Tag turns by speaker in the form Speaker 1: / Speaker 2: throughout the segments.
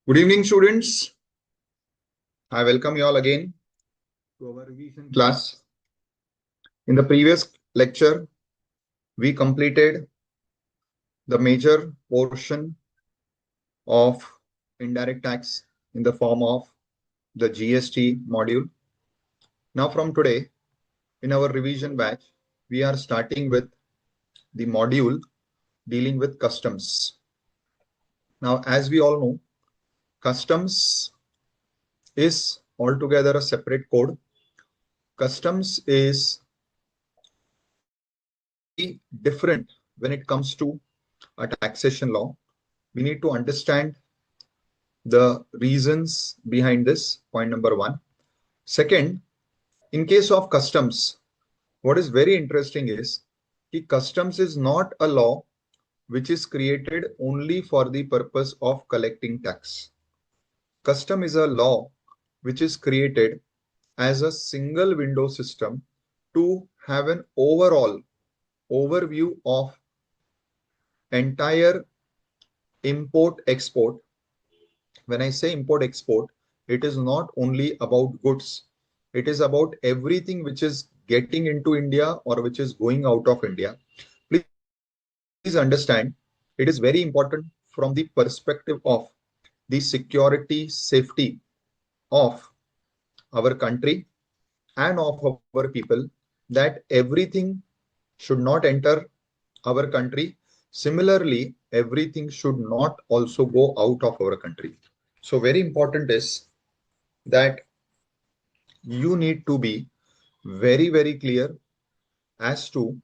Speaker 1: Good evening, students. I welcome you all again to our revision class. In the previous lecture, we completed the major portion of indirect tax in the form of the GST module. Now, from today, in our revision batch, we are starting with the module dealing with customs. Now, as we all know, customs is altogether a separate code. Customs is very different when it comes to a taxation law. We need to understand the reasons behind this, point number one. Second, in case of customs, what is very interesting is that customs is not a law which is created only for the purpose of collecting tax. Custom is a law which is created as a single window system to have an overall overview of entire import export. When I say import export, it is not only about goods, it is about everything which is getting into India or which is going out of India. Please understand, it is very important from the perspective of the security, safety of our country and of our people, that everything should not enter our country. Similarly, everything should not also go out of our country. So very important is that you need to be very clear as to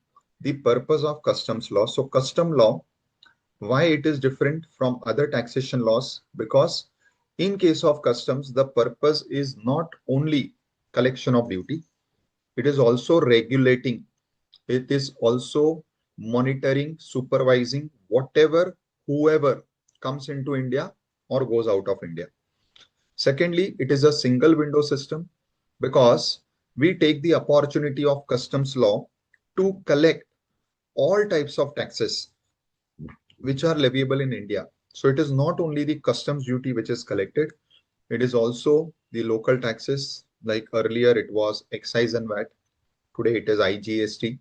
Speaker 1: the purpose of customs law. So custom law, why it is different from other taxation laws? Because in case of customs, the purpose is not only collection of duty, it is also regulating, it is also monitoring, supervising whatever, whoever comes into India or goes out of India. Secondly, it is a single window system because we take the opportunity of customs law to collect all types of taxes which are leviable in India. So it is not only the customs duty which is collected, it is also the local taxes. Like earlier it was excise and VAT, today it is IGST,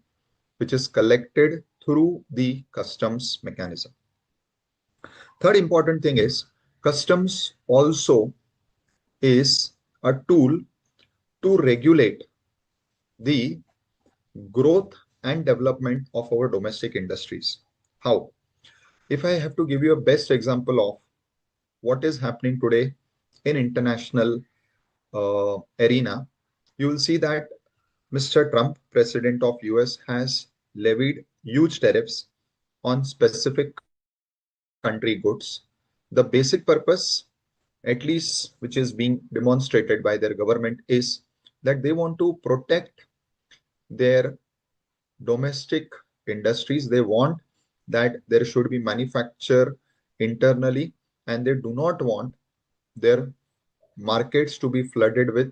Speaker 1: which is collected through the customs mechanism. Third important thing is customs also is a tool to regulate the growth and development of our domestic industries. How? If I have to give you a best example of what is happening today in international arena, you will see that Mr. Trump, president of US, has levied huge tariffs on specific country goods. The basic purpose, at least which is being demonstrated by their government, is that they want to protect their domestic industries. They want that there should be manufacture internally, and they do not want their markets to be flooded with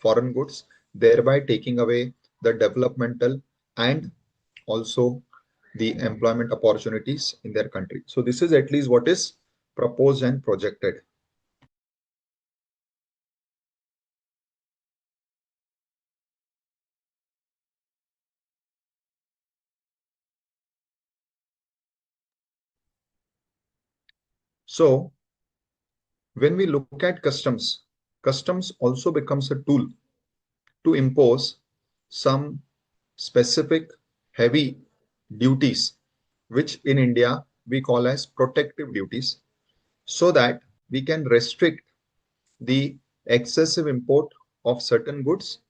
Speaker 1: foreign goods, thereby taking away the developmental and also the employment opportunities in their country. So this is at least what is proposed and projected. So when we look at customs, customs also becomes a tool to impose some specific heavy duties, which in India we call as protective duties, so that we can restrict the excessive import of certain goods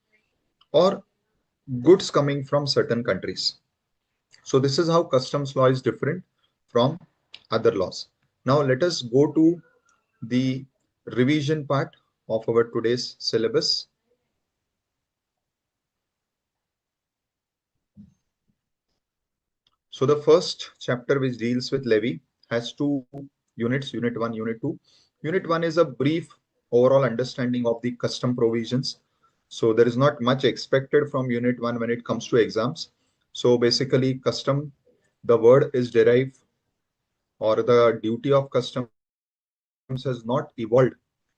Speaker 1: or goods coming from certain countries. So this is how customs law is different from other laws. Now let us go to the revision part of our today's syllabus. So the first chapter, which deals with levy, has two units, unit 1, unit 2. Unit 1 is a brief overall understanding of the custom provisions. So there is not much expected from unit 1 when it comes to exams. So basically custom, the word is derived, or the duty of custom customs has not evolved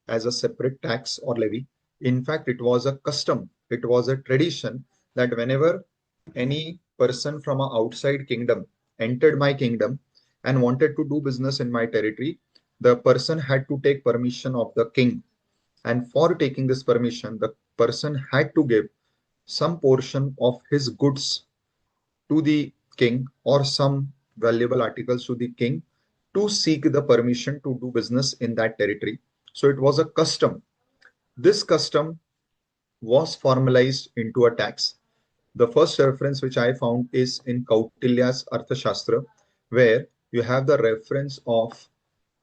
Speaker 1: as a separate tax or levy. In fact, it was a custom, it was a tradition that whenever any person from an outside kingdom entered my kingdom and wanted to do business in my territory, the person had to take permission of the king. And for taking this permission, the person had to give some portion of his goods to the king or some valuable articles to the king to seek the permission to do business in that territory. So it was a custom. This custom was formalized into a tax. The first reference which I found is in Kautilya's Arthashastra, where you have the reference of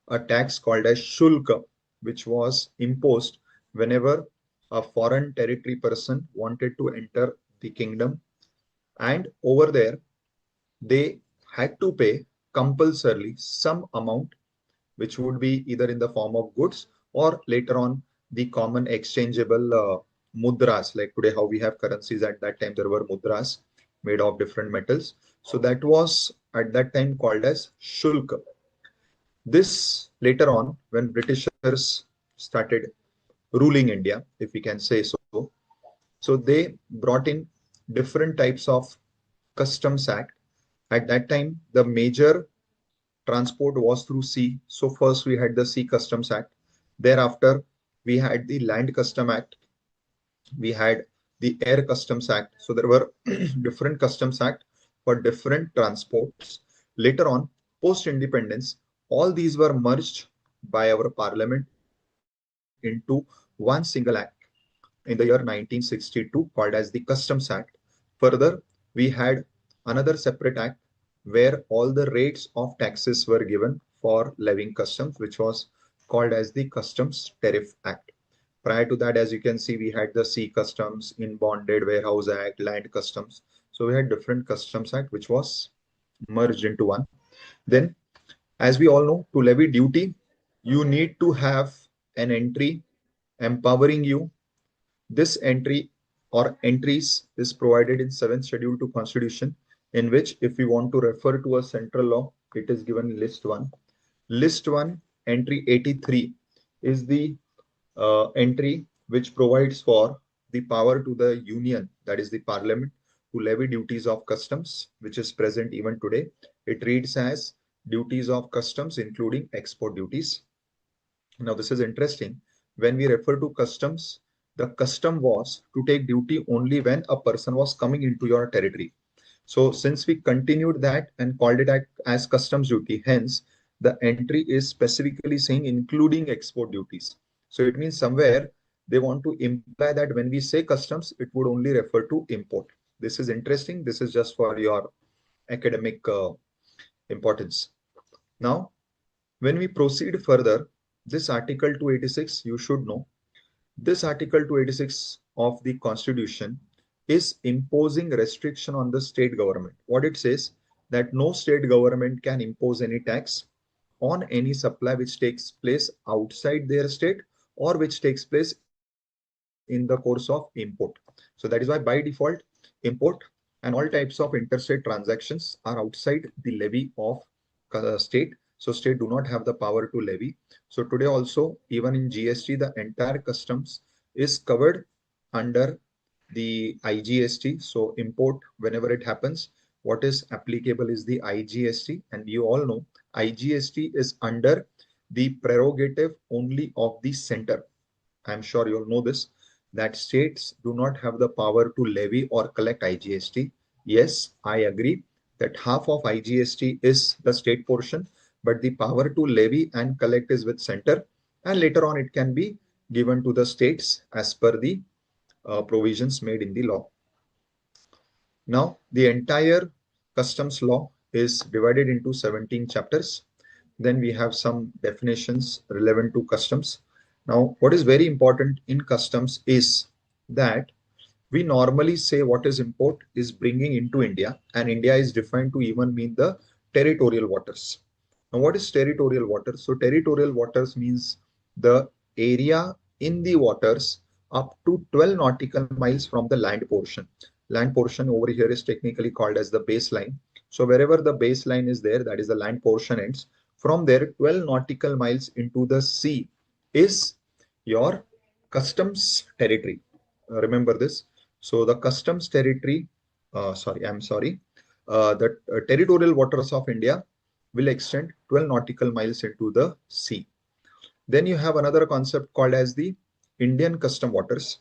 Speaker 1: a tax called as Shulka, which was imposed whenever a foreign territory person wanted to enter the kingdom. And over there, they had to pay compulsorily some amount, which would be either in the form of goods or later on the common exchangeable mudras. Like today, how we have currencies, at that time there were mudras made of different metals. So that was at that time called as shulk. This later on, when Britishers started ruling India, if we can say so, so they brought in different types of customs act. At that time, the major transport was through sea. So first we had the Sea Customs Act. Thereafter, we had the Land Custom Act. We had the Air Customs Act. So there were different customs act for different transports. Later on, post independence, all these were merged by our parliament into one single act in the year 1962 called as the Customs Act. Further, we had another separate act where all the rates of taxes were given for levying customs, which was called as the Customs Tariff Act. Prior to that, as you can see, we had the Sea Customs, in Bonded Warehouse Act, Land Customs. So we had different Customs Act, which was merged into one. Then, as we all know, to levy duty, you need to have an entry empowering you. This entry or entries is provided in 7th schedule to constitution, in which if we want to refer to a central law, it is given list 1. List 1 entry 83 is the entry which provides for the power to the union, that is the parliament, to levy duties of customs, which is present even today. It reads as duties of customs including export duties. Now this is interesting. When we refer to customs, the custom was to take duty only when a person was coming into your territory. So since we continued that and called it as customs duty, hence the entry is specifically saying including export duties. So it means somewhere they want to imply that when we say customs, it would only refer to import. This is interesting. This is just for your academic importance. Now, when we proceed further, this Article 286, you should know, this Article 286 of the Constitution is imposing restriction on the state government. What it says, that no state government can impose any tax on any supply which takes place outside their state or which takes place in the course of import. So that is why by default, import and all types of interstate transactions are outside the levy of state. So state do not have the power to levy. So today also, even in GST, the entire customs is covered under the IGST. So import, whenever it happens, what is applicable is the IGST. And you all know IGST is under the prerogative only of the center. I'm sure you'll know this, that states do not have the power to levy or collect IGST. Yes, I agree that half of IGST is the state portion, but the power to levy and collect is with center, and later on it can be given to the states as per the provisions made in the law. Now, the entire customs law is divided into 17 chapters. Then we have some definitions relevant to customs. Now, what is very important in customs is that we normally say what is import is bringing into India, and India is defined to even mean the territorial waters. Now, what is territorial waters? So, territorial waters means the area in the waters up to 12 nautical miles from the land portion. Land portion over here is technically called as the baseline. So, wherever the baseline is there, that is the land portion ends. From there, 12 nautical miles into the sea is your customs territory. Remember this. So the customs territory, I'm sorry, the territorial waters of India will extend 12 nautical miles into the sea. Then you have another concept called as the Indian custom waters.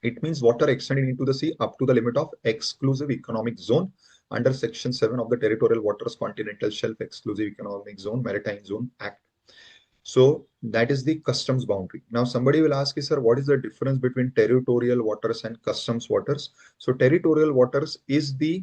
Speaker 1: It means water extending into the sea up to the limit of exclusive economic zone under Section 7 of the Territorial Waters Continental Shelf Exclusive Economic Zone Maritime Zone Act. So that is the customs boundary. Now somebody will ask, sir, what is the difference between territorial waters and customs waters? So territorial waters is the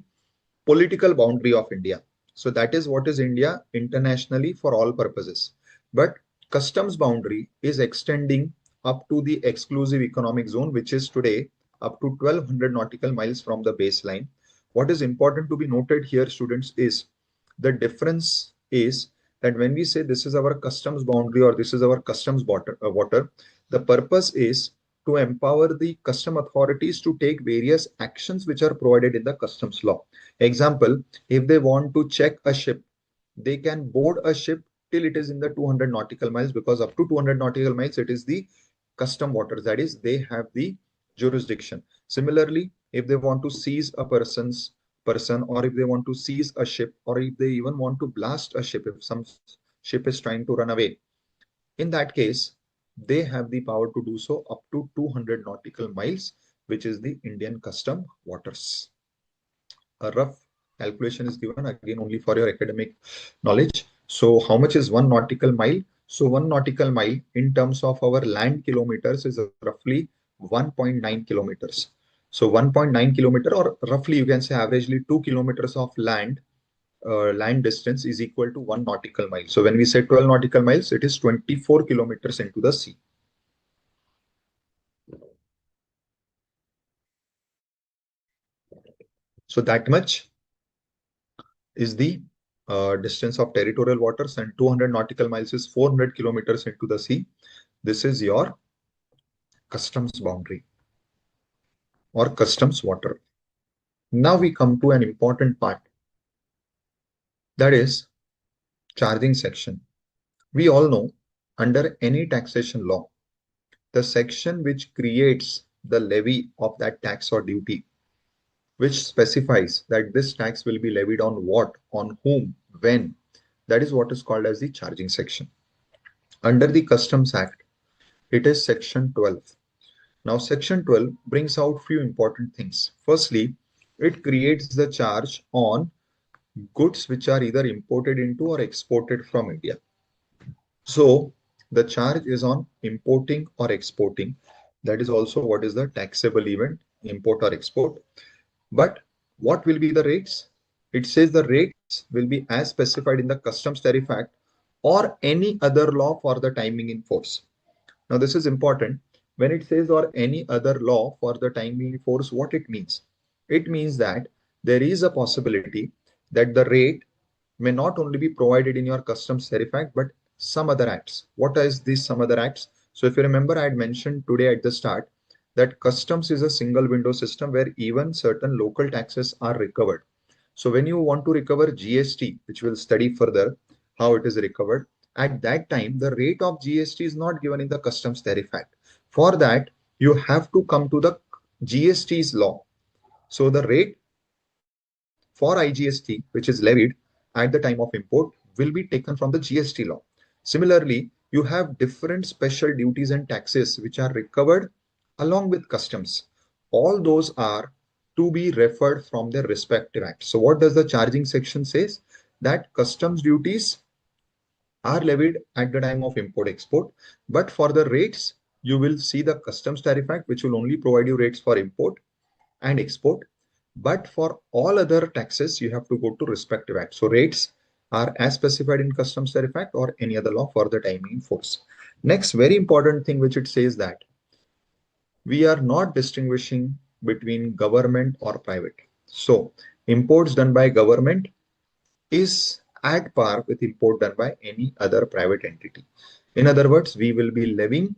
Speaker 1: political boundary of India. So that is what is India internationally for all purposes. But customs boundary is extending up to the exclusive economic zone, which is today up to 1200 nautical miles from the baseline. What is important to be noted here, students, is the difference is that when we say this is our customs boundary or this is our customs water, the purpose is to empower the custom authorities to take various actions which are provided in the customs law. Example, if they want to check a ship, they can board a ship till it is in the 200 nautical miles, because up to 200 nautical miles, it is the custom waters. That is, they have the jurisdiction. Similarly, if they want to seize a person, or if they want to seize a ship, or if they even want to blast a ship, if some ship is trying to run away, in that case, they have the power to do so up to 200 nautical miles, which is the Indian custom waters. A rough calculation is given again only for your academic knowledge. So how much is one nautical mile? So one nautical mile in terms of our land kilometers is roughly 1.9 kilometers. So 1.9 kilometer, or roughly you can say averagely 2 kilometers of land distance is equal to 1 nautical mile. So when we say 12 nautical miles, it is 24 kilometers into the sea. So that much is the distance of territorial waters, and 200 nautical miles is 400 kilometers into the sea. This is your customs boundary or customs water. Now we come to an important part, that is charging section. We all know under any taxation law, the section which creates the levy of that tax or duty, which specifies that this tax will be levied on what, on whom, when, that is what is called as the charging section. Under the Customs Act, it is section 12. Now, section 12 brings out few important things. Firstly, it creates the charge on goods which are either imported into or exported from India. So, the charge is on importing or exporting. That is also what is the taxable event, import or export. But what will be the rates? It says the rates will be as specified in the Customs Tariff Act or any other law for the timing in force. Now, this is important. When it says or any other law for the time being force, what it means? It means that there is a possibility that the rate may not only be provided in your customs tariff act, but some other acts. What is these some other acts? So if you remember, I had mentioned today at the start that customs is a single window system where even certain local taxes are recovered. So when you want to recover GST, which we'll study further how it is recovered, at that time, the rate of GST is not given in the Customs Tariff Act. For that, you have to come to the GST's law. So the rate for IGST, which is levied at the time of import, will be taken from the GST law. Similarly, you have different special duties and taxes which are recovered along with customs. All those are to be referred from their respective acts. So what does the charging section says? That customs duties are levied at the time of import export, but for the rates you will see the customs tariff act, which will only provide you rates for import and export, but for all other taxes you have to go to respective act. So rates are as specified in customs tariff act or any other law for the timing in force. Next very important thing which it says that we are not distinguishing between government or private. So imports done by government is at par with import done by any other private entity. In other words, we will be levying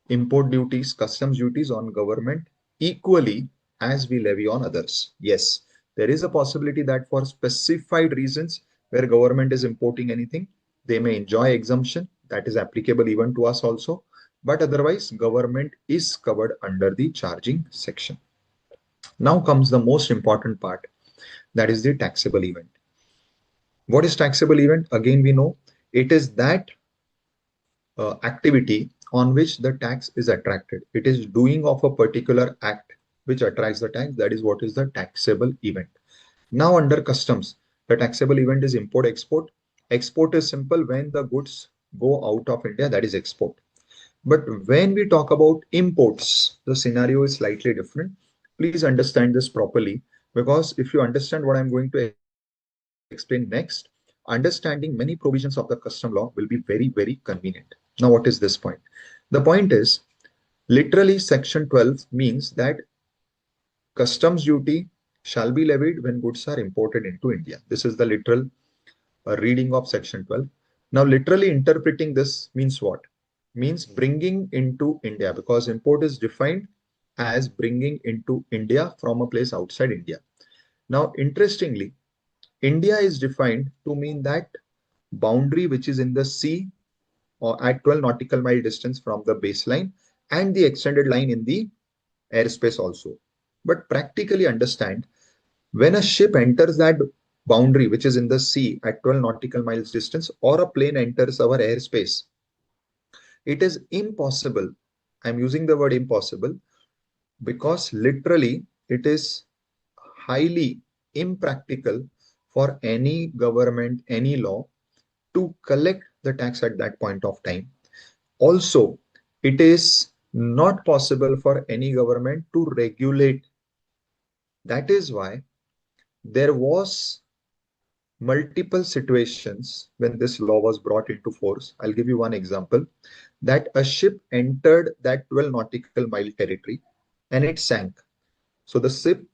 Speaker 1: import duties, customs duties on government equally as we levy on others. Yes, there is a possibility that for specified reasons, where government is importing anything, they may enjoy exemption that is applicable even to us also. But otherwise, government is covered under the charging section. Now comes the most important part, that is the taxable event. What is taxable event? Again, we know it is that activity on which the tax is attracted. It is doing of a particular act which attracts the tax. That is what is the taxable event. Now under customs, the taxable event is import export. Export is simple when the goods go out of India, that is export. But when we talk about imports, the scenario is slightly different. Please understand this properly, because if you understand what I'm going to explain next, understanding many provisions of the custom law will be very, very convenient. Now, what is this point? The point is literally section 12 means that customs duty shall be levied when goods are imported into India. This is the literal reading of section 12. Now, literally interpreting this means what? Means bringing into India, because import is defined as bringing into India from a place outside India. Now, interestingly, India is defined to mean that boundary which is in the sea or at 12 nautical mile distance from the baseline, and the extended line in the airspace also. But practically understand, when a ship enters that boundary which is in the sea at 12 nautical miles distance, or a plane enters our airspace, it is impossible. I'm using the word impossible because literally it is highly impractical for any government, any law to collect the tax at that point of time. Also, it is not possible for any government to regulate. That is why there was multiple situations when this law was brought into force. I'll give you one example, that a ship entered that 12 nautical mile territory and it sank. So the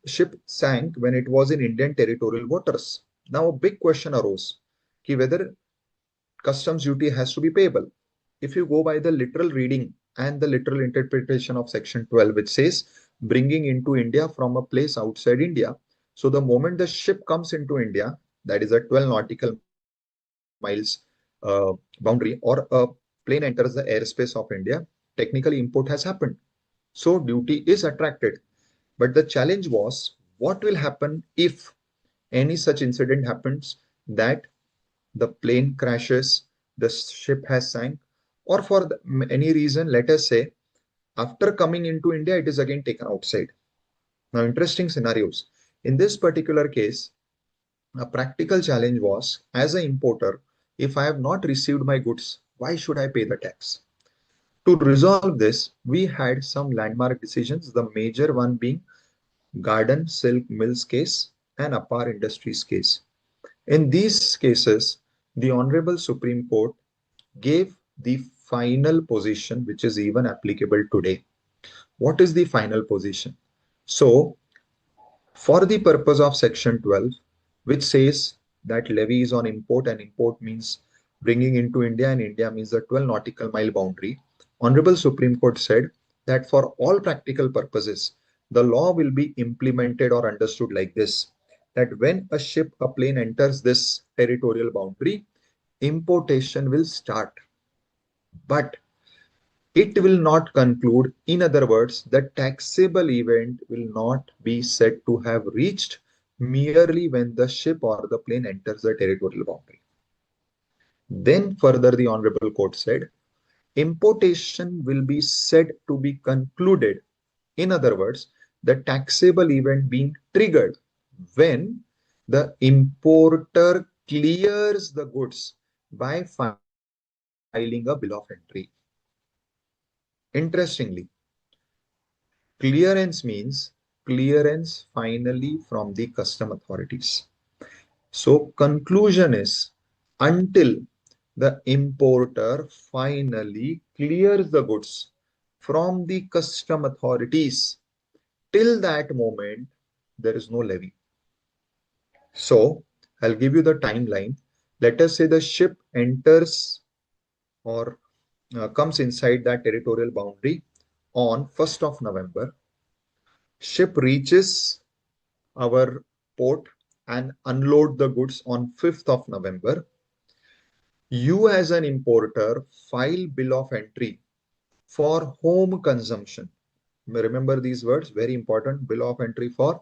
Speaker 1: ship sank when it was in Indian territorial waters. Now a big question arose, whether customs duty has to be payable. If you go by the literal reading and the literal interpretation of section 12, which says bringing into India from a place outside India. So the moment the ship comes into India, that is a 12 nautical miles boundary, or a plane enters the airspace of India, technically import has happened. So duty is attracted. But the challenge was, what will happen if any such incident happens, that the plane crashes, the ship has sank, or for any reason, let us say, after coming into India, it is again taken outside. Now, interesting scenarios. In this particular case, a practical challenge was, as an importer, if I have not received my goods, why should I pay the tax? To resolve this, we had some landmark decisions, the major one being Garden Silk Mills case and Apar Industries case. In these cases, the Honorable Supreme Court gave the final position, which is even applicable today. What is the final position? So, for the purpose of Section 12, which says that levy is on import, and import means bringing into India, and India means the 12 nautical mile boundary, Honorable Supreme Court said that for all practical purposes, the law will be implemented or understood like this, that when a ship, a plane enters this territorial boundary, importation will start. But it will not conclude. In other words, the taxable event will not be said to have reached merely when the ship or the plane enters the territorial boundary. Then further, the Honorable Court said, importation will be said to be concluded. In other words, the taxable event being triggered when the importer clears the goods by filing a bill of entry. Interestingly, clearance means clearance finally from the custom authorities. So conclusion is, until the importer finally clears the goods from the custom authorities, till that moment, there is no levy. So I'll give you the timeline. Let us say the ship enters or comes inside that territorial boundary on 1st of November. Ship reaches our port and unload the goods on 5th of November, you as an importer file bill of entry for home consumption. Remember these words, very important. Bill of entry for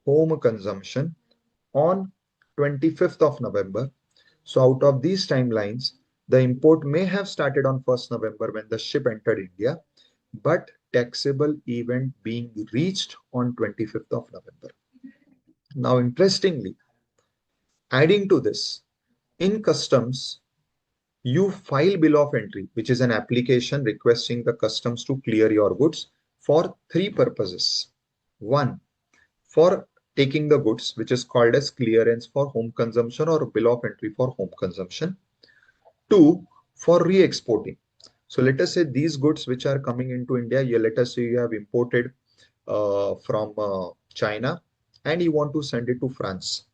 Speaker 1: home consumption on 25th of November. So out of these timelines, the import may have started on 1st November when the ship entered India, but taxable event being reached on 25th of November. Now, interestingly, adding to this, in customs, you file bill of entry, which is an application requesting the customs to clear your goods for three purposes. One, for taking the goods, which is called as clearance for home consumption or bill of entry for home consumption. Two, for re-exporting. So let us say these goods which are coming into India, let us say you have imported from China and you want to send it to France.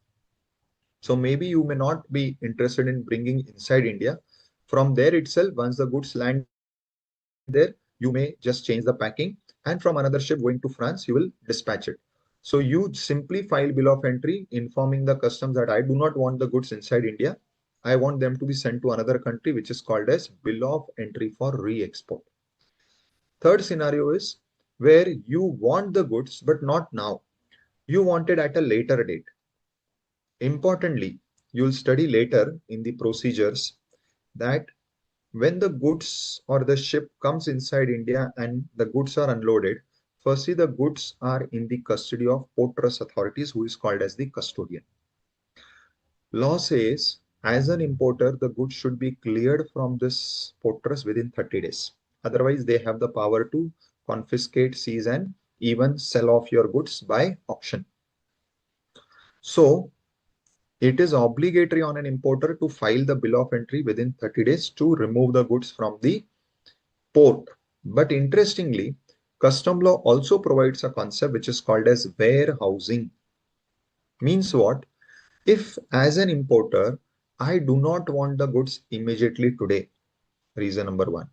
Speaker 1: So maybe you may not be interested in bringing inside India. From there itself, once the goods land there, you may just change the packing, and from another ship going to France, you will dispatch it. So you simply file bill of entry informing the customs that I do not want the goods inside India. I want them to be sent to another country, which is called as bill of entry for re-export. Third scenario is where you want the goods, but not now. You want it at a later date. Importantly, you'll study later in the procedures that when the goods or the ship comes inside India and the goods are unloaded, firstly, the goods are in the custody of port trust authorities, who is called as the custodian. Law says, as an importer, the goods should be cleared from this port trust within 30 days. Otherwise, they have the power to confiscate, seize, and even sell off your goods by auction. So, it is obligatory on an importer to file the bill of entry within 30 days to remove the goods from the port. But interestingly, custom law also provides a concept which is called as warehousing. Means what? If as an importer, I do not want the goods immediately today, reason number one.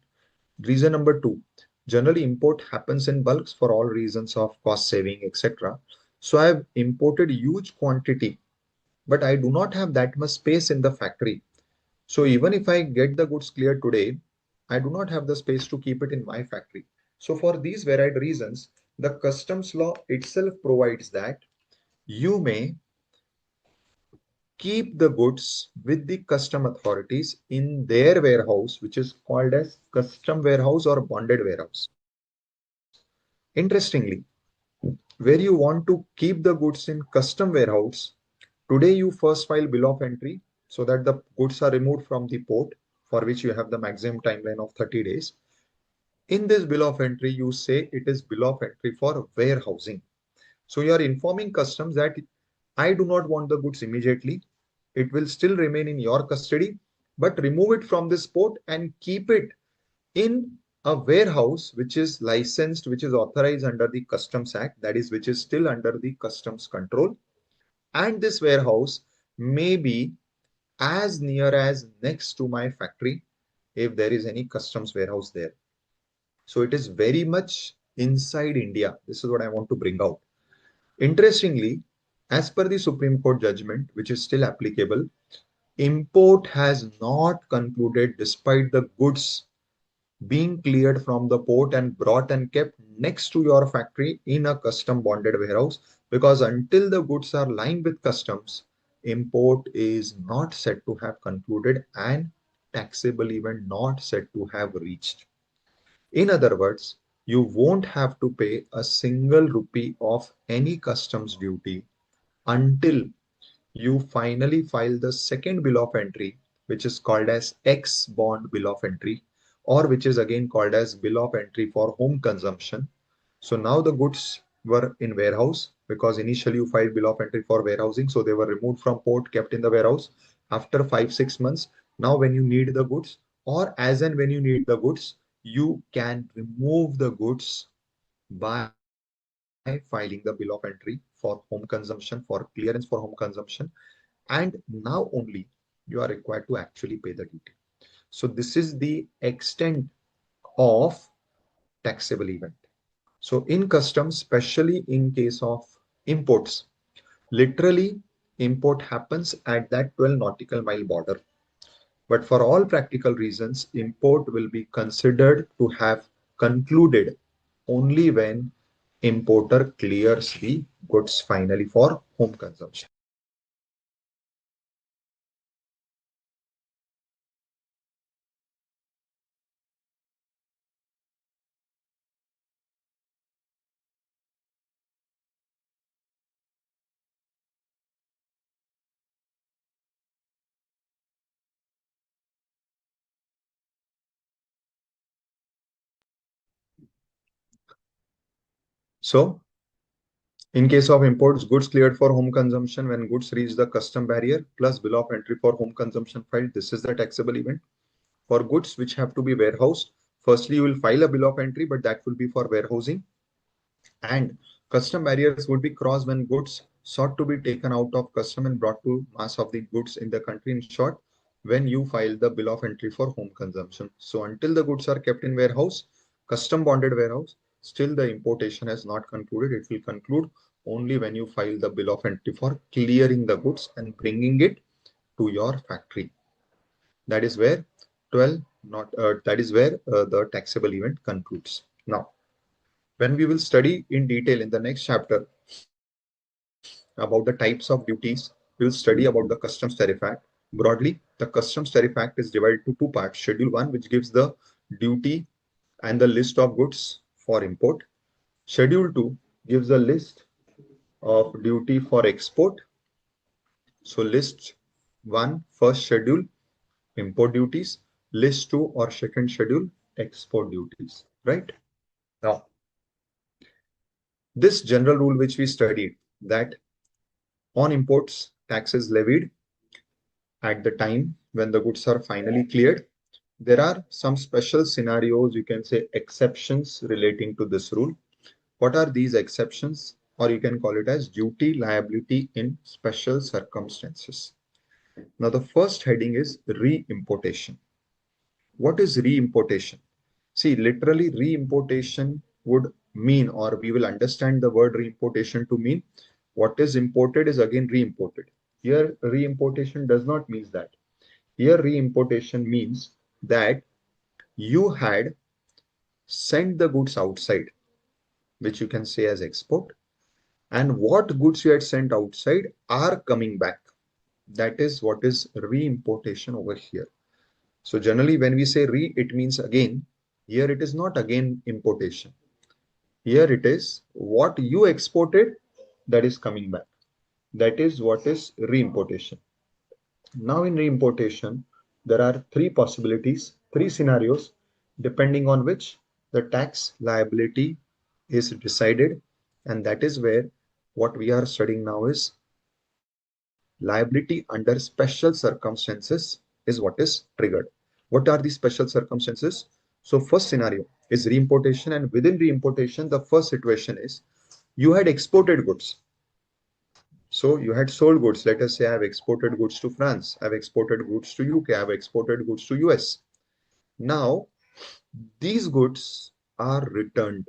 Speaker 1: Reason number two, generally import happens in bulks for all reasons of cost saving, etc. So I have imported huge quantity, but I do not have that much space in the factory. So even if I get the goods cleared today, I do not have the space to keep it in my factory. So for these varied reasons, the customs law itself provides that you may keep the goods with the custom authorities in their warehouse, which is called as custom warehouse or bonded warehouse. Interestingly, where you want to keep the goods in custom warehouse, today you first file bill of entry so that the goods are removed from the port, for which you have the maximum timeline of 30 days. In this bill of entry, you say it is bill of entry for warehousing. So you are informing customs that I do not want the goods immediately. It will still remain in your custody, but remove it from this port and keep it in a warehouse which is licensed, which is authorized under the Customs Act, that is, which is still under the customs control. And this warehouse may be as near as next to my factory if there is any customs warehouse there. So it is very much inside India. This is what I want to bring out. Interestingly, as per the Supreme Court judgment, which is still applicable, import has not concluded despite the goods being cleared from the port and brought and kept next to your factory in a custom bonded warehouse, because until the goods are lying with customs, import is not said to have concluded and taxable event not said to have reached. In other words, you won't have to pay a single rupee of any customs duty until you finally file the second bill of entry, which is called as X bond bill of entry, or which is again called as bill of entry for home consumption. So now the goods were in warehouse because initially you filed bill of entry for warehousing. So they were removed from port, kept in the warehouse. After 5, 6 months, now when you need the goods, or as and when you need the goods, you can remove the goods by filing the bill of entry for home consumption, for clearance for home consumption, and now only you are required to actually pay the duty. So this is the extent of taxable event. So in customs, especially in case of imports, literally import happens at that 12 nautical mile border. But for all practical reasons, import will be considered to have concluded only when importer clears the goods finally for home consumption. So, in case of imports, goods cleared for home consumption when goods reach the custom barrier plus bill of entry for home consumption filed. This is the taxable event. For goods which have to be warehoused, firstly you will file a bill of entry, but that will be for warehousing. And custom barriers would be crossed when goods sought to be taken out of custom and brought to mass of the goods in the country. In short, when you file the bill of entry for home consumption. So until the goods are kept in warehouse, custom bonded warehouse, still the importation has not concluded. It will conclude only when you file the bill of entry for clearing the goods and bringing it to your factory. That is where 12 not that is where the taxable event concludes. Now, when we will study in detail in the next chapter about the types of duties, we will study about the Customs Tariff Act. Broadly, the Customs Tariff Act is divided into two parts. Schedule 1, which gives the duty and the list of goods for import. Schedule 2 gives a list of duty for export. So list 1, first schedule, import duties. List 2 or second schedule, export duties, right? Now, this general rule which we studied, that on imports, tax is levied at the time when the goods are finally cleared. There are some special scenarios, you can say exceptions relating to this rule. What are these exceptions? Or you can call it as duty liability in special circumstances. Now, the first heading is re-importation. What is re-importation? See, literally re-importation would mean, or we will understand the word re-importation to mean what is imported is again re-imported. Here, re-importation does not mean that. Here, re-importation means that you had sent the goods outside, which you can say as export, and what goods you had sent outside are coming back. That is what is re-importation over here. So generally, when we say re, it means again. Here it is not again importation. Here it is what you exported that is coming back. That is what is re-importation. Now in re-importation, there are three possibilities, three scenarios, depending on which the tax liability is decided. And that is where what we are studying now is liability under special circumstances is what is triggered. What are these special circumstances? So first scenario is re-importation, and within re-importation, the first situation is you had exported goods. So you had sold goods. Let us say I have exported goods to France. I've exported goods to UK. I've exported goods to US. Now these goods are returned.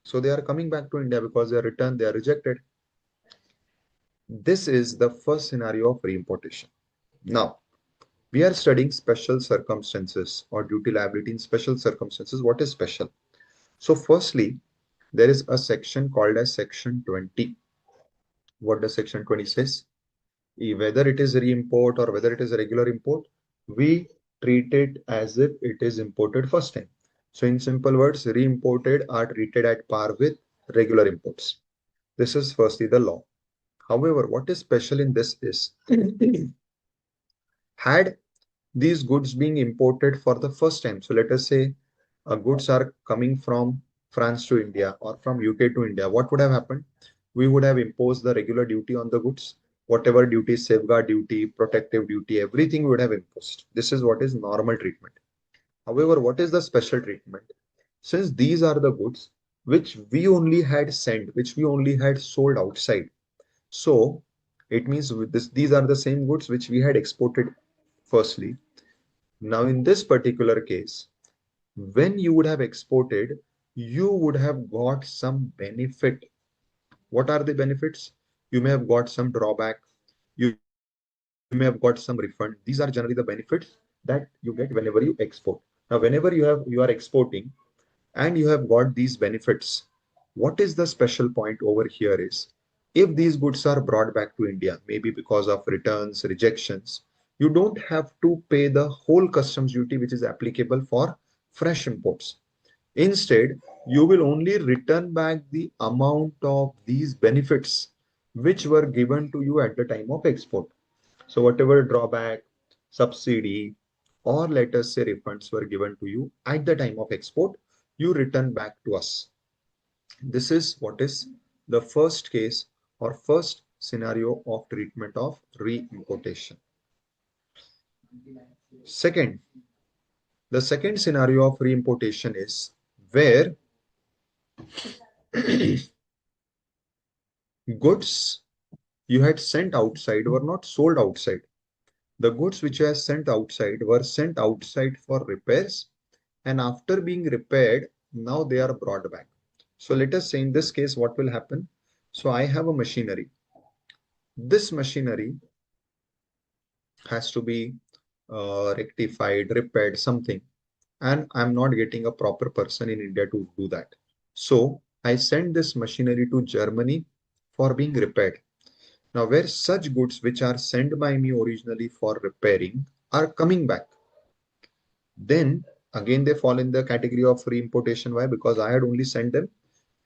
Speaker 1: So they are coming back to India because they are returned, they are rejected. This is the first scenario of re-importation. Now, we are studying special circumstances or duty liability in special circumstances. What is special? So firstly, there is a section called as section 20. What does section 20 says? Whether it is re-import or whether it is a regular import, we treat it as if it is imported first time. So in simple words, re-imported are treated at par with regular imports. This is firstly the law. However, what is special in this is had these goods being imported for the first time. So let us say goods are coming from France to India or from UK to India. What would have happened? We would have imposed the regular duty on the goods, whatever duty, safeguard duty, protective duty, everything we would have imposed. This is what is normal treatment. However, what is the special treatment? Since these are the goods which we only had sent, which we only had sold outside. So it means these are the same goods which we had exported firstly. Now, in this particular case, when you would have exported, you would have got some benefit. What are the benefits? you may have got some drawback, you may have got some refund. These are generally the benefits that you get whenever you export. Now, whenever you are exporting and you have got these benefits, what is the special point over here is, if these goods are brought back to India, maybe because of returns, rejections, you don't have to pay the whole customs duty which is applicable for fresh imports. Instead, you will only return back the amount of these benefits which were given to you at the time of export. So whatever drawback, subsidy, or let us say refunds were given to you at the time of export, you return back to us. This is what is the first case or first scenario of treatment of re-importation. Second, the second scenario of re-importation is where goods you had sent outside were not sold outside. The goods which you have sent outside were sent outside for repairs, and after being repaired, now they are brought back. So let us say in this case, what will happen? So I have a machinery. This machinery has to be rectified, repaired, something, and I'm not getting a proper person in India to do that. So I send this machinery to Germany for being repaired. Now, where such goods which are sent by me originally for repairing are coming back, then again they fall in the category of re-importation. Why? Because I had only sent them,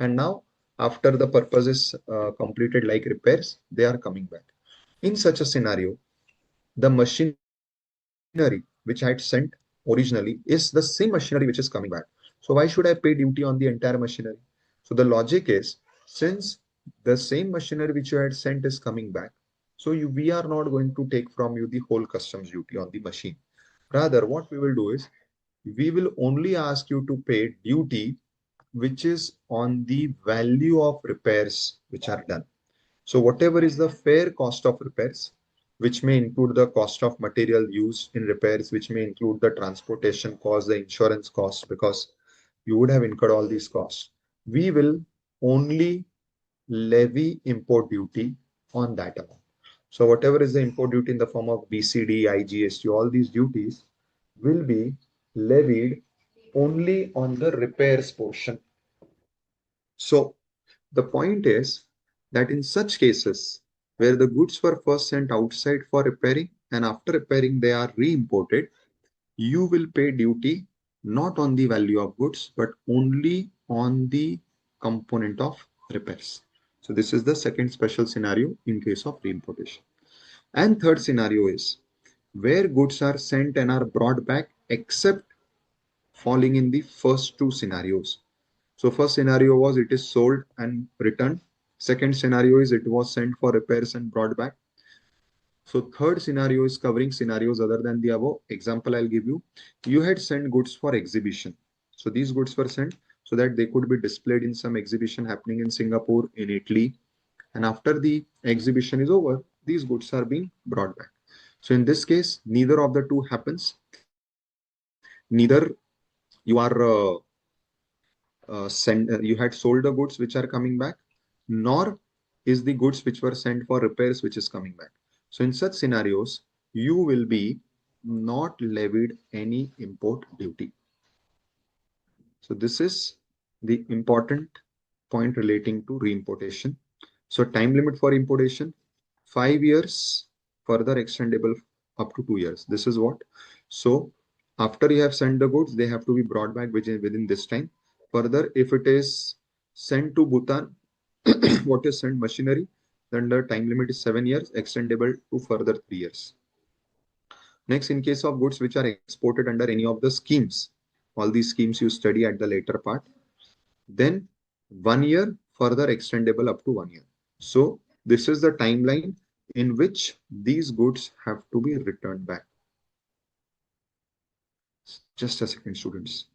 Speaker 1: and now after the purpose is completed, like repairs, they are coming back. In such a scenario, the machinery which I had sent originally is the same machinery which is coming back. So why should I pay duty on the entire machinery? So the logic is, since the same machinery which you had sent is coming back, so we are not going to take from you the whole customs duty on the machine. Rather, what we will do is, we will only ask you to pay duty which is on the value of repairs which are done. So whatever is the fair cost of repairs, which may include the cost of material used in repairs, which may include the transportation cost, the insurance cost, because you would have incurred all these costs, we will only levy import duty on that amount. So whatever is the import duty in the form of BCD, IGST, all these duties will be levied only on the repairs portion. So the point is that in such cases where the goods were first sent outside for repairing and after repairing they are re-imported, you will pay duty not on the value of goods but only on the component of repairs. So this is the second special scenario in case of re-importation. And third scenario is where goods are sent and are brought back except falling in the first two scenarios. So first scenario was it is sold and returned. Second scenario is it was sent for repairs and brought back. So third scenario is covering scenarios other than the above. Example I'll give you. You had sent goods for exhibition. So these goods were sent so that they could be displayed in some exhibition happening in Singapore, in Italy. And after the exhibition is over, these goods are being brought back. So in this case, neither of the two happens. Neither you are you had sold the goods which are coming back, nor is the goods which were sent for repairs which is coming back. So in such scenarios, you will be not levied any import duty. So this is the important point relating to reimportation. So time limit for importation, 5 years, further extendable up to 2 years. This is what. So after you have sent the goods, they have to be brought back within this time. Further, if it is sent to Bhutan, what is sent machinery, then the time limit is 7 years, extendable to further 3 years. Next, in case of goods which are exported under any of the schemes, all these schemes you study at the later part, then 1 year, further extendable up to 1 year. So this is the timeline in which these goods have to be returned back. Just a second, students.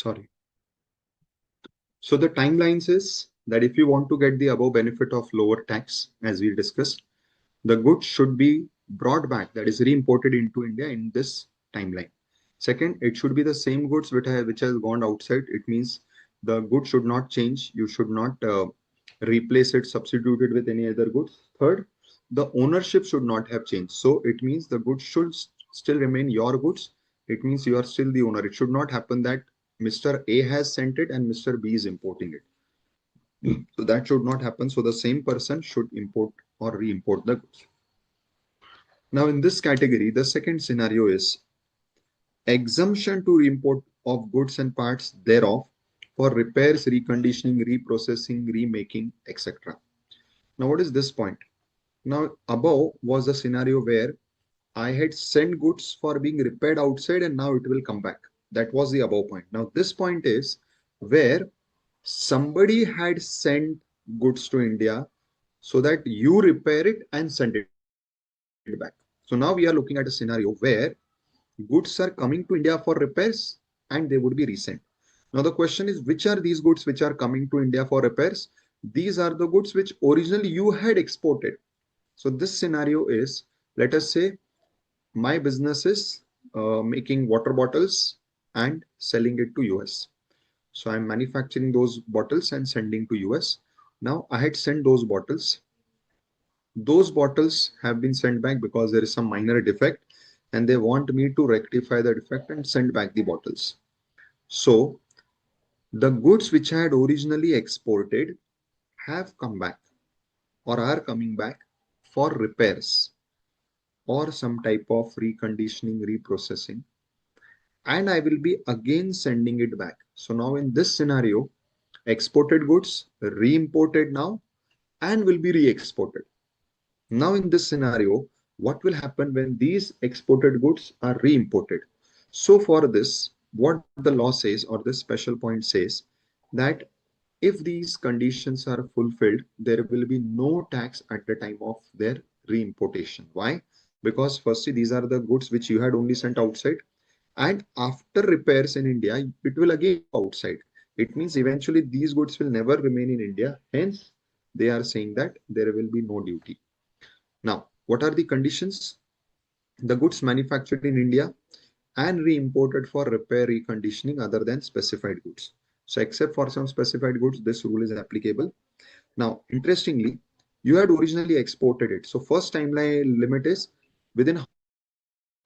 Speaker 1: Sorry. So the timelines is that if you want to get the above benefit of lower tax, as we discussed, the goods should be brought back, that is re-imported into India in this timeline. Second, it should be the same goods which has gone outside. It means the goods should not change. You should not replace it, substitute it with any other goods. Third, the ownership should not have changed. So it means the goods should still remain your goods. It means you are still the owner. It should not happen that Mr. A has sent it and Mr. B is importing it. So that should not happen. So the same person should import or re-import the goods. Now in this category, the second scenario is exemption to import of goods and parts thereof for repairs, reconditioning, reprocessing, remaking, etc. Now what is this point? Now above was a scenario where I had sent goods for being repaired outside and now it will come back. That was the above point. Now this point is where somebody had sent goods to India so that you repair it and send it back. So now we are looking at a scenario where goods are coming to India for repairs and they would be resent. Now the question is, which are these goods which are coming to India for repairs? These are the goods which originally you had exported. So this scenario is, let us say my business is making water bottles and selling it to US. So I'm manufacturing those bottles and sending to US. Now I had sent those bottles. Those bottles have been sent back because there is some minor defect and they want me to rectify the defect and send back the bottles. So the goods which I had originally exported have come back or are coming back for repairs or some type of reconditioning, reprocessing, and I will be again sending it back. So now in this scenario, exported goods re-imported now and will be re-exported. Now in this scenario, what will happen when these exported goods are re-imported? So for this, what the law says or this special point says that if these conditions are fulfilled, there will be no tax at the time of their re-importation. Why? Because firstly, these are the goods which you had only sent outside, and after repairs in India, it will again go outside. It means eventually these goods will never remain in India. Hence, they are saying that there will be no duty. Now, what are the conditions? The goods manufactured in India and re-imported for repair, reconditioning other than specified goods. So except for some specified goods, this rule is applicable. Now, interestingly, you had originally exported it. So first timeline limit is within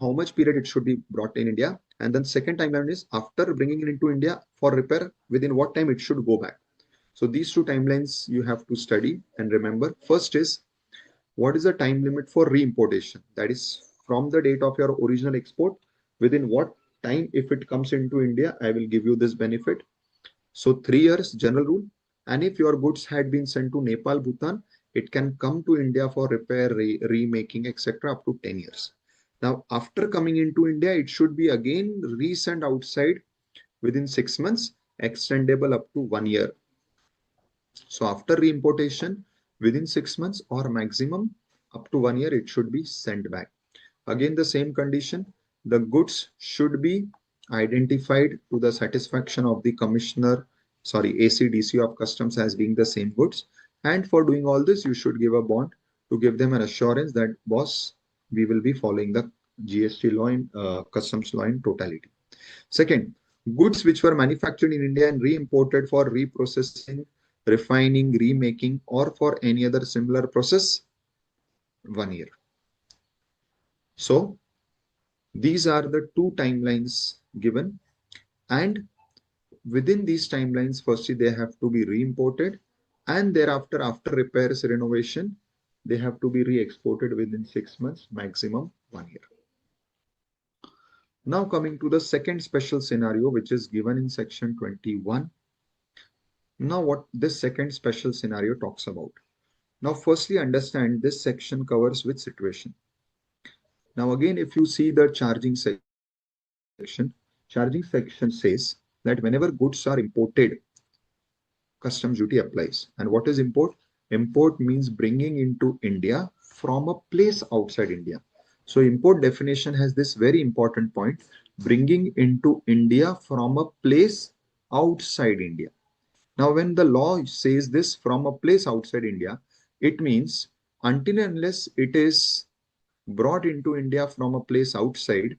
Speaker 1: how much period it should be brought in India. And then second timeline is after bringing it into India for repair, within what time it should go back. So these two timelines you have to study and remember. First is, what is the time limit for re-importation? That is from the date of your original export, within what time, if it comes into India, I will give you this benefit. So 3 years general rule. And if your goods had been sent to Nepal, Bhutan, it can come to India for repair, remaking, etc. up to 10 years. Now, after coming into India, it should be again resent outside within 6 months, extendable up to 1 year. So after reimportation, within 6 months or maximum up to 1 year, it should be sent back. Again, the same condition, the goods should be identified to the satisfaction of the commissioner, sorry, ACDC of customs as being the same goods. And for doing all this, you should give a bond to give them an assurance that, boss, we will be following the GST law in customs law in totality. Second, goods which were manufactured in India and re-imported for reprocessing, refining, remaking, or for any other similar process, 1 year. So these are the two timelines given, and within these timelines, firstly, they have to be re-imported, and thereafter, after repairs, renovation, they have to be re-exported within 6 months, maximum 1 year. Now coming to the second special scenario, which is given in section 21. Now what this second special scenario talks about. Now firstly understand this section covers which situation. Now again, if you see the charging section says that whenever goods are imported, customs duty applies. And what is import? Import means bringing into India from a place outside India. So import definition has this very important point, bringing into India from a place outside India. Now, when the law says this from a place outside India, it means until and unless it is brought into India from a place outside,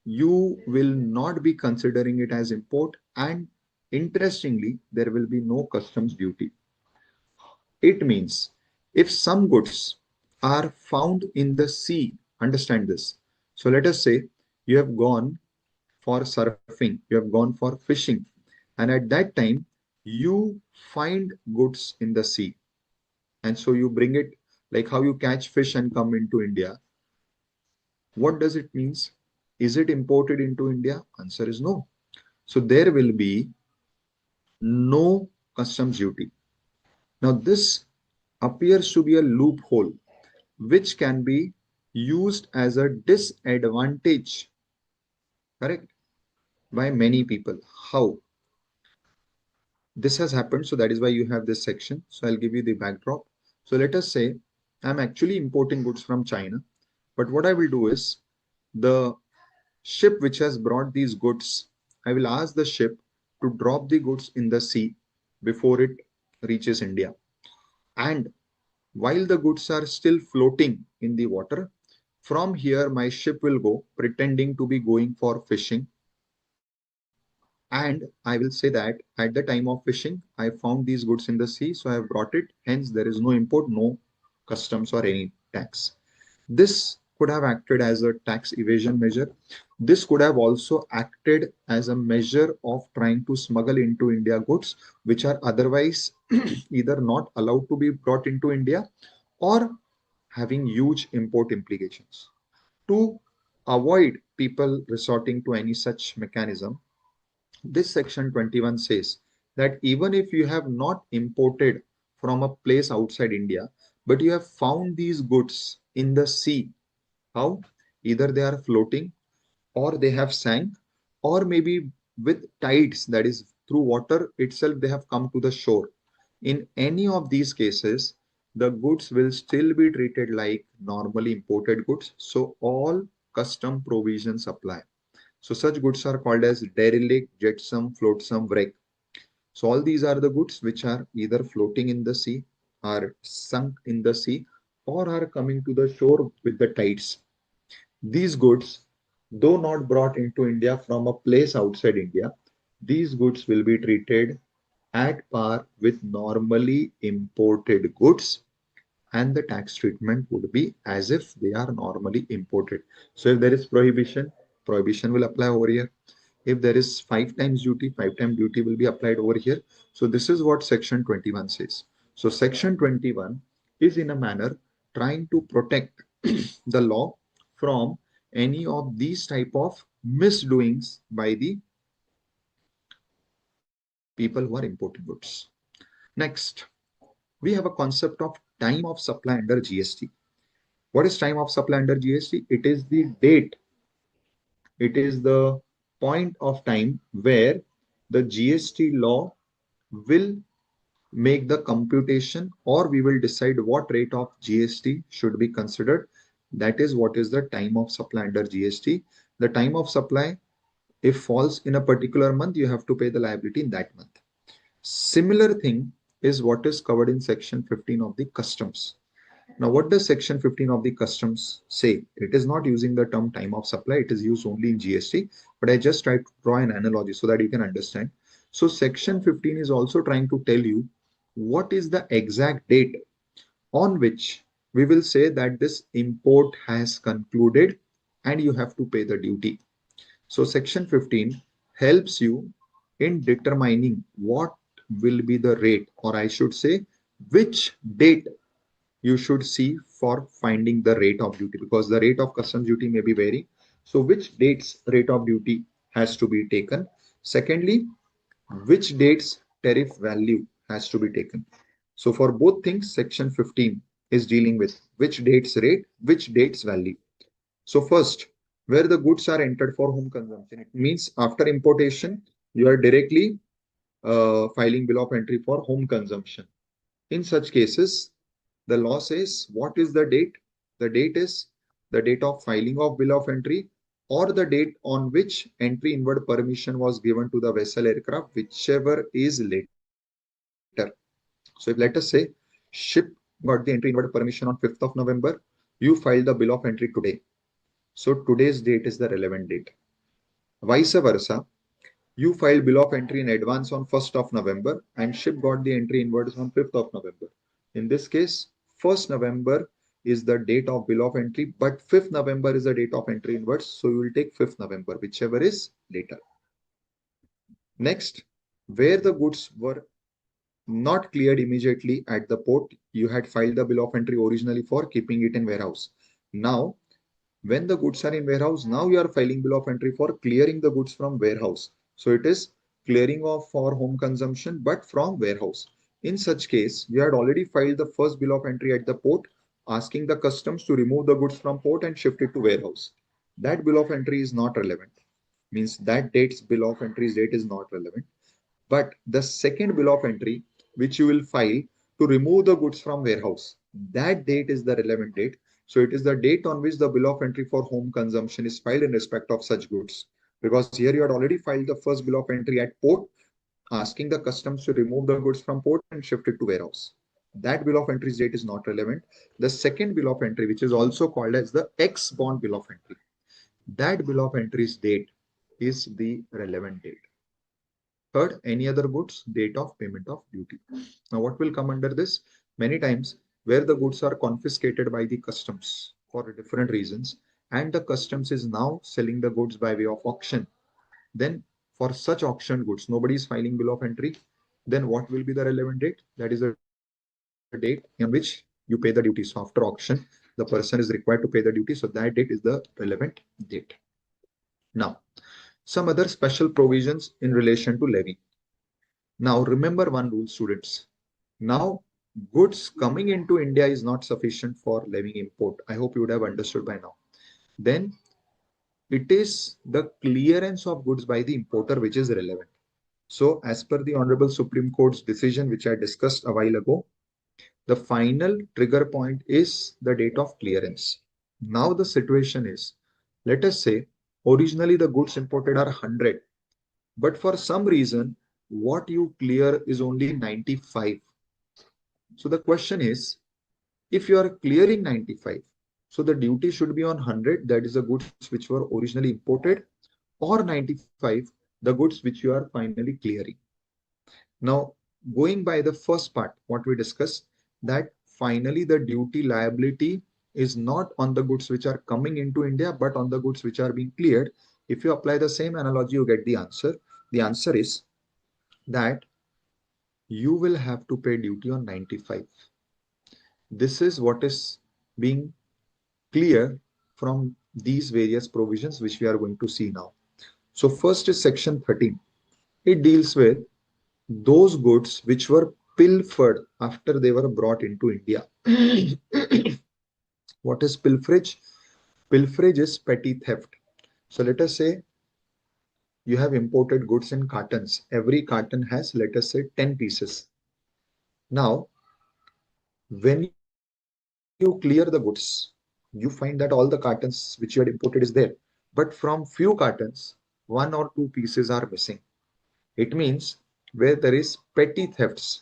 Speaker 1: you will not be considering it as import, and interestingly, there will be no customs duty. It means if some goods are found in the sea, understand this. So let us say you have gone for surfing, you have gone for fishing, and at that time you find goods in the sea, and so you bring it, like how you catch fish and come into India. What does it means? Is it imported into India? Answer is no. So there will be no customs duty. Now this appears to be a loophole which can be used as a disadvantage, correct, by many people. How this has happened? So that is why you have this section. So I'll give you the backdrop. So let us say I'm actually importing goods from China, but what I will do is the ship which has brought these goods, I will ask the ship to drop the goods in the sea before it reaches India. And while the goods are still floating in the water, from here my ship will go pretending to be going for fishing. And I will say that at the time of fishing, I found these goods in the sea, so I have brought it. Hence, there is no import, no customs or any tax. This could have acted as a tax evasion measure. This could have also acted as a measure of trying to smuggle into India goods which are otherwise either not allowed to be brought into India or having huge import implications. To avoid people resorting to any such mechanism, this section 21 says that even if you have not imported from a place outside India, but you have found these goods in the sea, how? Either they are floating or they have sank, or maybe with tides, that is through water itself, they have come to the shore. In any of these cases, the goods will still be treated like normally imported goods. So all custom provisions apply. So such goods are called as derelict, jetsam, flotsam, wreck. So all these are the goods which are either floating in the sea, are sunk in the sea, or are coming to the shore with the tides. These goods, though not brought into India from a place outside India, these goods will be treated at par with normally imported goods, and the tax treatment would be as if they are normally imported. So if there is prohibition, prohibition will apply over here. If there is 5 times duty, 5 times duty will be applied over here. So this is what section 21 says. So section 21 is in a manner trying to protect the law from any of these type of misdoings by the people who are importing goods. Next, we have a concept of time of supply under GST. What is time of supply under GST? It is the date. It is the point of time where the GST law will make the computation, or we will decide what rate of GST should be considered. That is what is the time of supply under GST. The time of supply, if falls in a particular month, you have to pay the liability in that month. Similar thing is what is covered in section 15 of the customs. Now, what does section 15 of the customs say? It is not using the term time of supply, it is used only in GST, but I just tried to draw an analogy so that you can understand. So section 15 is also trying to tell you what is the exact date on which we will say that this import has concluded and you have to pay the duty. So section 15 helps you in determining what will be the rate, or I should say, which date you should see for finding the rate of duty, because the rate of customs duty may be vary. So which dates rate of duty has to be taken. Secondly, which dates tariff value has to be taken. So for both things, section 15 is dealing with which dates rate, which dates value. So first, where the goods are entered for home consumption, it means after importation, you are directly filing bill of entry for home consumption. In such cases, the law says what is the date? The date is the date of filing of bill of entry or the date on which entry inward permission was given to the vessel aircraft, whichever is later. So if let us say ship got the entry inward permission on 5th of November, you filed the bill of entry today. So today's date is the relevant date. Vice versa, you filed bill of entry in advance on 1st of November and ship got the entry inwards on 5th of November. In this case, 1st November is the date of bill of entry, but 5th November is the date of entry inwards. So you will take 5th November, whichever is later. Next, where the goods were not cleared immediately at the port, you had filed the bill of entry originally for keeping it in warehouse. Now, when the goods are in warehouse, now you are filing bill of entry for clearing the goods from warehouse. So it is clearing of for home consumption, but from warehouse. In such case, you had already filed the first bill of entry at the port, asking the customs to remove the goods from port and shift it to warehouse. That bill of entry is not relevant. Means that date's bill of entry's date is not relevant. But the second bill of entry, which you will file to remove the goods from warehouse, that date is the relevant date. So it is the date on which the bill of entry for home consumption is filed in respect of such goods. Because here you had already filed the first bill of entry at port, asking the customs to remove the goods from port and shift it to warehouse. That bill of entry's date is not relevant. The second bill of entry, which is also called as the ex-bond bill of entry, that bill of entry's date is the relevant date. Third, any other goods, date of payment of duty. Now, what will come under this? Many times, where the goods are confiscated by the customs for different reasons, and the customs is now selling the goods by way of auction, then for such auction goods, nobody is filing bill of entry. Then what will be the relevant date? That is the date in which you pay the duty. So after auction, the person is required to pay the duty. So that date is the relevant date. Now, some other special provisions in relation to levy. Now, remember one rule, students. Now, goods coming into India is not sufficient for levying import. I hope you would have understood by now. Then it is the clearance of goods by the importer which is relevant. So, as per the Honorable Supreme Court's decision, which I discussed a while ago, the final trigger point is the date of clearance. Now, the situation is, let us say, originally the goods imported are 100, but for some reason, what you clear is only 95. So the question is, if you are clearing 95, so the duty should be on 100, that is the goods which were originally imported, or 95, the goods which you are finally clearing. Now, going by the first part, what we discussed, that finally the duty liability is not on the goods which are coming into India, but on the goods which are being cleared. If you apply the same analogy, you get the answer. The answer is that you will have to pay duty on 95. This is what is being clear from these various provisions which we are going to see now. So first is section 13. It deals with those goods which were pilfered after they were brought into India. What is pilferage? Pilferage is petty theft. So let us say you have imported goods in cartons. Every carton has, let us say, 10 pieces. Now, when you clear the goods, you find that all the cartons which you had imported is there. But from few cartons, one or two pieces are missing. It means where there is petty thefts,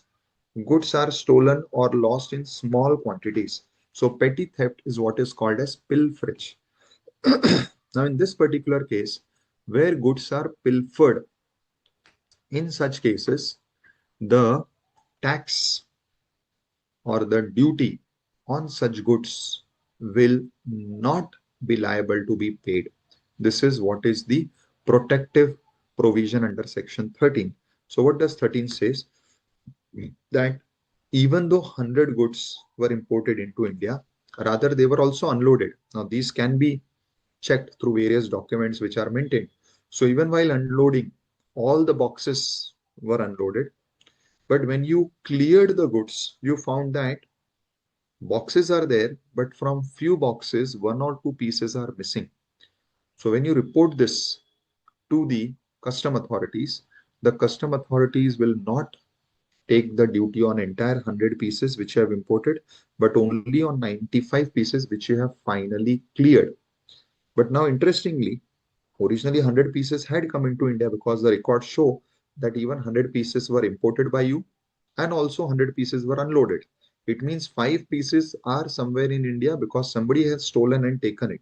Speaker 1: goods are stolen or lost in small quantities. So petty theft is what is called as pilferage. Now in this particular case, where goods are pilfered, in such cases, the tax or the duty on such goods will not be liable to be paid. This is what is the protective provision under section 13. So what does 13 says? That even though 100 goods were imported into India, rather they were also unloaded. Now these can be checked through various documents which are maintained. So even while unloading, all the boxes were unloaded. But when you cleared the goods, you found that boxes are there, but from few boxes, one or two pieces are missing. So when you report this to the custom authorities, the custom authorities will not take the duty on entire 100 pieces which you have imported, but only on 95 pieces which you have finally cleared. But now, interestingly, Originally, 100 pieces had come into India because the records show that even 100 pieces were imported by you and also 100 pieces were unloaded. It means 5 pieces are somewhere in India because somebody has stolen and taken it.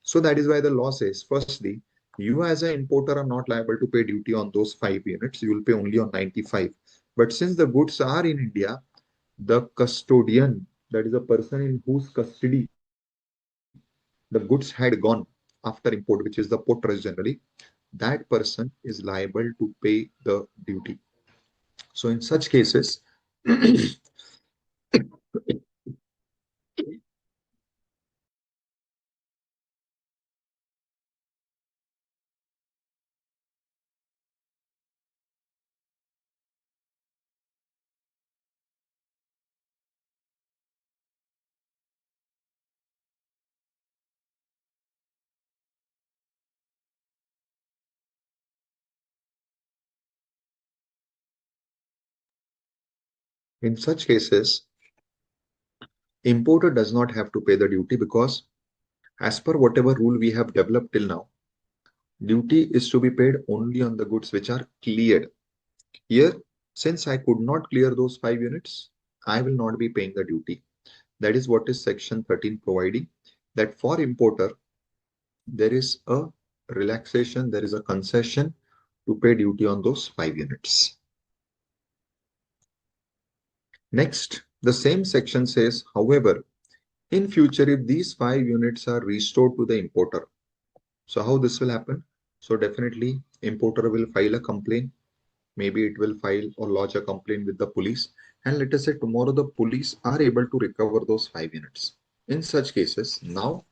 Speaker 1: So that is why the law says, firstly, you as an importer are not liable to pay duty on those 5 units. You will pay only on 95. But since the goods are in India, the custodian, that is a person in whose custody the goods had gone after import, which is the porters generally, that person is liable to pay the duty. So in such cases, in such cases, importer does not have to pay the duty because as per whatever rule we have developed till now, duty is to be paid only on the goods which are cleared. Here, since I could not clear those 5 units, I will not be paying the duty. That is what is section 13 providing, that for importer, there is a relaxation, there is a concession to pay duty on those 5 units. Next, the same section says, however, in future, if these 5 units are restored to the importer, so how this will happen? So definitely importer will file a complaint. Maybe it will file or lodge a complaint with the police. And let us say tomorrow the police are able to recover those 5 units. In such cases, now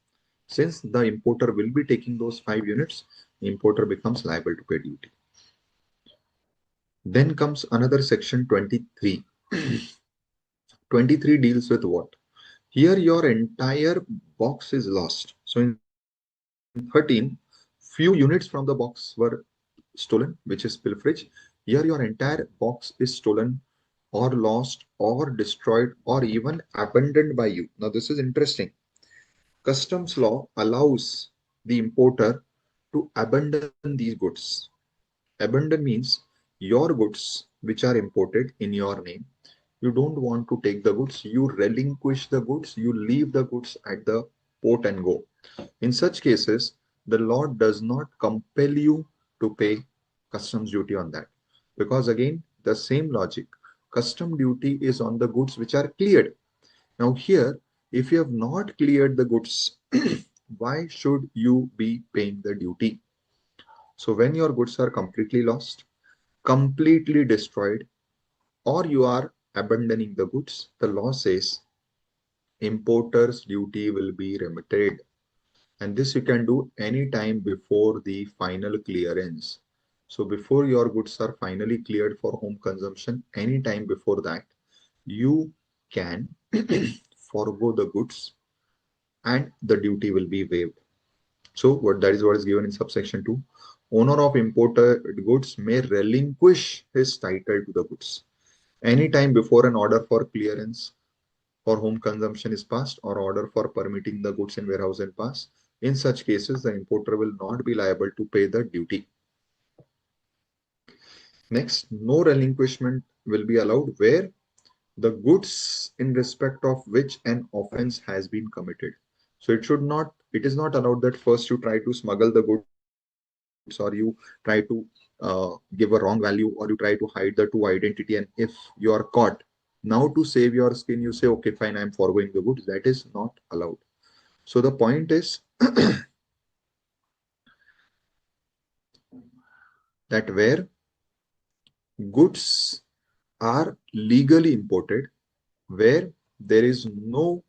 Speaker 1: since the importer will be taking those 5 units, importer becomes liable to pay duty. Then comes another section 23. 23 deals with what? Here your entire box is lost. So in 13, few units from the box were stolen, which is pilferage. Here your entire box is stolen or lost or destroyed or even abandoned by you. Now this is interesting. Customs law allows the importer to abandon these goods. Abandon means your goods which are imported in your name, you don't want to take the goods, you relinquish the goods, you leave the goods at the port and go. In such cases, the law does not compel you to pay customs duty on that. Because again, the same logic, custom duty is on the goods which are cleared. Now here, if you have not cleared the goods, why should you be paying the duty? So when your goods are completely lost, completely destroyed, or you are abandoning the goods, the law says importer's duty will be remitted. And this you can do any time before the final clearance. So before your goods are finally cleared for home consumption, any time before that, you can forego the goods and the duty will be waived. So what that is what is given in subsection 2. Owner of imported goods may relinquish his title to the goods anytime before an order for clearance for home consumption is passed or order for permitting the goods in warehouse and pass. In such cases, the importer will not be liable to pay the duty. Next, no relinquishment will be allowed where the goods in respect of which an offense has been committed. So it is not allowed that first you try to smuggle the goods or you try to give a wrong value or you try to hide the true identity. And if you are caught, now to save your skin, you say, okay, fine, I'm foregoing the goods. That is not allowed. So the point is that where goods are legally imported, where there is no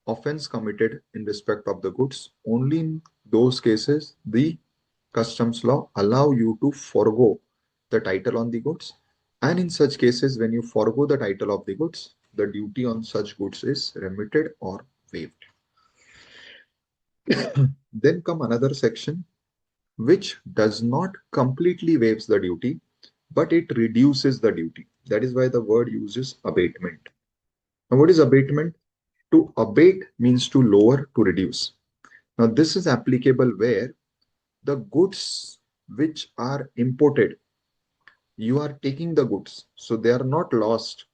Speaker 1: offense committed in respect of the goods, only in those cases the customs law allow you to forego the title on the goods. And in such cases, when you forego the title of the goods, the duty on such goods is remitted or waived. Then come another section which does not completely waives the duty, but it reduces the duty. That is why the word uses abatement. Now, what is abatement? To abate means to lower, to reduce. Now, this is applicable where the goods which are imported, you are taking the goods, so they are not lost,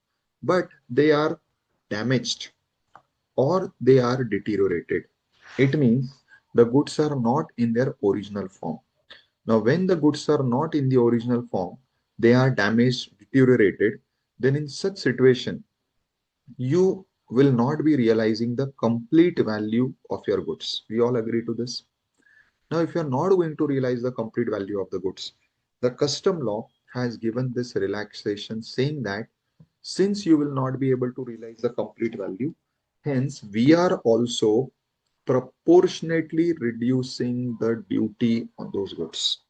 Speaker 1: but they are damaged or they are deteriorated. It means the goods are not in their original form. Now, when the goods are not in the original form, they are damaged, deteriorated, then in such situation, you will not be realizing the complete value of your goods. We all agree to this. Now, if you are not going to realize the complete value of the goods, the custom law has given this relaxation saying that since you will not be able to realize the complete value, hence we are also proportionately reducing the duty on those goods.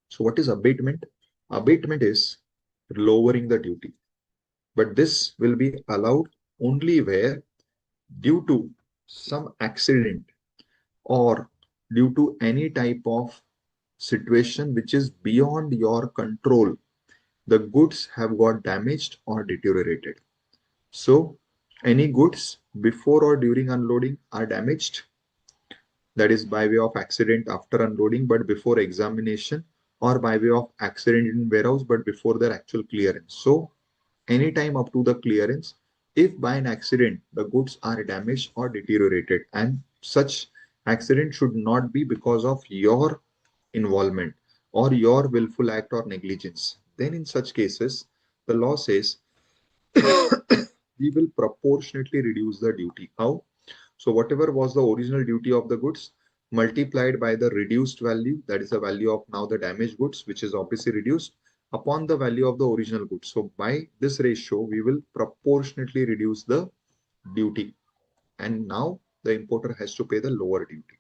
Speaker 1: So what is abatement? Abatement is lowering the duty, but this will be allowed only where due to some accident or due to any type of situation which is beyond your control, the goods have got damaged or deteriorated. So any goods before or during unloading are damaged, that is by way of accident after unloading but before examination, or by way of accident in warehouse but before their actual clearance. So anytime up to the clearance, if by an accident the goods are damaged or deteriorated, and such accident should not be because of your involvement or your willful act or negligence, then in such cases the law says we will proportionately reduce the duty. How? So whatever was the original duty of the goods multiplied by the reduced value, that is the value of now the damaged goods, which is obviously reduced upon the value of the original goods. So by this ratio, we will proportionately reduce the duty. And now the importer has to pay the lower duty.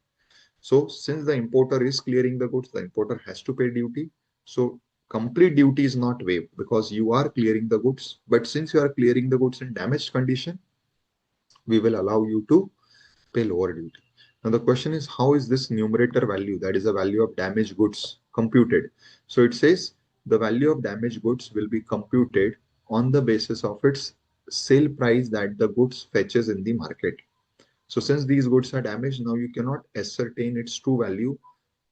Speaker 1: So since the importer is clearing the goods, the importer has to pay duty. So complete duty is not waived because you are clearing the goods. But since you are clearing the goods in damaged condition, we will allow you to pay lower duty. Now the question is, how is this numerator value, that is the value of damaged goods, computed? So it says the value of damaged goods will be computed on the basis of its sale price that the goods fetches in the market. So since these goods are damaged, now you cannot ascertain its true value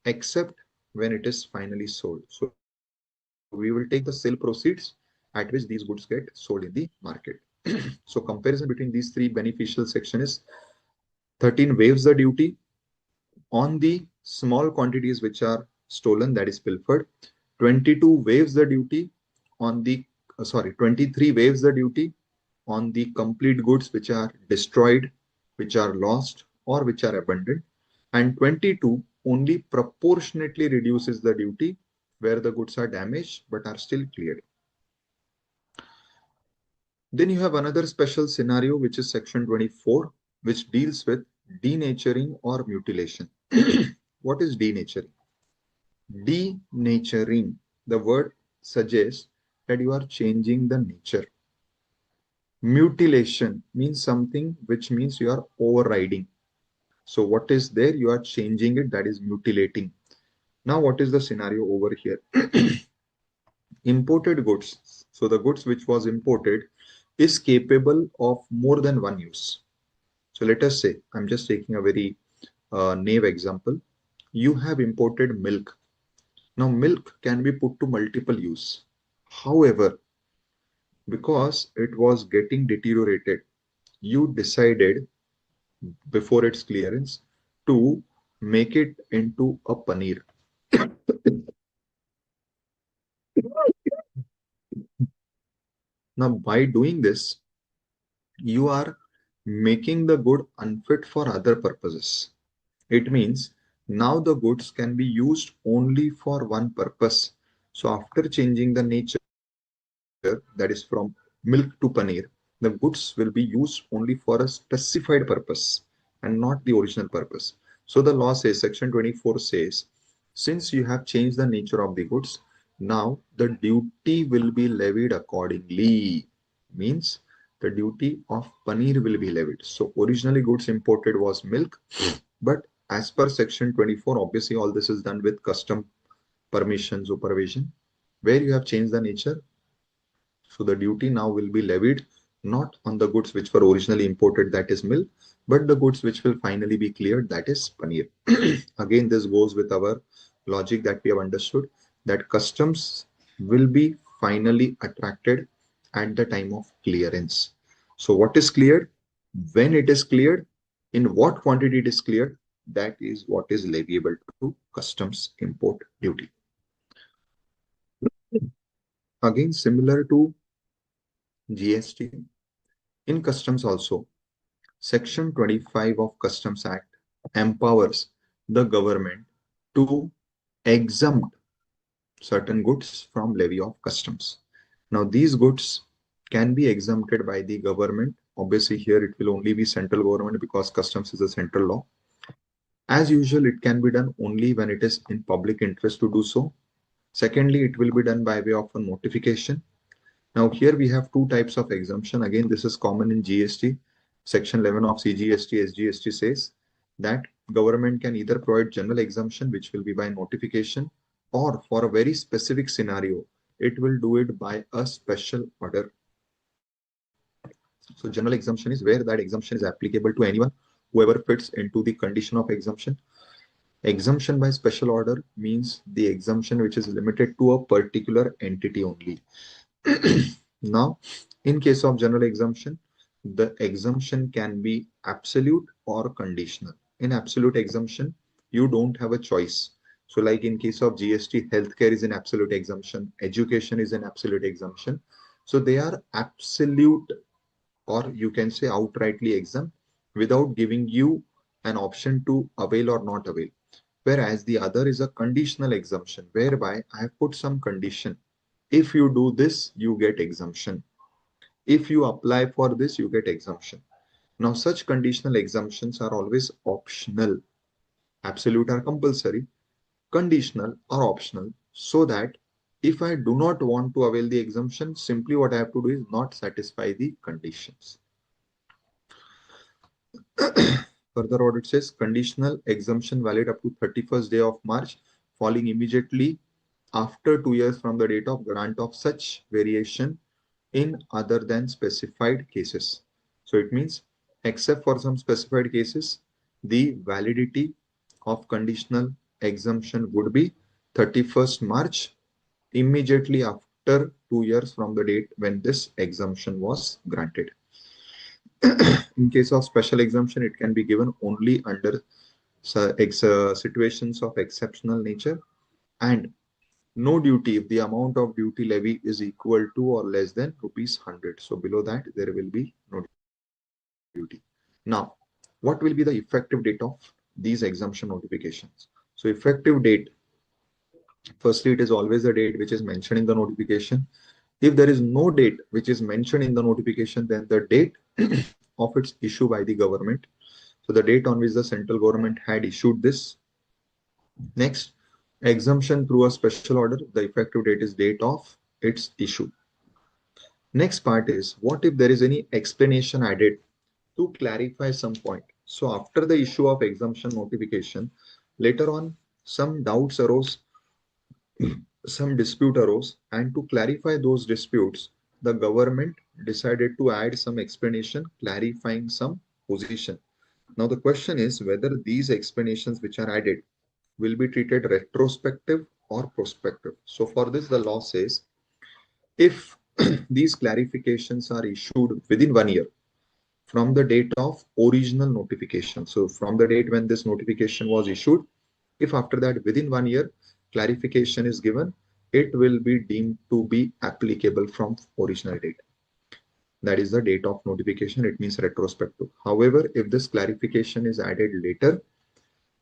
Speaker 1: except when it is finally sold. So we will take the sale proceeds at which these goods get sold in the market. So comparison between these three beneficial section is 13 waives the duty on the small quantities which are stolen, that is pilfered. 22 waives the duty on the 23 waives the duty on the complete goods which are destroyed, which are lost, or which are abandoned. And 22 only proportionately reduces the duty where the goods are damaged but are still cleared. Then you have another special scenario, which is section 24, which deals with denaturing or mutilation. What is denaturing? Denaturing, the word suggests that you are changing the nature. Mutilation means something which means you are overriding. So what is there? You are changing it, that is mutilating. Now, what is the scenario over here? Imported goods. So the goods which was imported is capable of more than one use. So let us say, I'm just taking a very naive example. You have imported milk. Now, milk can be put to multiple use. However, because it was getting deteriorated, you decided before its clearance to make it into a paneer. Now, by doing this, you are making the good unfit for other purposes. It means now the goods can be used only for one purpose. So after changing the nature, that is from milk to paneer, the goods will be used only for a specified purpose and not the original purpose. So the law says, section 24 says, since you have changed the nature of the goods, now the duty will be levied accordingly. Means the duty of paneer will be levied. So originally goods imported was milk, but as per section 24, obviously all this is done with custom permission supervision, where you have changed the nature. So the duty now will be levied not on the goods which were originally imported, that is milk, but the goods which will finally be cleared, that is paneer. Again, this goes with our logic that we have understood, that customs will be finally attracted at the time of clearance. So what is cleared, when it is cleared, in what quantity it is cleared, that is what is leviable to customs import duty. Again, similar to GST, in customs also, Section 25 of Customs Act empowers the government to exempt certain goods from levy of customs. Now, these goods can be exempted by the government. Obviously, here it will only be central government because customs is a central law. As usual, it can be done only when it is in public interest to do so. Secondly, it will be done by way of a notification. Now here we have two types of exemption. Again, this is common in GST. Section 11 of CGST, SGST says that government can either provide general exemption, which will be by notification, or for a very specific scenario, it will do it by a special order. So general exemption is where that exemption is applicable to anyone, whoever fits into the condition of exemption. Exemption by special order means the exemption which is limited to a particular entity only. Now, in case of general exemption, the exemption can be absolute or conditional. In absolute exemption, you don't have a choice. So like in case of GST, healthcare is an absolute exemption, education is an absolute exemption. So they are absolute, or you can say outrightly exempt, without giving you an option to avail or not avail. Whereas the other is a conditional exemption, whereby I have put some condition. If you do this, you get exemption. If you apply for this, you get exemption. Now, such conditional exemptions are always optional. Absolute are compulsory, conditional are optional, so that if I do not want to avail the exemption, simply what I have to do is not satisfy the conditions. Further, what it says, conditional exemption valid up to 31st day of March, falling immediately after 2 years from the date of grant of such variation in other than specified cases. So it means, except for some specified cases, the validity of conditional exemption would be 31st March, immediately after 2 years from the date when this exemption was granted. In case of special exemption, it can be given only under situations of exceptional nature, and no duty if the amount of duty levy is equal to or less than rupees 100. So below that, there will be no duty. Now, what will be the effective date of these exemption notifications? So effective date, firstly, it is always the date which is mentioned in the notification. If there is no date which is mentioned in the notification, then the date of its issue by the government. So the date on which the central government had issued this. Next, exemption through a special order, the effective date is date of its issue. Next part is, what if there is any explanation added to clarify some point? So after the issue of exemption notification, later on some doubts arose, some dispute arose, and to clarify those disputes, the government decided to add some explanation clarifying some position. Now the question is whether these explanations which are added will be treated retrospective or prospective. So for this, the law says if these clarifications are issued within 1 year from the date of original notification, so from the date when this notification was issued, if after that within 1 year clarification is given, it will be deemed to be applicable from original date. That is the date of notification, it means retrospective. However, if this clarification is added later,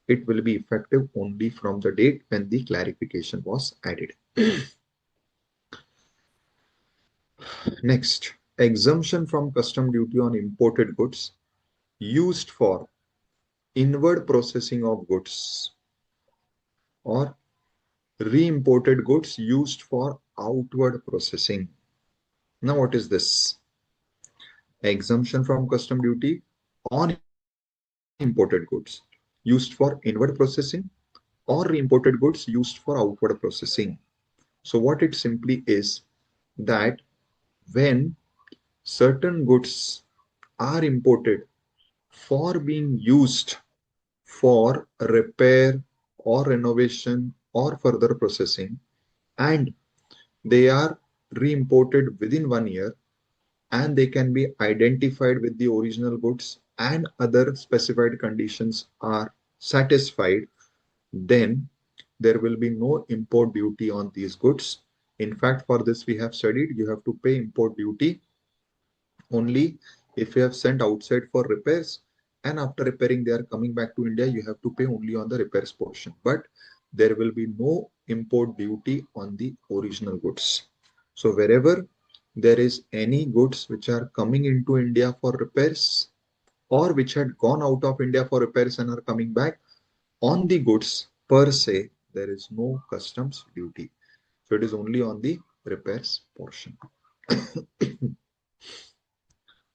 Speaker 1: it will be effective only from the date when the clarification was added. Next, exemption from custom duty on imported goods used for inward processing of goods or re-imported goods used for outward processing. Now, what is this? Exemption from custom duty on imported goods used for inward processing or re-imported goods used for outward processing. So what it simply is that when certain goods are imported for being used for repair or renovation or further processing, and they are re-imported within 1 year, and they can be identified with the original goods and other specified conditions are satisfied, then there will be no import duty on these goods. In fact, for this we have studied, you have to pay import duty only if you have sent outside for repairs, and after repairing they are coming back to India, you have to pay only on the repairs portion. But there will be no import duty on the original goods. So wherever there is any goods which are coming into India for repairs or which had gone out of India for repairs and are coming back, on the goods per se, there is no customs duty. So it is only on the repairs portion.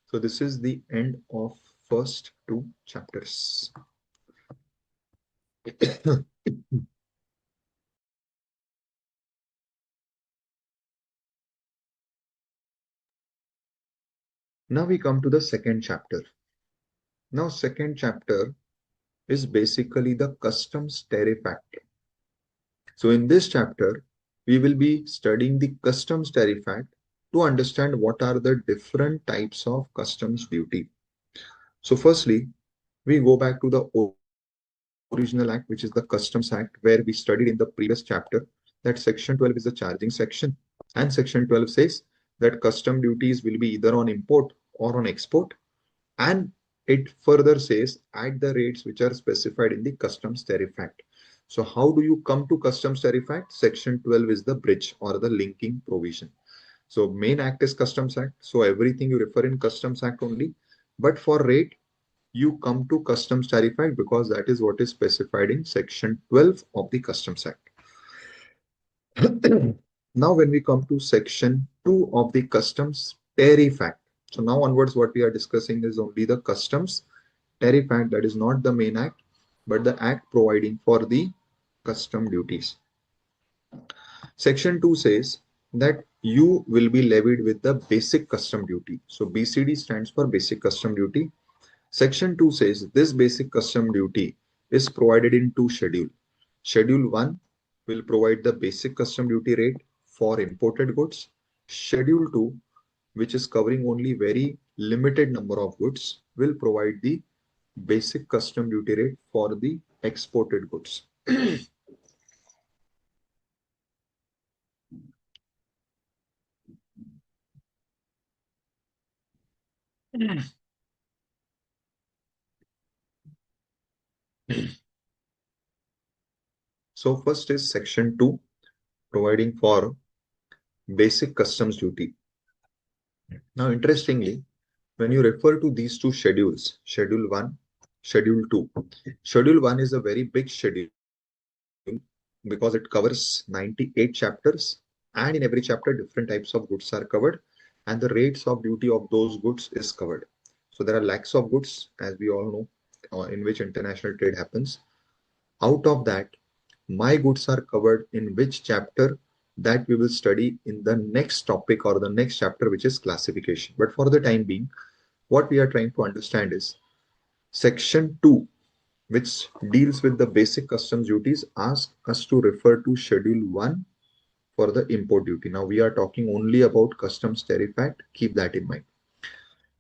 Speaker 1: So this is the end of first two chapters. Now we come to the second chapter. Now second chapter is basically the customs tariff act. So in this chapter, we will be studying the customs tariff act to understand what are the different types of customs duty. So firstly, we go back to the original act, which is the Customs Act, where we studied in the previous chapter that Section 12 is the charging section. And Section 12 says that custom duties will be either on import or on export. And it further says at the rates which are specified in the Customs Tariff Act. So how do you come to Customs Tariff Act? Section 12 is the bridge or the linking provision. So main act is Customs Act. So everything you refer in Customs Act only. But for rate, you come to Customs Tariff Act because that is what is specified in Section 12 of the Customs Act. Now, when we come to Section 2 of the Customs Tariff Act, so now onwards, what we are discussing is only the Customs Tariff Act, that is not the main act, but the act providing for the custom duties. Section 2 says that you will be levied with the basic custom duty. So BCD stands for basic custom duty. Section 2 says this basic custom duty is provided in two schedules. Schedule 1 will provide the basic custom duty rate for imported goods. Schedule 2, which is covering only very limited number of goods, will provide the basic custom duty rate for the exported goods. So first is Section 2, providing for basic customs duty. Now, interestingly, when you refer to these two schedules, Schedule 1, Schedule 2, Schedule 1 is a very big schedule because it covers 98 chapters, and in every chapter, different types of goods are covered, and the rates of duty of those goods is covered. So there are lakhs of goods, as we all know, in which international trade happens. Out of that, my goods are covered in which chapter, that we will study in the next topic or the next chapter, which is classification. But for the time being, what we are trying to understand is Section 2, which deals with the basic customs duties, asks us to refer to Schedule 1 for the import duty. Now, we are talking only about Customs Tariff Act. Keep that in mind.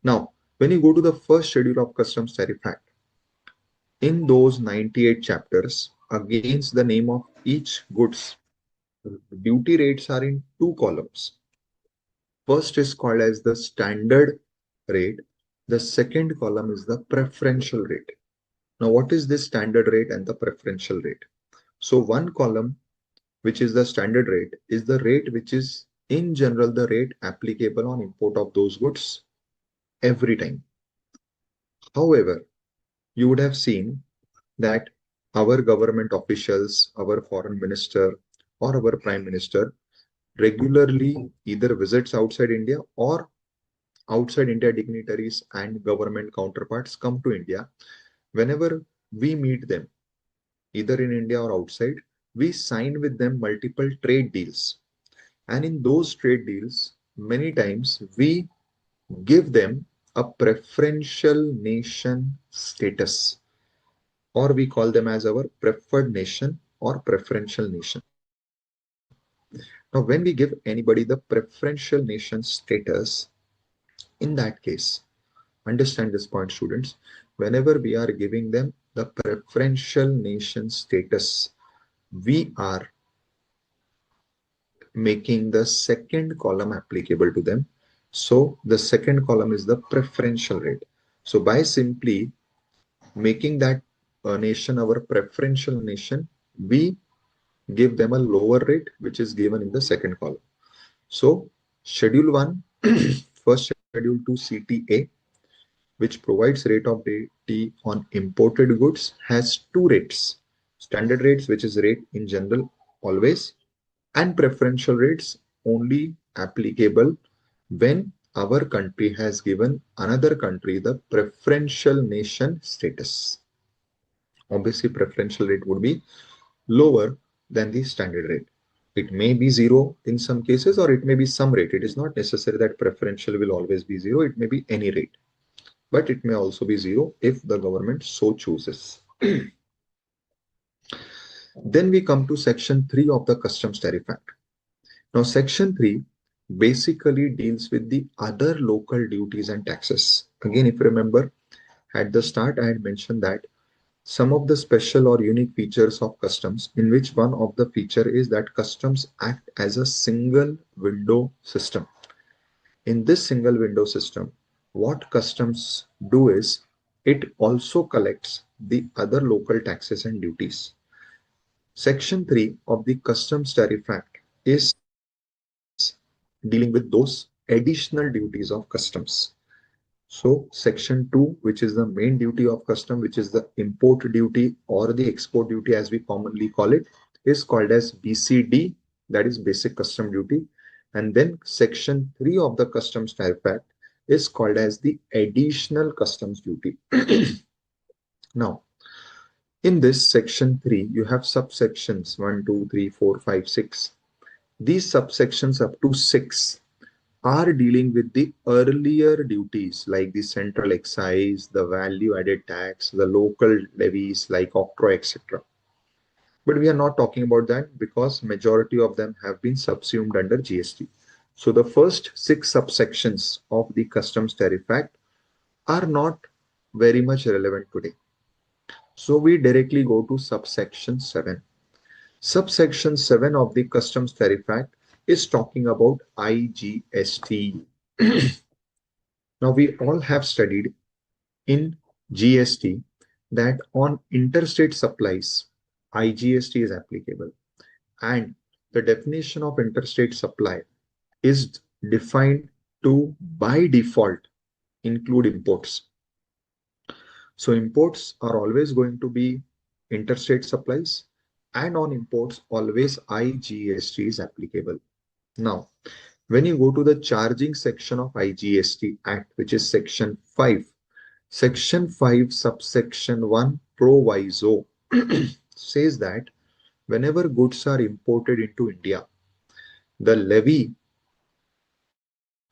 Speaker 1: Now, when you go to the first schedule of Customs Tariff Act, in those 98 chapters, against the name of each goods, duty rates are in two columns. First is called as the standard rate. The second column is the preferential rate. Now, what is this standard rate and the preferential rate? So one column, which is the standard rate, is the rate which is in general the rate applicable on import of those goods every time. However, you would have seen that our government officials, our foreign minister, or our prime minister regularly either visits outside India, or outside India dignitaries and government counterparts come to India. Whenever we meet them, either in India or outside, we sign with them multiple trade deals. And in those trade deals, many times we give them a preferential nation status, or we call them as our preferred nation or preferential nation. Now, when we give anybody the preferential nation status, in that case, understand this point, students, whenever we are giving them the preferential nation status, we are making the second column applicable to them. So the second column is the preferential rate. So by simply making that nation our preferential nation, we give them a lower rate, which is given in the second column. So schedule 1, first schedule to CTA, which provides rate of duty on imported goods, has two rates: standard rates, which is rate in general always, and preferential rates only applicable when our country has given another country the preferential nation status. Obviously, preferential rate would be lower than the standard rate. It may be zero in some cases, or it may be some rate. It is not necessary that preferential will always be zero. It may be any rate, but it may also be zero if the government so chooses. Then we come to section 3 of the Customs Tariff Act. Now, section 3 basically deals with the other local duties and taxes. Again, if you remember, at the start, I had mentioned that some of the special or unique features of customs, in which one of the feature is that customs act as a single window system. In this single window system, what customs do is it also collects the other local taxes and duties. Section 3 of the Customs Tariff Act is dealing with those additional duties of customs. So section 2, which is the main duty of custom, which is the import duty or the export duty as we commonly call it, is called as BCD, that is basic custom duty. And then section 3 of the Customs Tariff Act is called as the additional customs duty. Now, in this section 3, you have subsections 1, 2, 3, 4, 5, 6. These subsections up to 6 are dealing with the earlier duties like the central excise, the value added tax, the local levies like octroi, etc. But we are not talking about that because majority of them have been subsumed under GST. So the first 6 subsections of the Customs Tariff Act are not very much relevant today. So we directly go to subsection 7. Subsection 7 of the Customs Tariff Act is talking about IGST. Now, we all have studied in GST that on interstate supplies, IGST is applicable. And the definition of interstate supply is defined to, by default, include imports. So imports are always going to be interstate supplies, and on imports, always IGST is applicable. Now, when you go to the charging section of IGST Act, which is section 5, section 5 subsection 1 proviso says that whenever goods are imported into India, the levy,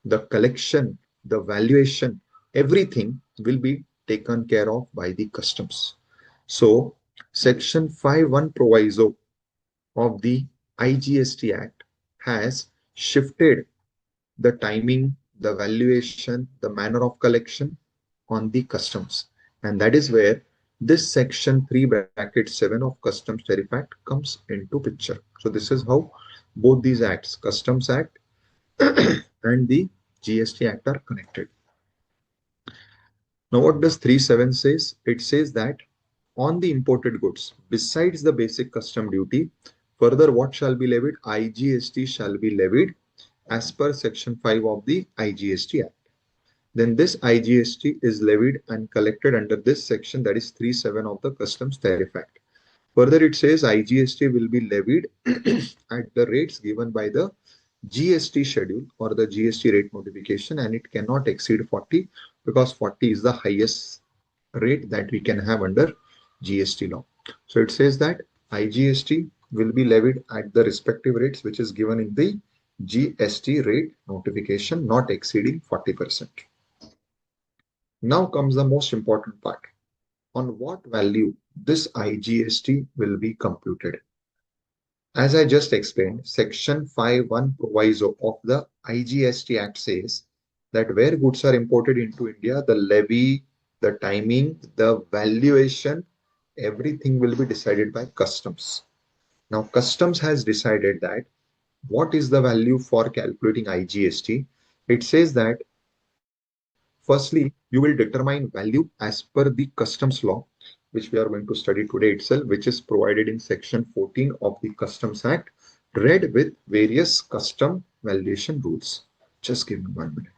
Speaker 1: the collection, the valuation, everything will be taken care of by the customs. So section 5(1) proviso of the IGST Act has shifted the timing, the valuation, the manner of collection on the customs. And that is where this section 3(7) of Customs Tariff Act comes into picture. So this is how both these acts, Customs Act and the GST Act, are connected. Now, what does 3(7) says? It says that on the imported goods, besides the basic custom duty, further what shall be levied? IGST shall be levied as per section 5 of the IGST Act. Then this IGST is levied and collected under this section, that is 3(7) of the Customs Tariff Act. Further, it says IGST will be levied at the rates given by the GST schedule or the GST rate notification, and it cannot exceed 40 because 40 is the highest rate that we can have under GST law. So it says that IGST will be levied at the respective rates which is given in the GST rate notification not exceeding 40%. Now comes the most important part. On what value this IGST will be computed? As I just explained, Section 5(1) proviso of the IGST Act says that where goods are imported into India, the levy, the timing, the valuation, everything will be decided by customs. Now, customs has decided that what is the value for calculating IGST? It says that firstly, you will determine value as per the customs law, which we are going to study today itself, which is provided in section 14 of the Customs Act, read with various custom valuation rules. Just give me 1 minute.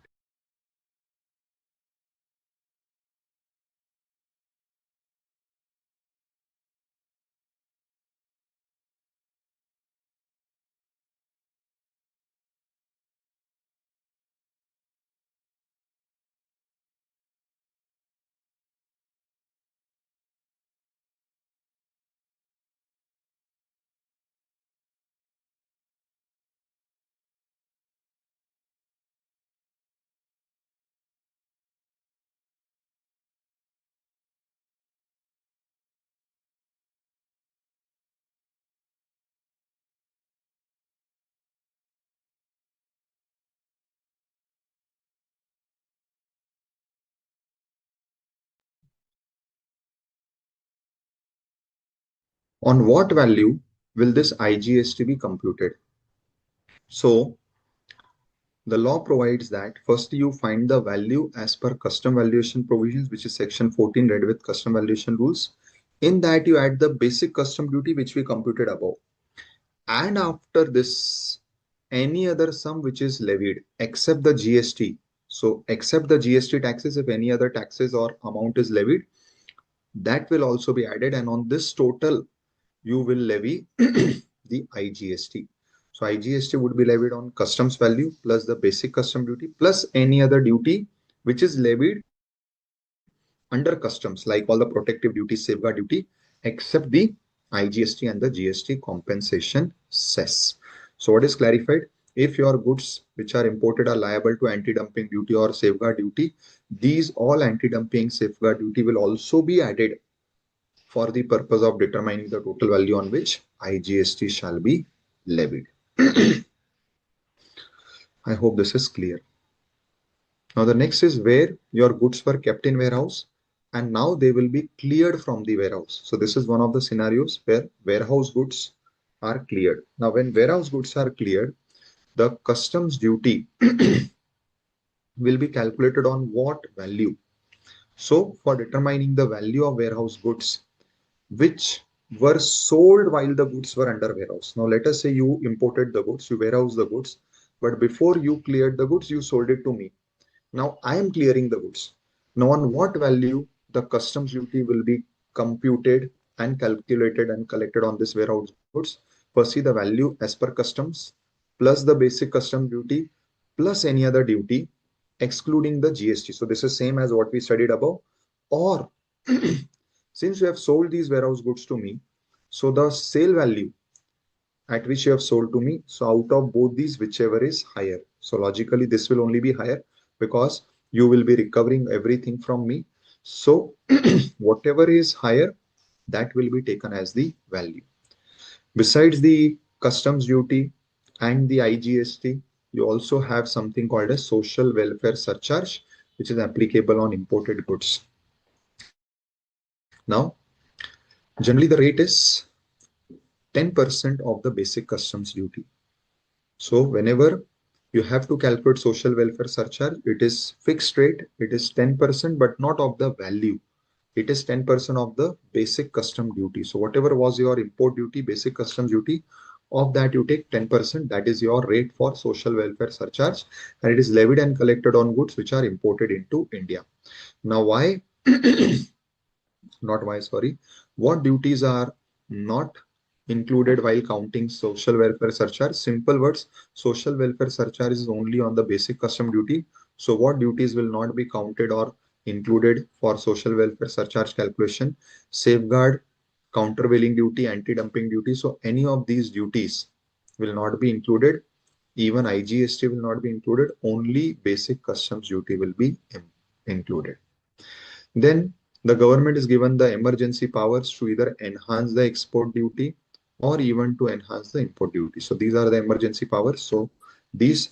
Speaker 1: On what value will this IGST be computed? So, the law provides that first you find the value as per custom valuation provisions, which is section 14 read with custom valuation rules. In that you add the basic custom duty which we computed above. And after this, any other sum which is levied except the GST. So except the GST taxes, if any other taxes or amount is levied, that will also be added. And on this total, you will levy the IGST. So IGST would be levied on customs value plus the basic custom duty plus any other duty which is levied under customs, like all the protective duty, safeguard duty, except the IGST and the GST compensation cess. So what is clarified? If your goods which are imported are liable to anti-dumping duty or safeguard duty, these all anti-dumping safeguard duty will also be added for the purpose of determining the total value on which IGST shall be levied. I hope this is clear. Now the next is where your goods were kept in warehouse and now they will be cleared from the warehouse. So this is one of the scenarios where warehouse goods are cleared. Now when warehouse goods are cleared, the customs duty will be calculated on what value? So for determining the value of warehouse goods which were sold while the goods were under warehouse. Now let us say you imported the goods, you warehouse the goods, but before you cleared the goods, you sold it to me. Now I am clearing the goods. Now on what value the customs duty will be computed and calculated and collected on this warehouse goods? Firstly, the value as per customs plus the basic custom duty plus any other duty excluding the GST. So this is same as what we studied above. Or since you have sold these warehouse goods to me, so the sale value at which you have sold to me. So out of both these, whichever is higher. So logically, this will only be higher because you will be recovering everything from me. So whatever is higher, that will be taken as the value. Besides the customs duty and the IGST, you also have something called a social welfare surcharge, which is applicable on imported goods. Now, generally the rate is 10% of the basic customs duty. So whenever you have to calculate social welfare surcharge, it is fixed rate, it is 10%, but not of the value. It is 10% of the basic custom duty. So whatever was your import duty, basic customs duty, of that you take 10%, that is your rate for social welfare surcharge, and it is levied and collected on goods which are imported into India. Now why, not why, sorry, what duties are not included while counting social welfare surcharge? Simple words, social welfare surcharge is only on the basic custom duty. So what duties will not be counted or included for social welfare surcharge calculation? Safeguard, countervailing duty, anti-dumping duty. So any of these duties will not be included. Even IGST will not be included. Only basic customs duty will be included. Then the government is given the emergency powers to either enhance the export duty or even to enhance the import duty. So these are the emergency powers. So these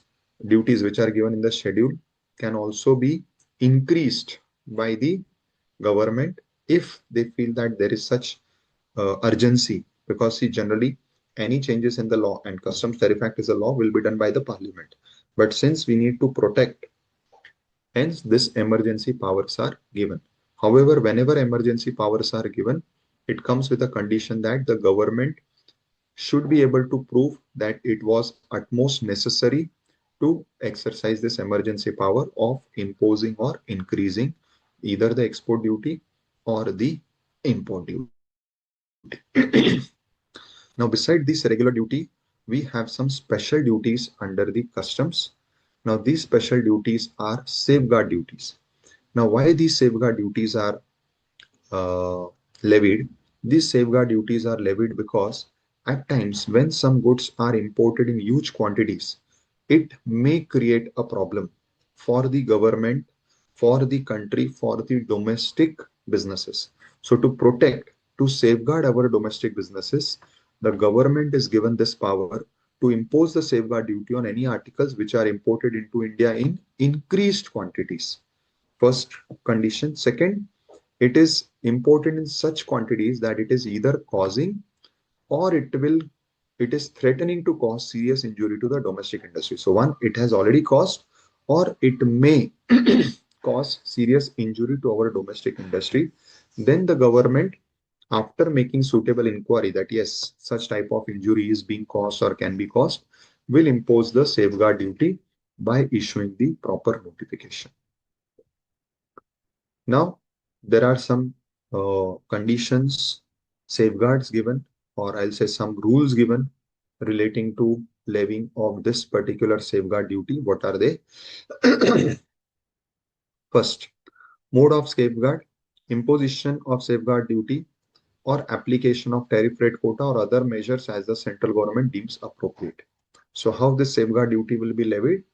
Speaker 1: duties which are given in the schedule can also be increased by the government if they feel that there is such urgency, because see, generally any changes in the law, and customs tariff act is a law, will be done by the parliament. But since we need to protect, hence this emergency powers are given. However, whenever emergency powers are given, it comes with a condition that the government should be able to prove that it was utmost necessary to exercise this emergency power of imposing or increasing either the export duty or the import duty. Now, beside this regular duty, we have some special duties under the customs. Now, these special duties are safeguard duties. Now, why these safeguard duties are uh, levied? These safeguard duties are levied because at times when some goods are imported in huge quantities, it may create a problem for the government, for the country, for the domestic businesses. So to protect, to safeguard our domestic businesses, the government is given this power to impose the safeguard duty on any articles which are imported into India in increased quantities. First condition. Second, it is imported in such quantities that it is either causing or it is threatening to cause serious injury to the domestic industry. So one, it has already caused or it may cause serious injury to our domestic industry. Then the government, after making suitable inquiry that yes, such type of injury is being caused or can be caused, will impose the safeguard duty by issuing the proper notification. Now, there are some conditions, safeguards given, or I'll say some rules given relating to levying of this particular safeguard duty. What are they? First, mode of safeguard, imposition of safeguard duty, or application of tariff rate quota or other measures as the central government deems appropriate. So how this safeguard duty will be levied?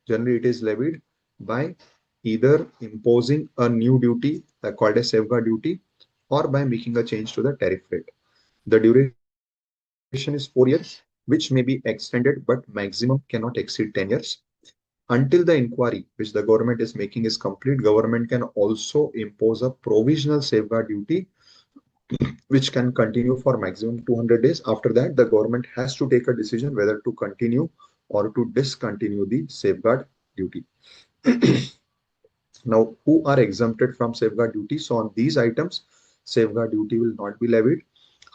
Speaker 1: Generally, it is levied by either imposing a new duty called a safeguard duty or by making a change to the tariff rate. The duration is 4 years, which may be extended, but maximum cannot exceed 10 years. Until the inquiry which the government is making is complete, government can also impose a provisional safeguard duty which can continue for maximum 200 days. After that, the government has to take a decision whether to continue or to discontinue the safeguard duty. Now, who are exempted from safeguard duty? So on these items, safeguard duty will not be levied.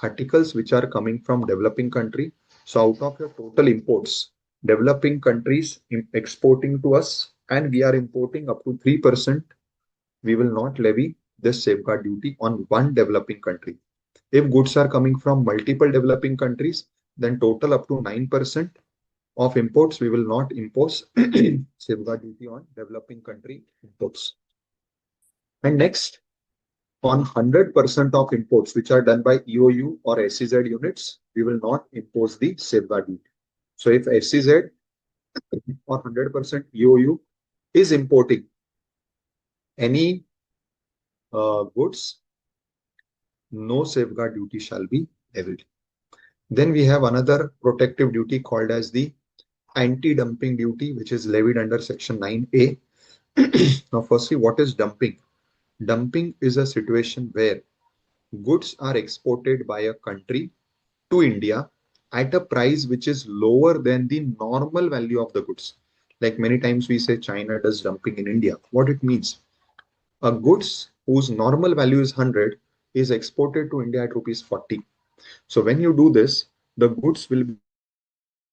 Speaker 1: Articles which are coming from developing country. So out of your total imports, developing countries exporting to us, and we are importing up to 3%, we will not levy this safeguard duty on one developing country. If goods are coming from multiple developing countries, then total up to 9% of imports, we will not impose safeguard duty on developing country imports. And next, on 100% of imports which are done by EOU or SEZ units, we will not impose the safeguard duty. So if SEZ or 100% EOU is importing any goods, no safeguard duty shall be levied. Then we have another protective duty called as the anti-dumping duty, which is levied under section 9A. Now, firstly, what is dumping? Dumping is a situation where goods are exported by a country to India at a price which is lower than the normal value of the goods. Like many times we say China does dumping in India. What it means? A goods whose normal value is 100 is exported to India at rupees 40. So when you do this, the goods will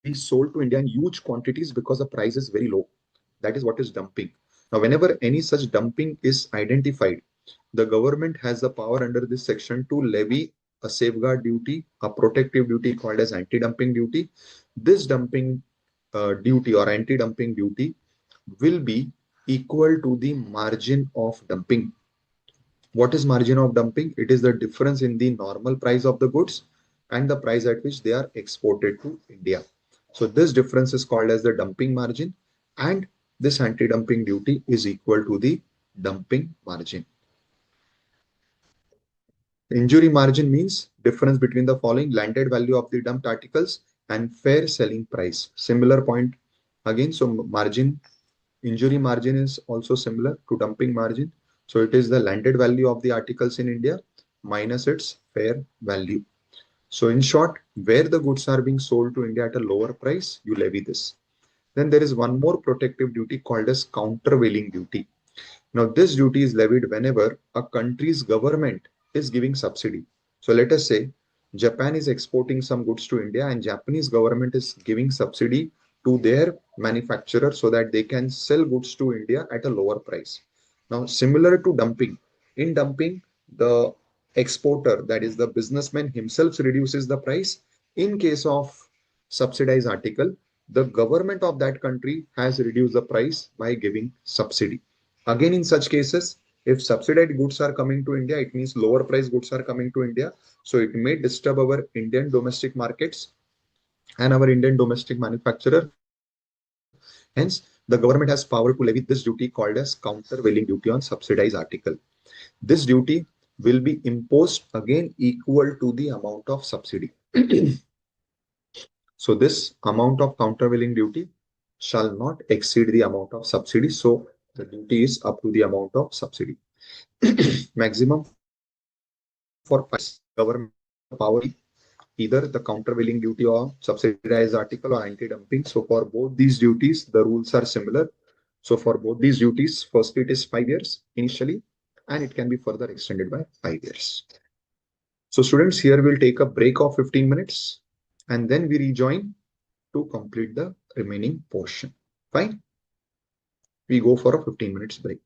Speaker 1: be sold to India in huge quantities because the price is very low. That is what is dumping. Now, whenever any such dumping is identified, the government has the power under this section to levy a safeguard duty, a protective duty called as anti-dumping duty. This dumping duty or anti-dumping duty will be equal to the margin of dumping. What is margin of dumping? It is the difference in the normal price of the goods and the price at which they are exported to India. So this difference is called as the dumping margin, and this anti-dumping duty is equal to the dumping margin. Injury margin means difference between the following: landed value of the dumped articles and fair selling price. Similar point again. So margin, injury margin is also similar to dumping margin. So it is the landed value of the articles in India minus its fair value. So in short, where the goods are being sold to India at a lower price, you levy this. Then there is one more protective duty called as countervailing duty. Now, this duty is levied whenever a country's government is giving subsidy. So let us say Japan is exporting some goods to India and Japanese government is giving subsidy to their manufacturer so that they can sell goods to India at a lower price. Now, similar to dumping, in dumping, the exporter, that is the businessman himself, reduces the price. In case of subsidized article, the government of that country has reduced the price by giving subsidy. Again, in such cases, if subsidized goods are coming to India, it means lower price goods are coming to India. So it may disturb our Indian domestic markets and our Indian domestic manufacturer. Hence, the government has power to levy this duty called as countervailing duty on subsidized article. This duty will be imposed again equal to the amount of subsidy. So this amount of countervailing duty shall not exceed the amount of subsidy. So the duty is up to the amount of subsidy. Maximum for 5 years, government has the power to levy either the countervailing duty or subsidized article or anti-dumping. So for both these duties, the rules are similar. So for both these duties, first it is 5 years initially, and it can be further extended by 5 years. So students, here we'll take a break of 15 minutes and then we rejoin to complete the remaining portion. Fine. We go for a 15 minutes break.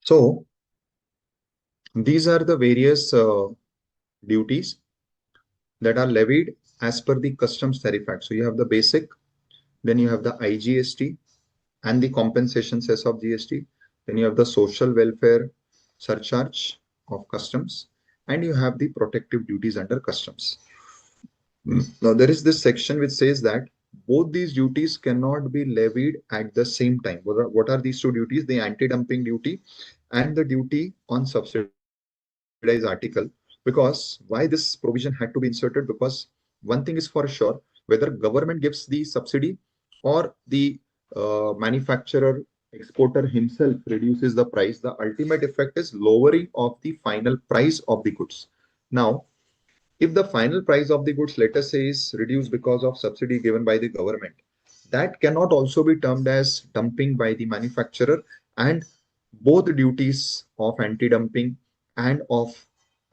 Speaker 1: So these are the various duties that are levied as per the Customs Tariff Act. So you have the basic, then you have the IGST and the compensation cess of GST, then you have the social welfare surcharge of customs, and you have the protective duties under customs. Now, there is this section which says that both these duties cannot be levied at the same time. What are these two duties? The anti-dumping duty and the duty on subsidized article. Because why this provision had to be inserted? Because one thing is for sure, whether government gives the subsidy or the manufacturer exporter himself reduces the price, the ultimate effect is lowering of the final price of the goods. Now, if the final price of the goods, let us say, is reduced because of subsidy given by the government, that cannot also be termed as dumping by the manufacturer, and both duties of anti-dumping and of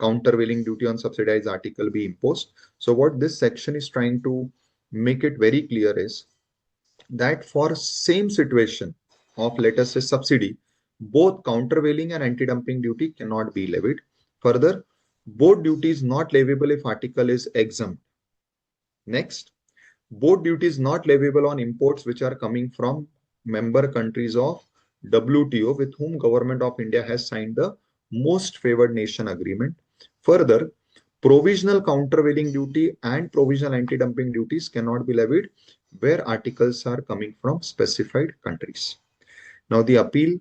Speaker 1: countervailing duty on subsidized article be imposed. So what this section is trying to make it very clear is that for same situation of, let us say, subsidy, both countervailing and anti-dumping duty cannot be levied. Further, both duties not leviable if article is exempt. Next, both duties not leviable on imports which are coming from member countries of WTO with whom Government of India has signed the most favored nation agreement. Further, provisional countervailing duty and provisional anti-dumping duties cannot be levied where articles are coming from specified countries. Now, the appeal,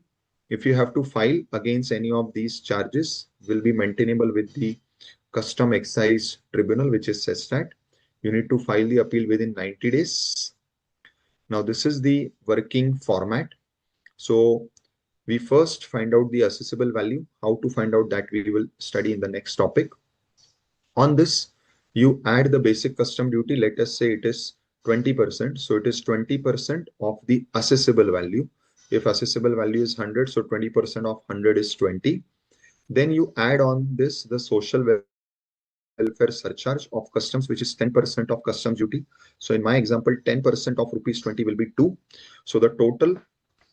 Speaker 1: if you have to file against any of these charges, will be maintainable with the Custom Excise Tribunal, which is CESTAT. You need to file the appeal within 90 days. Now, this is the working format. So, we first find out the assessable value. How to find out that we will study in the next topic. On this, you add the basic custom duty. Let us say it is 20%. So it is 20% of the assessable value. If assessable value is 100, so 20% of 100 is 20. Then you add on this the social welfare surcharge of customs, which is 10% of customs duty. So in my example, 10% of rupees 20 will be 2. So the total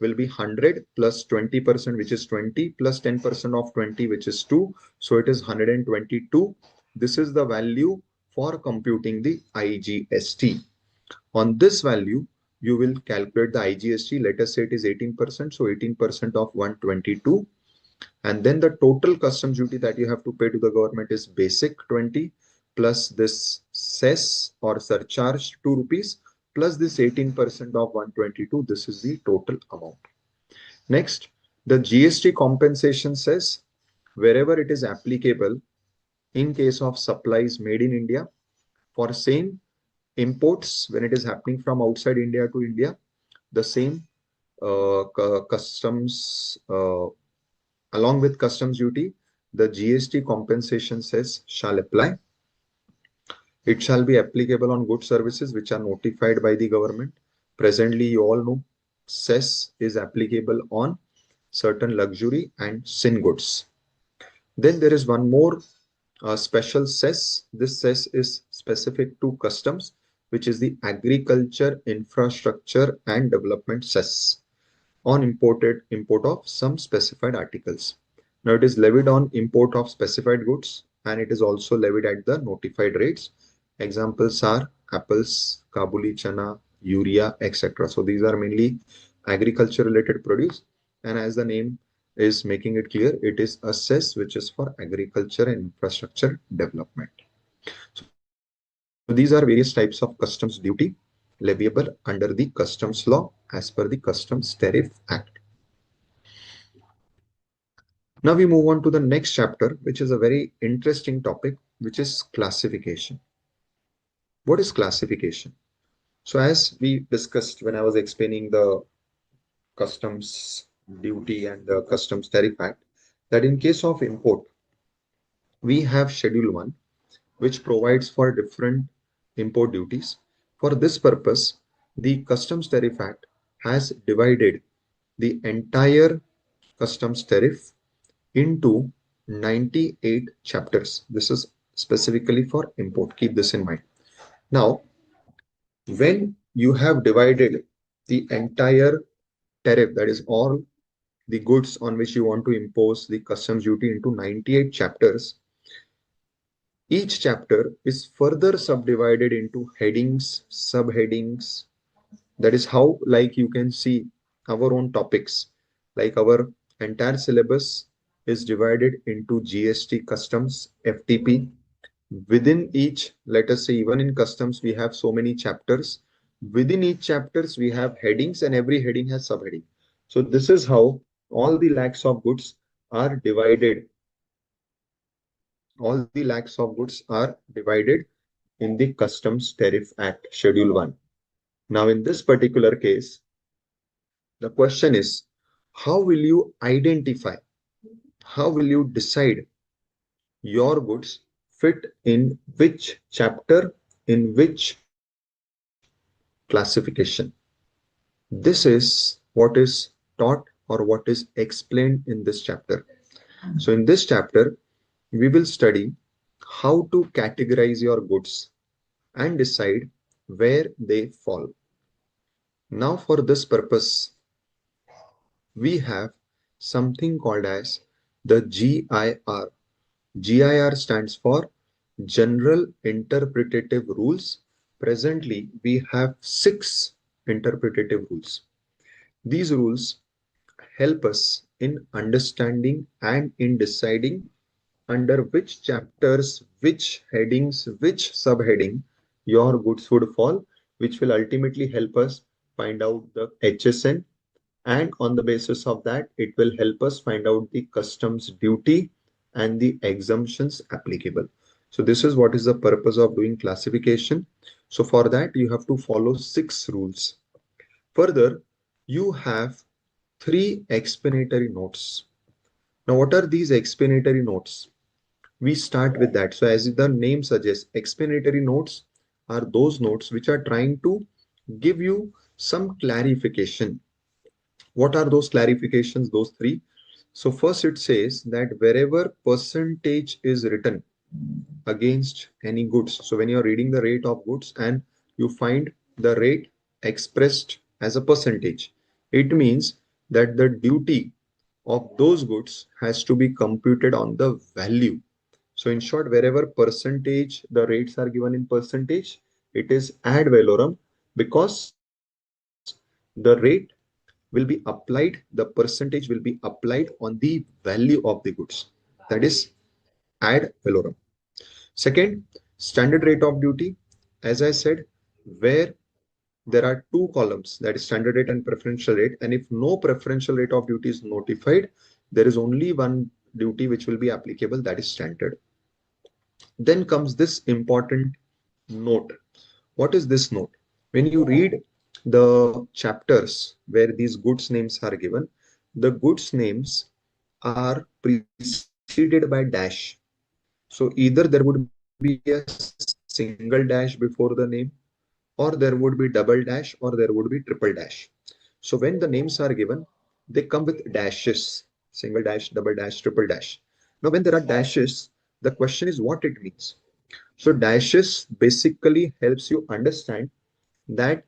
Speaker 1: will be 100 plus 20%, which is 20, plus 10% of 20, which is 2. So it is 122. This is the value for computing the IGST. On this value, you will calculate the IGST. Let us say it is 18%. So 18% of 122. And then the total customs duty that you have to pay to the government is basic 20 plus this cess or surcharge 2 rupees plus this 18% of 122. This is the total amount. Next, the GST compensation says wherever it is applicable in case of supplies made in India for same imports when it is happening from outside India to India, the same customs along with customs duty, the GST compensation cess shall apply. It shall be applicable on goods services which are notified by the government. Presently, you all know cess is applicable on certain luxury and sin goods. Then there is one more special cess. This cess is specific to customs, which is the agriculture, infrastructure and development cess on import of some specified articles. Now it is levied on import of specified goods and it is also levied at the notified rates. Examples are apples, Kabuli chana, urea, etc. So these are mainly agriculture related produce, and as the name is making it clear, it is a cess which is for agriculture and infrastructure development. So these are various types of customs duty leviable under the customs law as per the Customs Tariff Act. Now we move on to the next chapter, which is a very interesting topic, which is classification. What is classification? So as we discussed when I was explaining the customs duty and the Customs Tariff Act, that in case of import, we have Schedule 1, which provides for different import duties. For this purpose, the Customs Tariff Act has divided the entire customs tariff into 98 chapters. This is specifically for import. Keep this in mind. Now, when you have divided the entire tariff, that is all the goods on which you want to impose the customs duty into 98 chapters. Each chapter is further subdivided into headings, subheadings. That is how, like you can see, our own topics, like our entire syllabus is divided into GST, customs, FTP. Within each, let us say, even in customs, we have so many chapters. Within each chapters, we have headings, and every heading has subheading. So this is how all the lakhs of goods are divided. All the lakhs of goods are divided in the Customs Tariff Act, Schedule 1. Now, in this particular case, the question is, how will you identify, how will you decide your goods fit in which chapter, in which classification? This is what is taught or what is explained in this chapter. So, in this chapter, we will study how to categorize your goods and decide where they fall. Now, for this purpose, we have something called as the GIR. GIR stands for General Interpretative Rules. Presently, we have 6 interpretative rules. These rules help us in understanding and in deciding under which chapters, which headings, which subheading your goods would fall, which will ultimately help us find out the HSN, and on the basis of that it will help us find out the customs duty and the exemptions applicable. So this is what is the purpose of doing classification. So for that you have to follow 6 rules. Further, you have 3 explanatory notes. Now what are these explanatory notes? We start with that. So as the name suggests, explanatory notes are those notes which are trying to give you some clarification. What are those clarifications? Those 3. So first it says that wherever percentage is written against any goods. So when you're reading the rate of goods and you find the rate expressed as a percentage, it means that the duty of those goods has to be computed on the value. So in short, wherever percentage, the rates are given in percentage, it is ad valorem, because the rate will be applied, the percentage will be applied on the value of the goods. That is ad valorem. Second, standard rate of duty. As I said, where there are 2 columns, that is standard rate and preferential rate, and if no preferential rate of duty is notified, there is only one duty which will be applicable, that is standard. Then comes this important note. What is this note? When you read the chapters where these goods names are given, the goods names are preceded by dash. So either there would be a single dash before the name, or there would be double dash, or there would be triple dash. So when the names are given, they come with dashes, single dash, double dash, triple dash. Now when there are dashes, the question is what it means. So dashes basically helps you understand that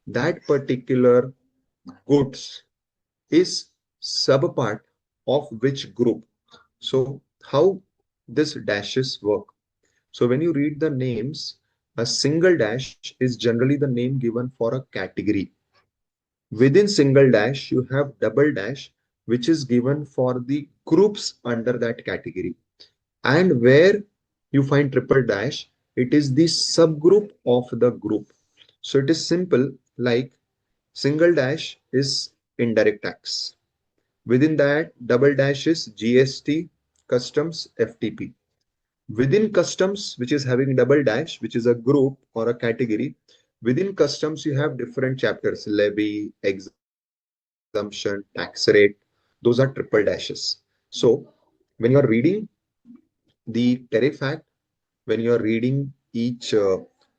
Speaker 1: that particular goods is subpart of which group. So how this dashes work? So when you read the names, a single dash is generally the name given for a category. Within single dash, you have double dash, which is given for the groups under that category. And where you find triple dash, it is the subgroup of the group. So it is simple, like single dash is indirect tax. Within that, double dash is GST, customs, FTP. Within customs, which is having double dash, which is a group or a category, within customs, you have different chapters: levy, exemption, tax rate. Those are triple dashes. So when you are reading the tariff act, when you are reading each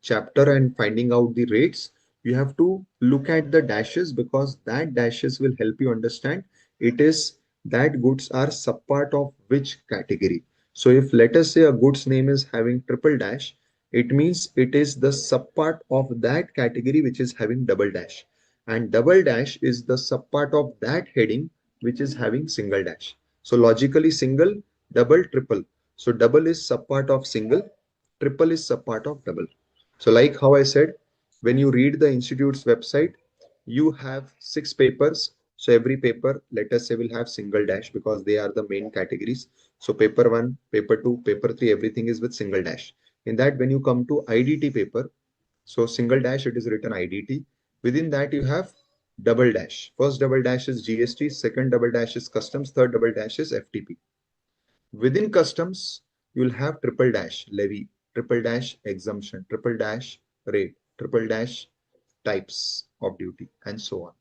Speaker 1: chapter and finding out the rates, you have to look at the dashes, because that dashes will help you understand it is that goods are subpart of which category. So if let us say a goods name is having triple dash, it means it is the subpart of that category which is having double dash, and double dash is the subpart of that heading which is having single dash. So logically single, double, triple. So double is subpart of single, triple is subpart of double. So like how I said, when you read the institute's website, you have 6 papers. So every paper, let us say, will have single dash because they are the main categories. So paper 1, paper 2, paper 3, everything is with single dash. In that, when you come to IDT paper, so single dash, it is written IDT. Within that, you have double dash. First double dash is GST, second double dash is customs, third double dash is FTP. Within customs, you will have triple dash levy, triple dash exemption, triple dash rate, triple dash types of duty, and so on.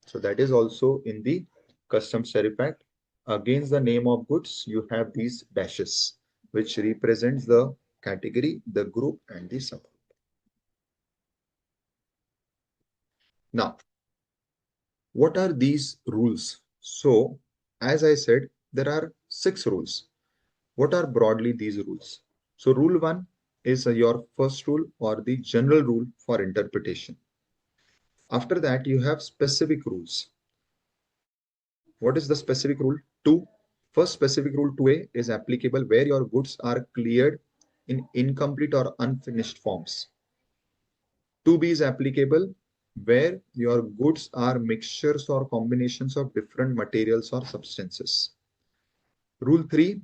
Speaker 1: So that is also in the customs tariff act. Against the name of goods, you have these dashes, which represents the category, the group, and the subgroup. Now, what are these rules? So, as I said, there are 6 rules. What are broadly these rules? So, rule 1 is your first rule or the general rule for interpretation. After that, you have specific rules. What is the specific rule? 2. First specific rule 2A is applicable where your goods are cleared in incomplete or unfinished forms. 2B is applicable where your goods are mixtures or combinations of different materials or substances. Rule 3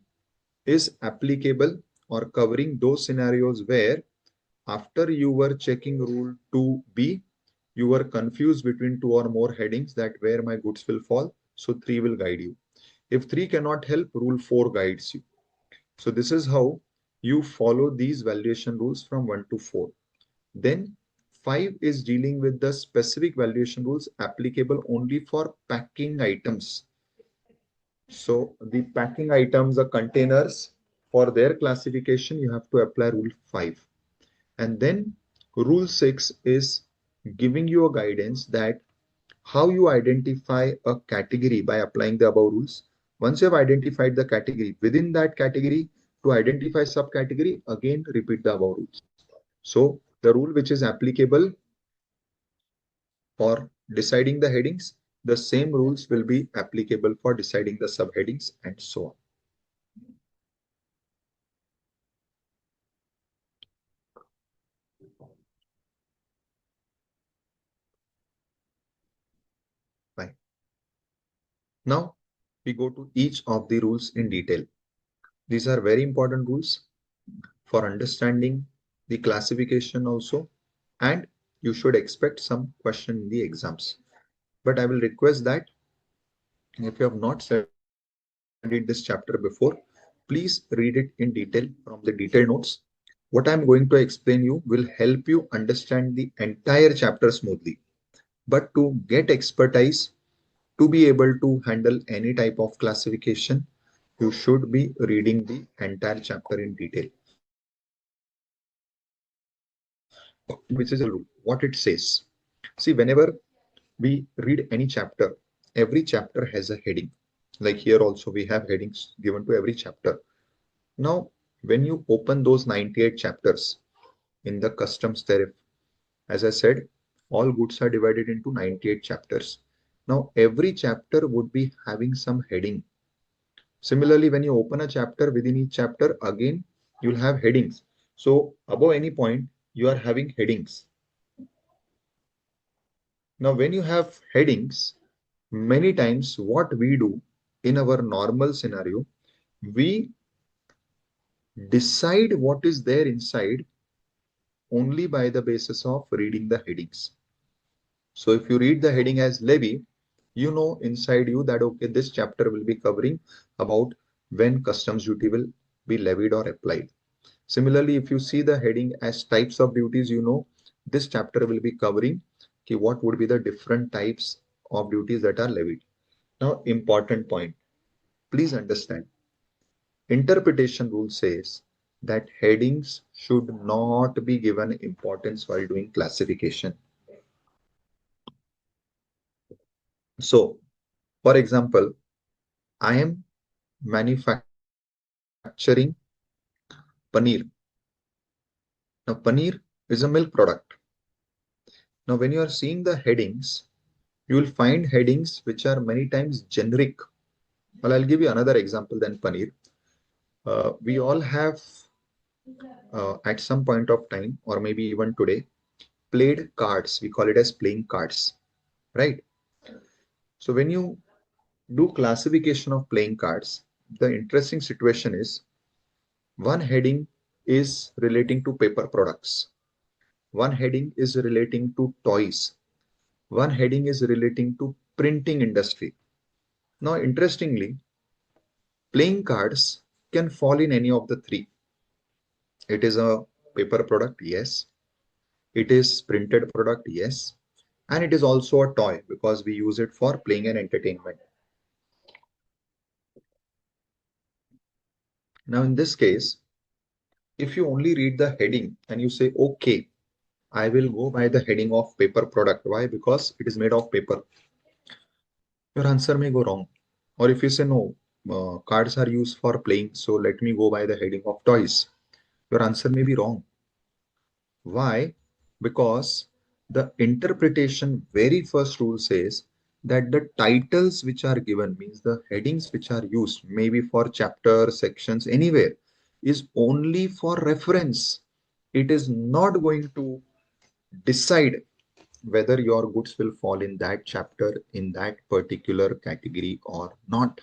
Speaker 1: is applicable or covering those scenarios where after you were checking rule 2B, you were confused between 2 or more headings that where my goods will fall. So 3 will guide you. If 3 cannot help, rule 4 guides you. So this is how you follow these valuation rules from 1 to 4. Then 5 is dealing with the specific valuation rules applicable only for packing items. So the packing items, the containers, for their classification, you have to apply rule 5. And then rule 6 is giving you a guidance that how you identify a category by applying the above rules. Once you have identified the category, within that category, to identify subcategory, again repeat the above rules. So the rule which is applicable for deciding the headings, the same rules will be applicable for deciding the subheadings and so on. Fine. Now we go to each of the rules in detail. These are very important rules for understanding the classification also, and you should expect some question in the exams. But I will request that if you have not studied this chapter before, please read it in detail from the detailed notes. What I'm going to explain you will help you understand the entire chapter smoothly. But to get expertise, to be able to handle any type of classification, you should be reading the entire chapter in detail. Which is a rule, what it says. See, whenever we read any chapter, every chapter has a heading. Like here also we have headings given to every chapter. Now, when you open those 98 chapters in the customs tariff, as I said, all goods are divided into 98 chapters. Now, every chapter would be having some heading. Similarly, when you open a chapter, within each chapter, again, you'll have headings. So above any point, you are having headings. Now, when you have headings, many times what we do in our normal scenario, we decide what is there inside only by the basis of reading the headings. So if you read the heading as levy, you know inside you that okay, this chapter will be covering about when customs duty will be levied or applied. Similarly, if you see the heading as types of duties, you know this chapter will be covering okay, what would be the different types of duties that are levied. Now, important point, please understand. Interpretation rule says that headings should not be given importance while doing classification. So, for example, I am manufacturing paneer. Now, paneer is a milk product. Now, when you are seeing the headings, You will find headings which are many times generic. Well, I'll give you another example than paneer. We all have, at some point of time, or maybe even today, played cards. We call it as playing cards, right? So when you do classification of playing cards, the interesting situation is one heading is relating to paper products, one heading is relating to toys, one heading is relating to printing industry. Now, interestingly, playing cards can fall in any of the three. It is a paper product, yes. It is printed product, yes. And it is also a toy because we use it for playing and entertainment. Now, in this case, if you only read the heading and you say, okay, I will go by the heading of paper product. Why? Because it is made of paper. Your answer may go wrong. Or if you say, no, cards are used for playing, so let me go by the heading of toys. Your answer may be wrong. Why? Because the interpretation very first rule says that the titles which are given, means the headings which are used, maybe for chapter, sections, anywhere, is only for reference. It is not going to decide whether your goods will fall in that chapter, in that particular category or not.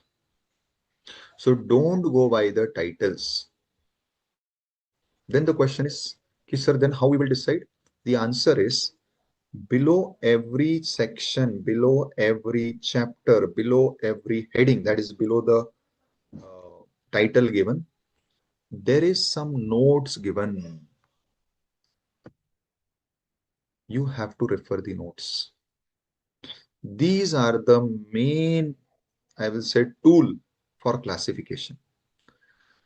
Speaker 1: So don't go by the titles. Then the question is, okay, sir, then how we will decide? The answer is, below every section, below every chapter, below every heading, that is below the title given, there is some notes given. You have to refer the notes. These are the main, I will say, tool for classification.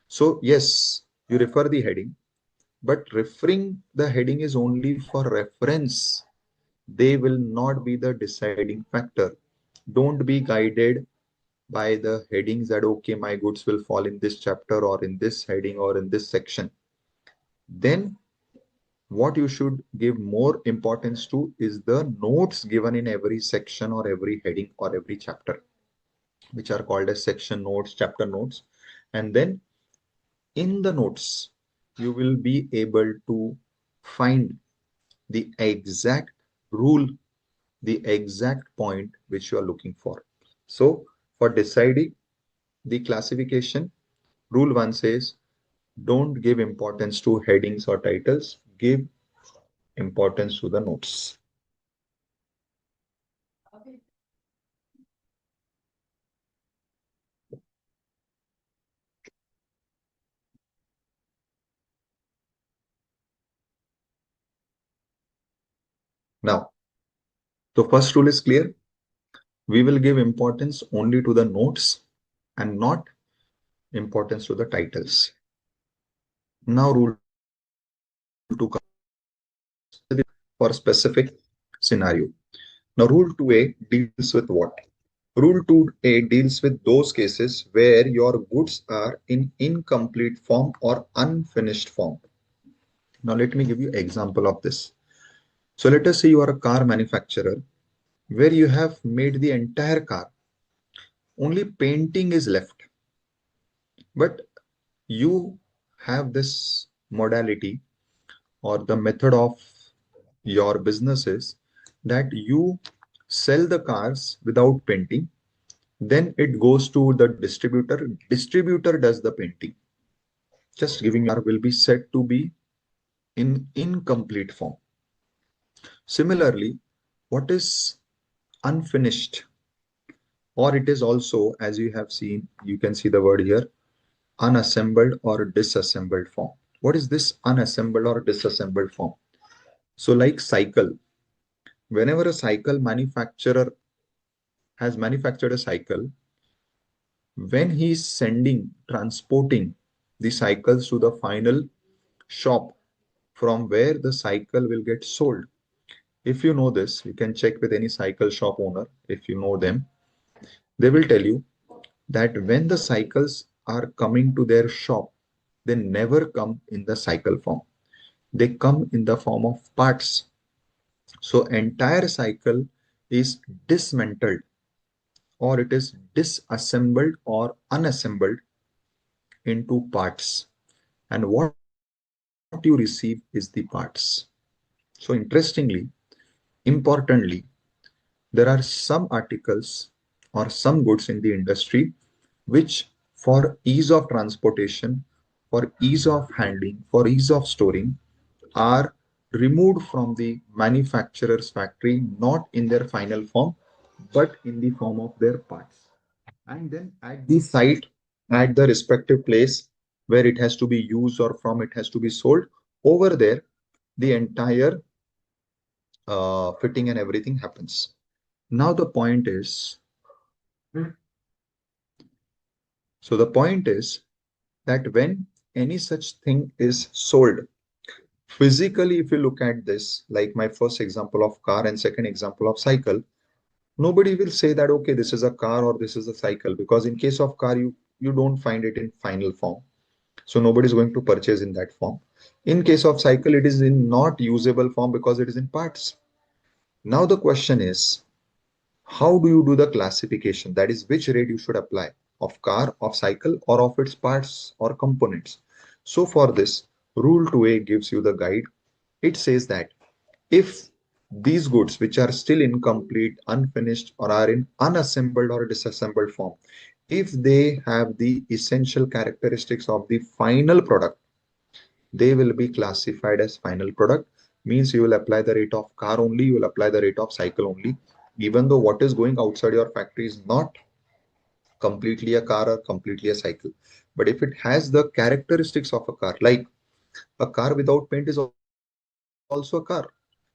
Speaker 1: So yes, you refer the heading, but referring the heading is only for reference. They will not be the deciding factor. Don't be guided by the headings that, okay, my goods will fall in this chapter or in this heading or in this section. Then what you should give more importance to is the notes given in every section or every heading or every chapter, which are called as section notes, chapter notes. And then in the notes, you will be able to find the exact rule, the exact point which you are looking for. So for deciding the classification, rule 1 says, don't give importance to headings or titles, give importance to the notes. Now, the first rule is clear. We will give importance only to the notes and not importance to the titles. Now, rule 2 for specific scenario. Now, rule 2A deals with what? Rule 2A deals with those cases where your goods are in incomplete form or unfinished form. Now, let me give you an example of this. So, let us say you are a car manufacturer where you have made the entire car, only painting is left, but you have this modality or the method of your business is that you sell the cars without painting, then it goes to the distributor does the painting. Just giving car will be said to be in incomplete form. Similarly, what is unfinished, or it is also, as you have seen, you can see the word here, unassembled or disassembled form. What is this unassembled or disassembled form? So like cycle, whenever a cycle manufacturer has manufactured a cycle, when he is transporting the cycles to the final shop from where the cycle will get sold. If you know this, you can check with any cycle shop owner. If you know them, they will tell you that when the cycles are coming to their shop, they never come in the cycle form. They come in the form of parts. So entire cycle is dismantled, or it is disassembled or unassembled into parts, and what you receive is the parts. So interestingly, importantly, there are some articles or some goods in the industry which, for ease of transportation, for ease of handling, for ease of storing, are removed from the manufacturer's factory, not in their final form, but in the form of their parts. And then at the site, at the respective place where it has to be used or from it has to be sold, over there, the entire fitting and everything happens. Now the point is, so the point is that when any such thing is sold, physically, if you look at this, like my first example of car and second example of cycle, nobody will say that, okay, this is a car or this is a cycle, because in case of car, you don't find it in final form. So nobody is going to purchase in that form. In case of cycle, it is in not usable form because it is in parts. Now the question is, how do you do the classification? That is, which rate you should apply, of car, of cycle, or of its parts or components. So for this, Rule 2A gives you the guide. It says that if these goods which are still incomplete, unfinished, or are in unassembled or disassembled form, if they have the essential characteristics of the final product, they will be classified as final product. Means you will apply the rate of car only, you will apply the rate of cycle only, even though what is going outside your factory is not completely a car or completely a cycle. But if it has the characteristics of a car, like a car without paint is also a car,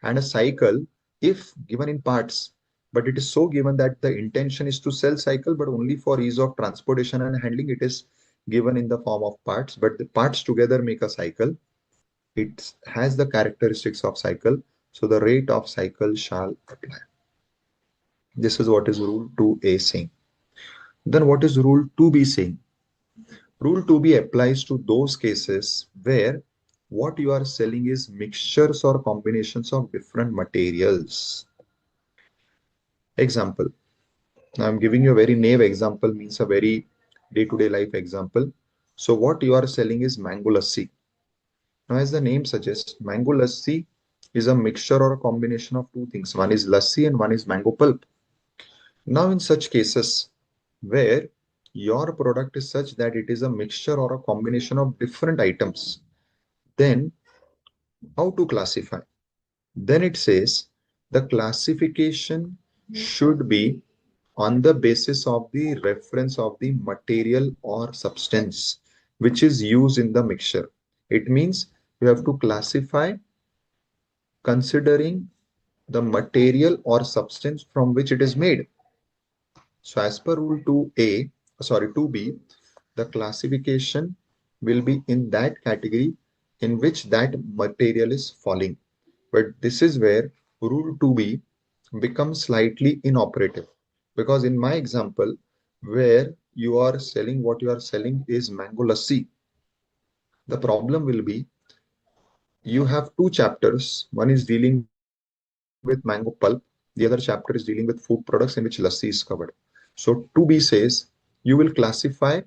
Speaker 1: and a cycle, if given in parts, but it is so given that the intention is to sell cycle, but only for ease of transportation and handling, it is given in the form of parts, but the parts together make a cycle. It has the characteristics of cycle, so the rate of cycle shall apply. This is what is rule 2A saying. Then what is rule 2B saying? Rule 2B applies to those cases where what you are selling is mixtures or combinations of different materials. Example. Now I'm giving you a very naive example, means a very day-to-day life example. So what you are selling is mango lassi. Now, as the name suggests, mango lassi is a mixture or a combination of two things. One is lassi and one is mango pulp. Now, in such cases where your product is such that it is a mixture or a combination of different items, then how to classify? Then it says the classification should be on the basis of the reference of the material or substance which is used in the mixture. It means you have to classify considering the material or substance from which it is made. So as per rule 2A, sorry, 2B, the classification will be in that category in which that material is falling. But this is where rule 2B becomes slightly inoperative, because in my example, where you are selling, what you are selling is mango lassi, the problem will be you have two chapters. One is dealing with mango pulp, the other chapter is dealing with food products in which lassi is covered. So 2B says you will classify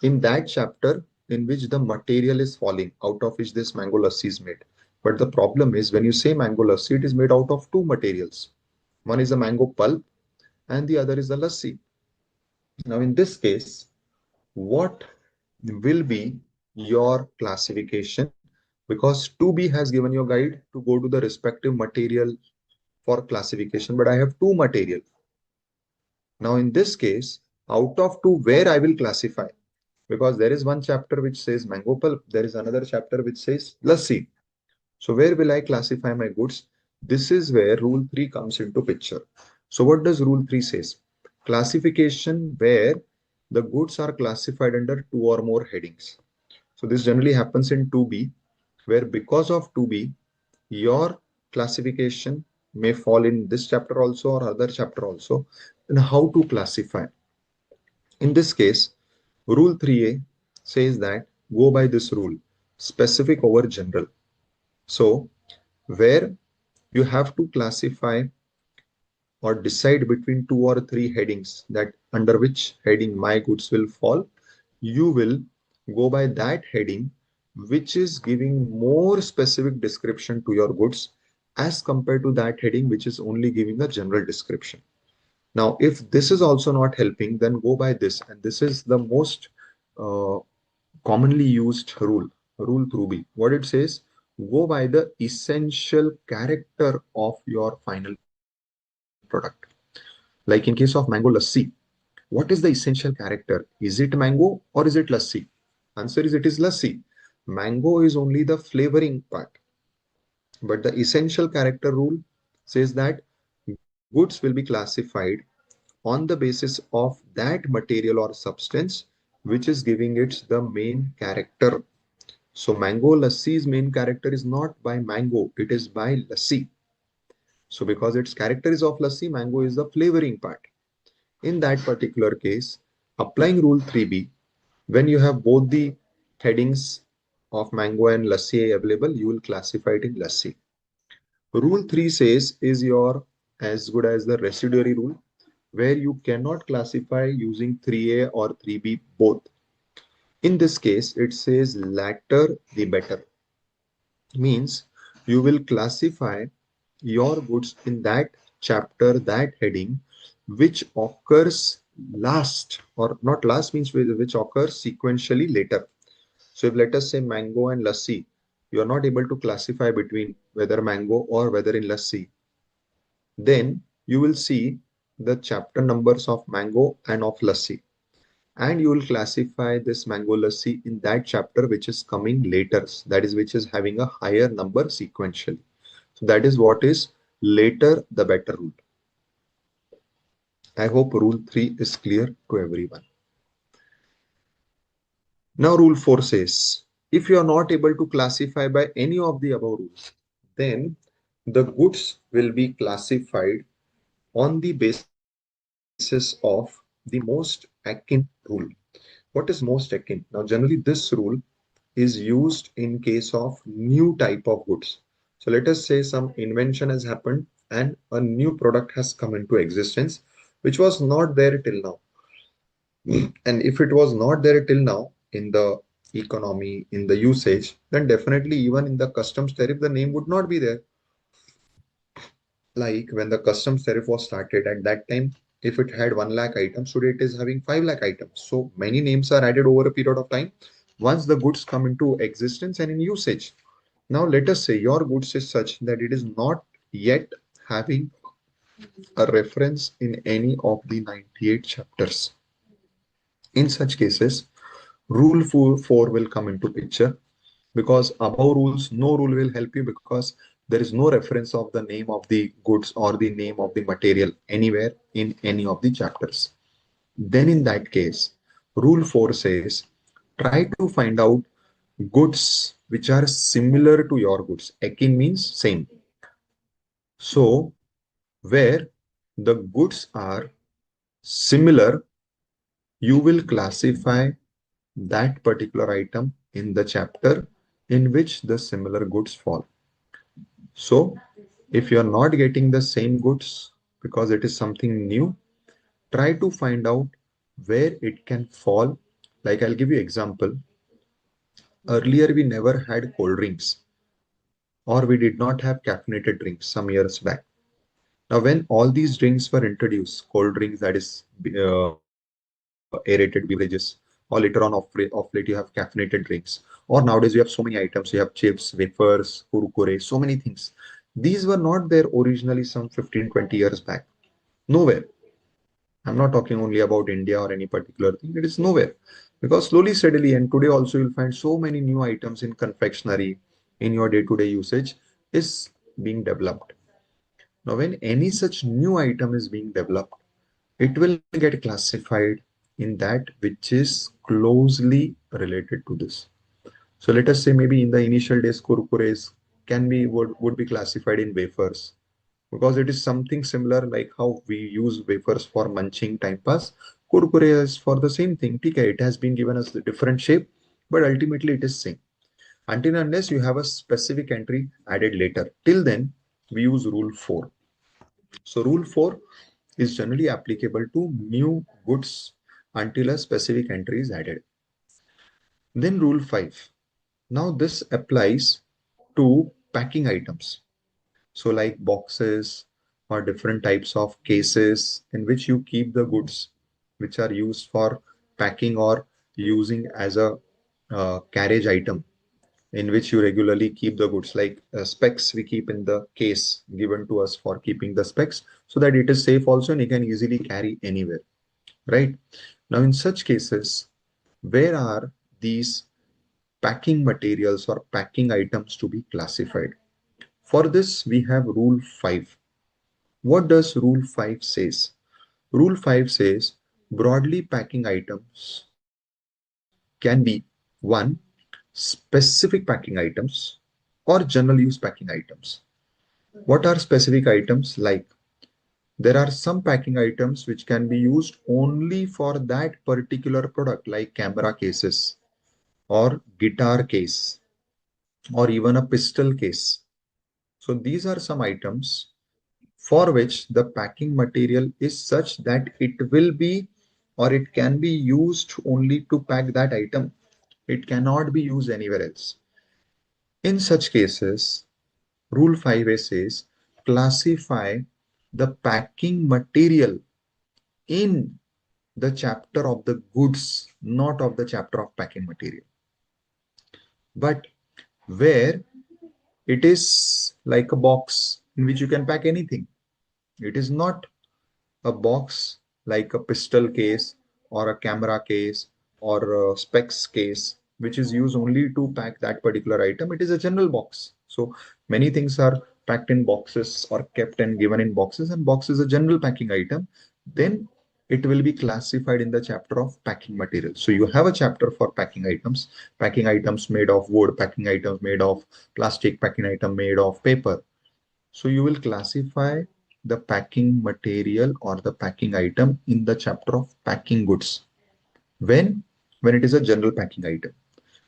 Speaker 1: in that chapter in which the material is falling, out of which this mango lassi is made. But the problem is when you say mango lassi, it is made out of two materials. One is the mango pulp and the other is the lassi. Now, in this case, what will be your classification? Because 2B has given you a guide to go to the respective material for classification, but I have two material. Now, in this case, out of two, where I will classify? Because there is one chapter which says mango pulp, there is another chapter which says lassi. So where will I classify my goods? This is where rule 3 comes into picture. So what does rule 3 says? Classification where the goods are classified under two or more headings. So this generally happens in 2B, where because of 2B, your classification may fall in this chapter also or other chapter also. And how to classify? In this case, rule 3A says that go by this rule, specific over general. So where you have to classify or decide between two or three headings that under which heading my goods will fall, you will go by that heading which is giving more specific description to your goods as compared to that heading which is only giving a general description. Now, if this is also not helping, then go by this, and this is the most uh, commonly used rule, rule through B. What it says, go by the essential character of your final product. Like in case of mango lassi, what is the essential character? Is it mango or is it lassi? Answer is it is lassi. Mango is only the flavoring part, but the essential character rule says that goods will be classified on the basis of that material or substance which is giving it the main character. So mango lassi's main character is not by mango, it is by lassi. So because its character is of lassi, mango is the flavoring part. In that particular case, applying rule 3b, when you have both the headings of mango and lassi available, you will classify it in lassi. Rule 3 says is your as good as the residuary rule, where you cannot classify using 3a or 3b both. In this case, it says latter the better. Means you will classify your goods in that chapter, that heading, which occurs last, or not last means which occurs sequentially later. So if let us say mango and lassi, you are not able to classify between whether mango or whether in lassi, then you will see the chapter numbers of mango and of lassi, and you will classify this mango lassi in that chapter which is coming later, that is which is having a higher number sequentially. So that is what is later the better rule. I hope rule 3 is clear to everyone. Now rule 4 says, if you are not able to classify by any of the above rules, then the goods will be classified on the basis of the most akin rule. What is most akin? Now, generally, this rule is used in case of new type of goods. So let us say some invention has happened and a new product has come into existence, which was not there till now. And if it was not there till now in the economy, in the usage, then definitely even in the customs tariff, the name would not be there. Like when the customs tariff was started at that time, if it had 1 lakh items, today it is having 5 lakh items. So many names are added over a period of time once the goods come into existence and in usage. Now let us say your goods is such that it is not yet having a reference in any of the 98 chapters. In such cases, rule 4 will come into picture, because above rules, no rule will help you because there is no reference of the name of the goods or the name of the material anywhere in any of the chapters. Then in that case, rule 4 says, try to find out goods which are similar to your goods. Akin means same. So where the goods are similar, you will classify that particular item in the chapter in which the similar goods fall. So if you are not getting the same goods because it is something new, try to find out where it can fall. Like I'll give you example. Earlier we never had cold drinks, or we did not have caffeinated drinks some years back. Now when all these drinks were introduced, cold drinks, that is aerated beverages, or later on of late you have caffeinated drinks, or nowadays you have so many items, you have chips, wafers, kurkure, so many things. These were not there originally some 15, 20 years back. Nowhere. I'm not talking only about India or any particular thing. It is nowhere. Because slowly, steadily, and today also you'll find so many new items in confectionery, in your day-to-day usage is being developed. Now, when any such new item is being developed, it will get classified in that which is closely related to this. So let us say maybe in the initial days, kurkures can be would be classified in wafers, because it is something similar like how we use wafers for munching time pass. Kurkure is for the same thing. Okay, it has been given us a different shape, but ultimately it is same. Until unless you have a specific entry added later. Till then, we use rule 4. So rule 4 is generally applicable to new goods until a specific entry is added. Then rule 5. Now this applies to packing items. So like boxes or different types of cases in which you keep the goods which are used for packing or using as a carriage item, in which you regularly keep the goods, like specs we keep in the case given to us for keeping the specs, so that it is safe also and you can easily carry anywhere, right? Now in such cases, where are these packing materials or packing items to be classified? For this we have rule 5. What does rule 5 says? Rule 5 says broadly packing items can be 1. Specific packing items or general use packing items. What are specific items? Like, there are some packing items which can be used only for that particular product, like camera cases or guitar case or even a pistol case. So these are some items for which the packing material is such that it will be or it can be used only to pack that item. It cannot be used anywhere else. In such cases, Rule 5A says classify the packing material in the chapter of the goods, not of the chapter of packing material. But where it is like a box in which you can pack anything, it is not a box like a pistol case or a camera case or a specs case, which is used only to pack that particular item. It is a general box. So many things are packed in boxes or kept and given in boxes, and box is a general packing item. Then it will be classified in the chapter of packing material. So you have a chapter for packing items made of wood, packing items made of plastic, packing item made of paper. So you will classify the packing material or the packing item in the chapter of packing goods. When? When it is a general packing item.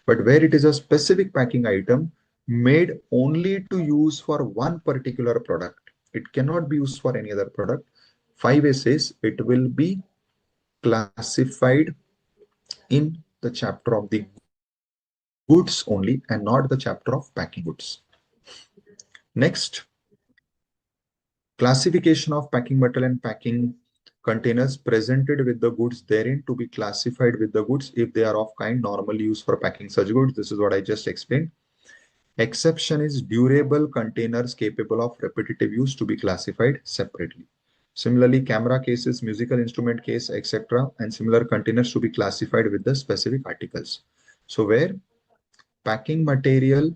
Speaker 1: But where it is a specific packing item made only to use for one particular product, it cannot be used for any other product. 5A says it will be classified in the chapter of the goods only and not the chapter of packing goods. Next, classification of packing material and packing containers presented with the goods therein to be classified with the goods if they are of kind normally used for packing such goods. This is what I just explained. Exception is durable containers capable of repetitive use to be classified separately. Similarly, camera cases, musical instrument case, etc., and similar containers to be classified with the specific articles. So where packing material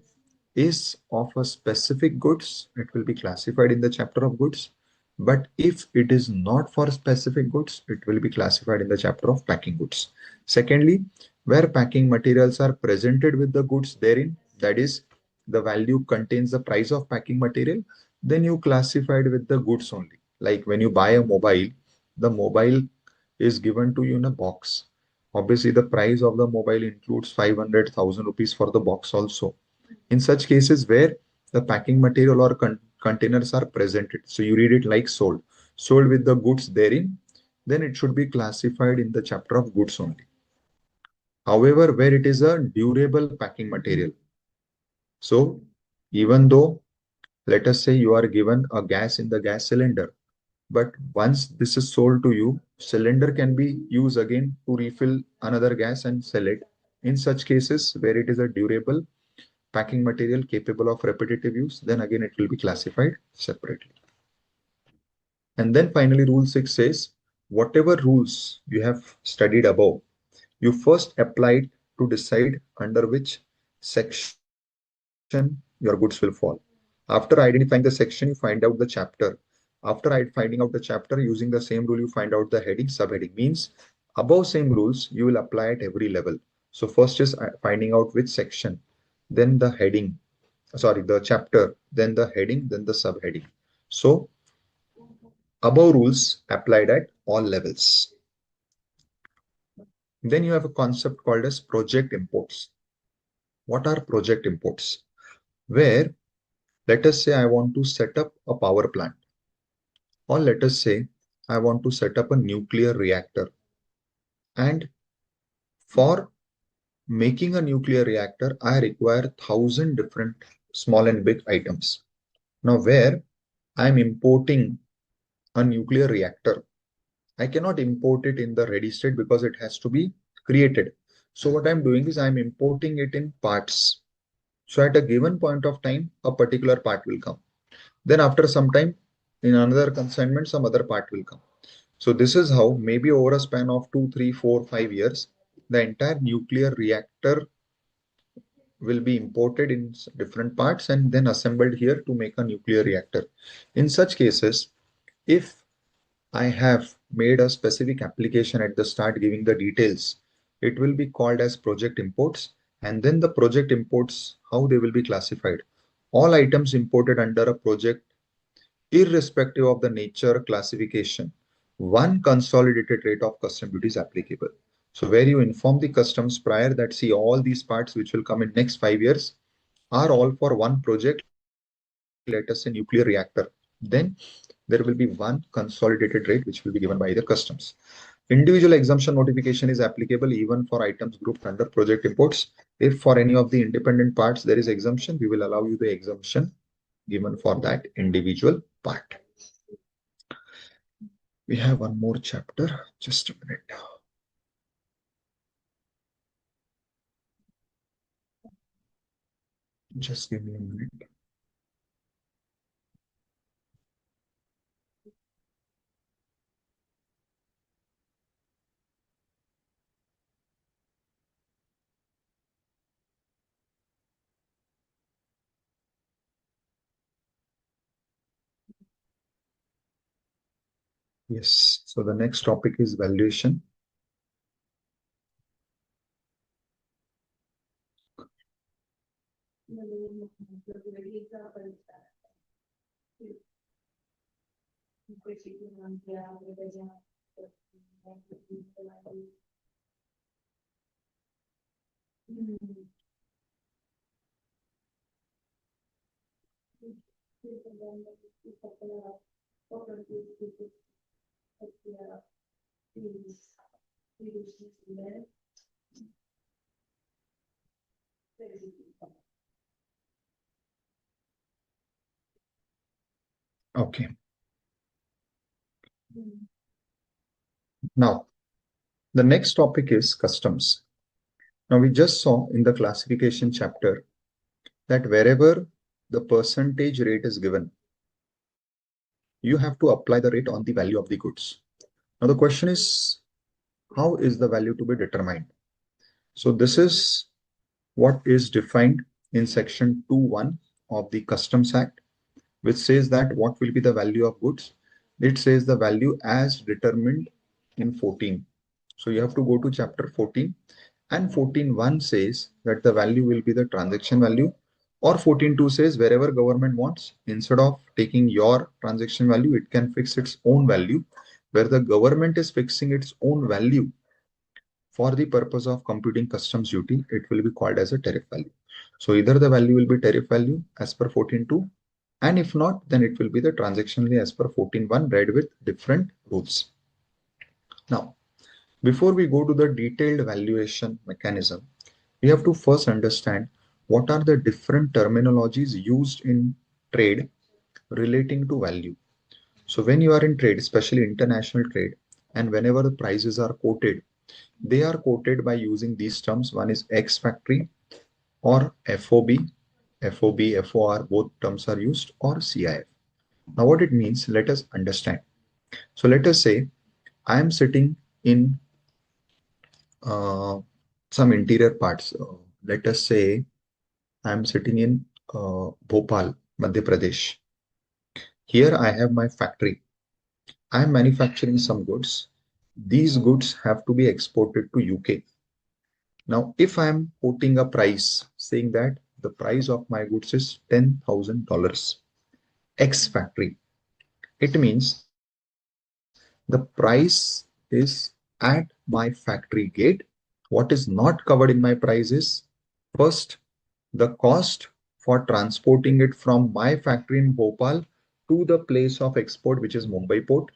Speaker 1: is of a specific goods, it will be classified in the chapter of goods. But if it is not for specific goods, it will be classified in the chapter of packing goods. Secondly, where packing materials are presented with the goods therein, that is, the value contains the price of packing material, then you classified with the goods only. Like when you buy a mobile, the mobile is given to you in a box. Obviously, the price of the mobile includes 500,000 rupees for the box also. In such cases where the packing material or containers are presented, so you read it like sold, sold with the goods therein, then it should be classified in the chapter of goods only. However, where it is a durable packing material, so even though, let us say you are given a gas in the gas cylinder, but once this is sold to you, cylinder can be used again to refill another gas and sell it. In such cases where it is a durable packing material capable of repetitive use, then again it will be classified separately. And then finally, rule 6 says, whatever rules you have studied above, you first applied to decide under which section your goods will fall. After identifying the section, you find out the chapter. After finding out the chapter, using the same rule, you find out the heading, subheading. Means above same rules, you will apply at every level. So first is finding out which section, then the heading, sorry, the chapter, then the heading, then the subheading. So above rules applied at all levels. Then you have a concept called as project imports. What are project imports? Where, let us say I want to set up a power plant. Or let us say I want to set up a nuclear reactor. And for making a nuclear reactor, I require 1,000 different small and big items. Now, where I'm importing a nuclear reactor, I cannot import it in the ready state because it has to be created. So what I'm doing is I'm importing it in parts. So at a given point of time, a particular part will come. Then after some time, in another consignment, some other part will come. So this is how maybe over a span of 2, 3, 4, 5 years, the entire nuclear reactor will be imported in different parts and then assembled here to make a nuclear reactor. In such cases, if I have made a specific application at the start giving the details, it will be called as project imports. And then the project imports, how they will be classified. All items imported under a project, irrespective of the nature classification, one consolidated rate of custom duty is applicable. So where you inform the customs prior that see all these parts which will come in next 5 years are all for one project, let us say nuclear reactor. Then there will be one consolidated rate which will be given by the customs. Individual exemption notification is applicable even for items grouped under project imports. If for any of the independent parts there is exemption, we will allow you the exemption given for that individual part. We have one more chapter. Just a minute. Just give me a minute. Yes. So the next topic is valuation. Okay. Now, the next topic is customs. Now, we just saw in the classification chapter that wherever the percentage rate is given, you have to apply the rate on the value of the goods. Now, the question is, how is the value to be determined? So this is what is defined in section 2(1) of the Customs Act, which says that what will be the value of goods. It says the value as determined in 14. So you have to go to chapter 14, and 14(1) says that the value will be the transaction value, or 14(2) says wherever government wants, instead of taking your transaction value, it can fix its own value. Where the government is fixing its own value for the purpose of computing customs duty, it will be called as a tariff value. So either the value will be tariff value as per 14(2), and if not, then it will be the transaction value as per 14(1) read with different rules. Now, before we go to the detailed valuation mechanism, we have to first understand what are the different terminologies used in trade relating to value. So when you are in trade, especially international trade, and whenever the prices are quoted, they are quoted by using these terms. One is ex factory or FOB, FOB, FOR, both terms are used, or CIF. Now, what it means, let us understand. So let us say I am sitting in uh, some interior parts. Let us say I am sitting in Bhopal, Madhya Pradesh. Here I have my factory. I am manufacturing some goods. These goods have to be exported to UK. Now, if I am quoting a price saying that the price of my goods is $10,000 ex factory, it means the price is at my factory gate. What is not covered in my price is first the cost for transporting it from my factory in Bhopal to the place of export, which is Mumbai port.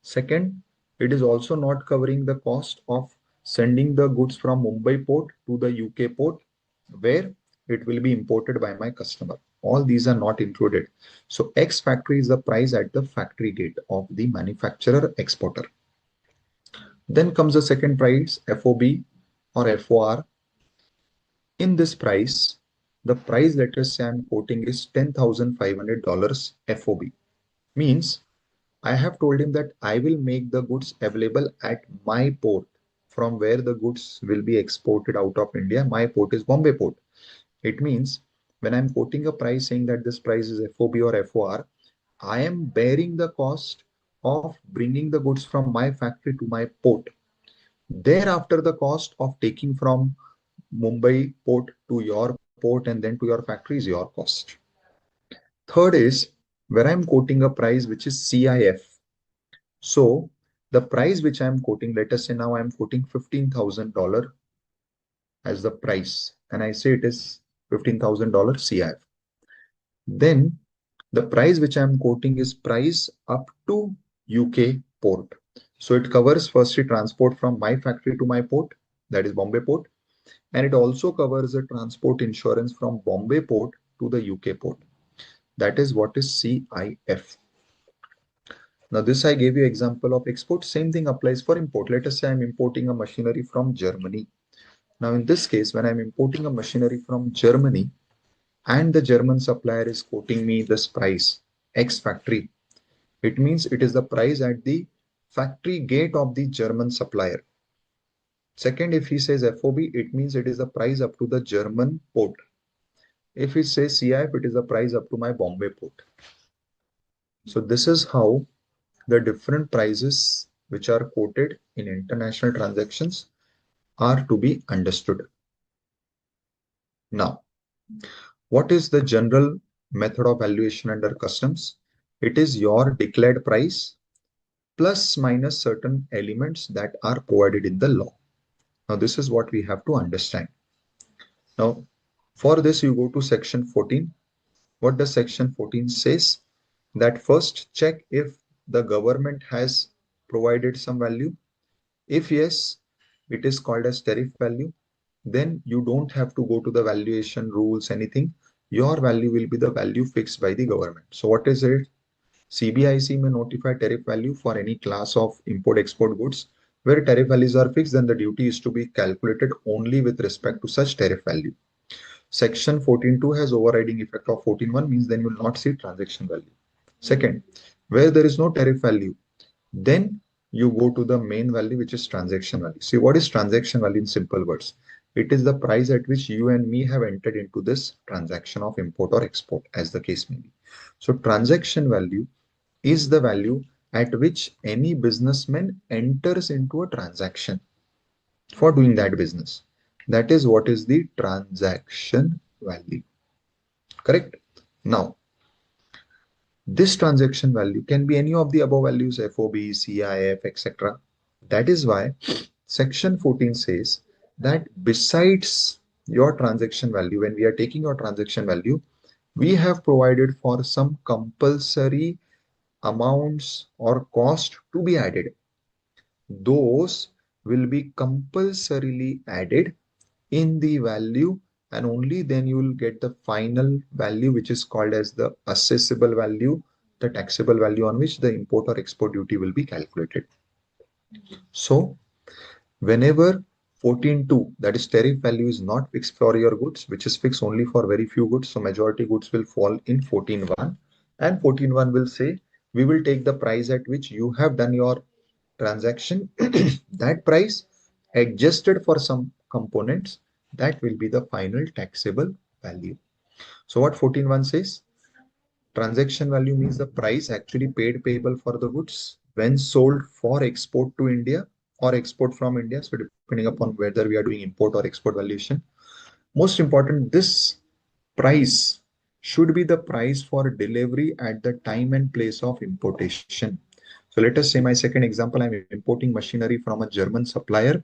Speaker 1: Second, it is also not covering the cost of sending the goods from Mumbai port to the UK port, where it will be imported by my customer. All these are not included. So X factory is the price at the factory gate of the manufacturer exporter. Then comes the second price, FOB or FOR. In this price, the price, let us say I'm quoting, is $10,500 FOB. Means I have told him that I will make the goods available at my port, from where the goods will be exported out of India. My port is Bombay port. It means when I'm quoting a price saying that this price is FOB or FOR, I am bearing the cost of bringing the goods from my factory to my port. Thereafter, the cost of taking from Mumbai port to your port and then to your factory is your cost. Third is where I'm quoting a price which is CIF. So the price which I'm quoting, let us say now I'm quoting $15,000 as the price, and I say it is $15,000 CIF. Then the price which I'm quoting is price up to UK port. So it covers firstly transport from my factory to my port, that is Bombay port, and it also covers the transport insurance from Bombay port to the UK port. That is what is CIF. Now this I gave you example of export. Same thing applies for import. Let us say I'm importing a machinery from Germany. Now in this case, when I'm importing a machinery from Germany and the German supplier is quoting me this price, X factory, it means it is the price at the factory gate of the German supplier. Second, if he says FOB, it means it is the price up to the German port. If he says CIF, it is the price up to my Bombay port. So this is how the different prices which are quoted in international transactions are to be understood. Now, what is the general method of valuation under customs? It is your declared price plus minus certain elements that are provided in the law. Now, this is what we have to understand. Now, for this, you go to section 14. What does section 14 says? That first check if the government has provided some value. If yes, it is called as tariff value. Then you don't have to go to the valuation rules, anything. Your value will be the value fixed by the government. So what is it? CBIC may notify tariff value for any class of import-export goods. Where tariff values are fixed, then the duty is to be calculated only with respect to such tariff value. Section 14.2 has overriding effect of 14.1, means then you will not see transaction value. Second, where there is no tariff value, then you go to the main value, which is transaction value. See, what is transaction value in simple words? It is the price at which you and me have entered into this transaction of import or export, as the case may be. So transaction value is the value at which any businessman enters into a transaction for doing that business. That is what is the transaction value. Correct? Now, this transaction value can be any of the above values, FOB, CIF, etc. That is why section 14 says that besides your transaction value, when we are taking your transaction value, we have provided for some compulsory amounts or cost to be added. Those will be compulsorily added in the value, and only then you will get the final value, which is called as the assessable value, the taxable value on which the import or export duty will be calculated. So whenever 14.2, that is tariff value, is not fixed for your goods, which is fixed only for very few goods, so majority goods will fall in 14.1, and 14.1 will say we will take the price at which you have done your transaction, that price adjusted for some components, that will be the final taxable value. So what 14.1 says? Transaction value means the price actually paid payable for the goods when sold for export to India or export from India. So depending upon whether we are doing import or export valuation. Most important, this price should be the price for delivery at the time and place of importation. So let us say my second example, I'm importing machinery from a German supplier.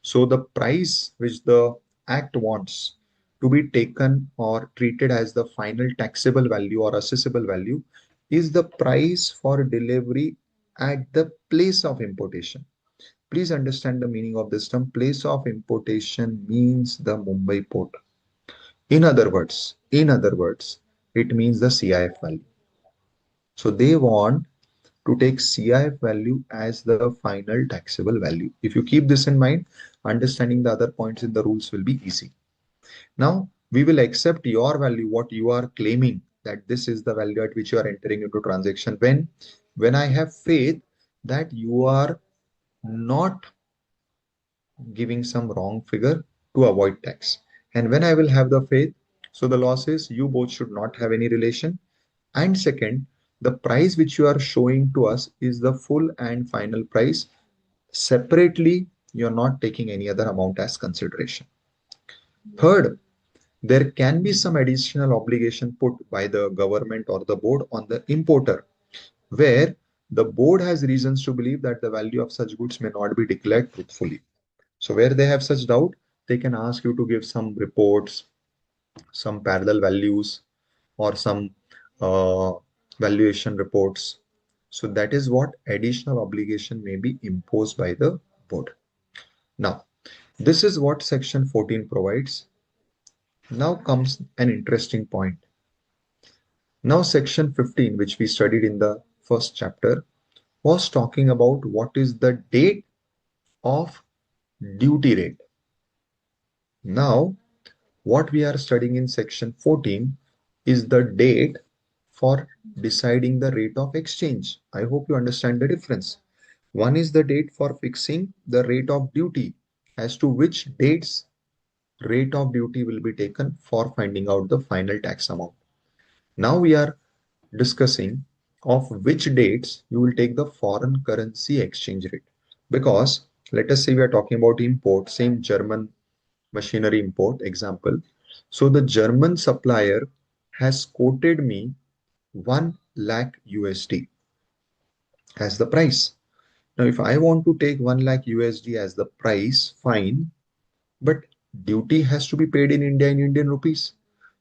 Speaker 1: So the price which the Act wants to be taken or treated as the final taxable value or assessable value is the price for delivery at the place of importation. Please understand the meaning of this term. Place of importation means the Mumbai port. In other words, it means the CIF value. So they want to take CIF value as the final taxable value. If you keep this in mind, understanding the other points in the rules will be easy. Now, we will accept your value, what you are claiming that this is the value at which you are entering into transaction. When I have faith that you are not giving some wrong figure to avoid tax. And when I will have the faith, so the loss is you both should not have any relation. And second, the price which you are showing to us is the full and final price. Separately, you're not taking any other amount as consideration. Third, there can be some additional obligation put by the government or the board on the importer, where the board has reasons to believe that the value of such goods may not be declared truthfully. So where they have such doubt, they can ask you to give some reports, some parallel values, or some uh, valuation reports. So that is what additional obligation may be imposed by the board. Now, this is what section 14 provides. Now comes an interesting point. Now, section 15, which we studied in the first chapter, was talking about what is the date of duty rate. Now, what we are studying in section 14 is the date for deciding the rate of exchange. I hope you understand the difference. One is the date for fixing the rate of duty, as to which dates rate of duty will be taken for finding out the final tax amount. Now we are discussing of which dates you will take the foreign currency exchange rate. Because let us say we are talking about import, same German machinery import example. So the German supplier has quoted me 1 lakh USD as the price. Now, if I want to take 1 lakh USD as the price, fine, but duty has to be paid in India in Indian rupees.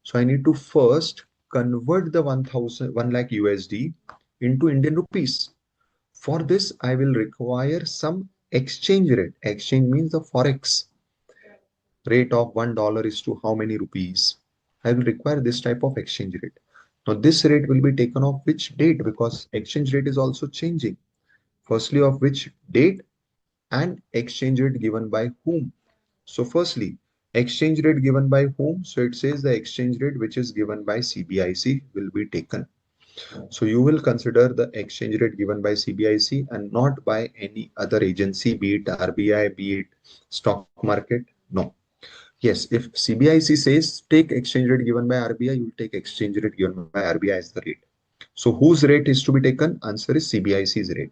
Speaker 1: So I need to first convert the 1 lakh USD into Indian rupees. For this, I will require some exchange rate. Exchange means the forex rate of $1 is to how many rupees. I will require this type of exchange rate. Now, this rate will be taken off which date, because exchange rate is also changing. Firstly, of which date and exchange rate given by whom. So, firstly, exchange rate given by whom. So, it says the exchange rate which is given by CBIC will be taken. So, you will consider the exchange rate given by CBIC and not by any other agency, be it RBI, be it stock market. No. Yes, if CBIC says take exchange rate given by RBI, you will take exchange rate given by RBI as the rate. So whose rate is to be taken? Answer is CBIC's rate.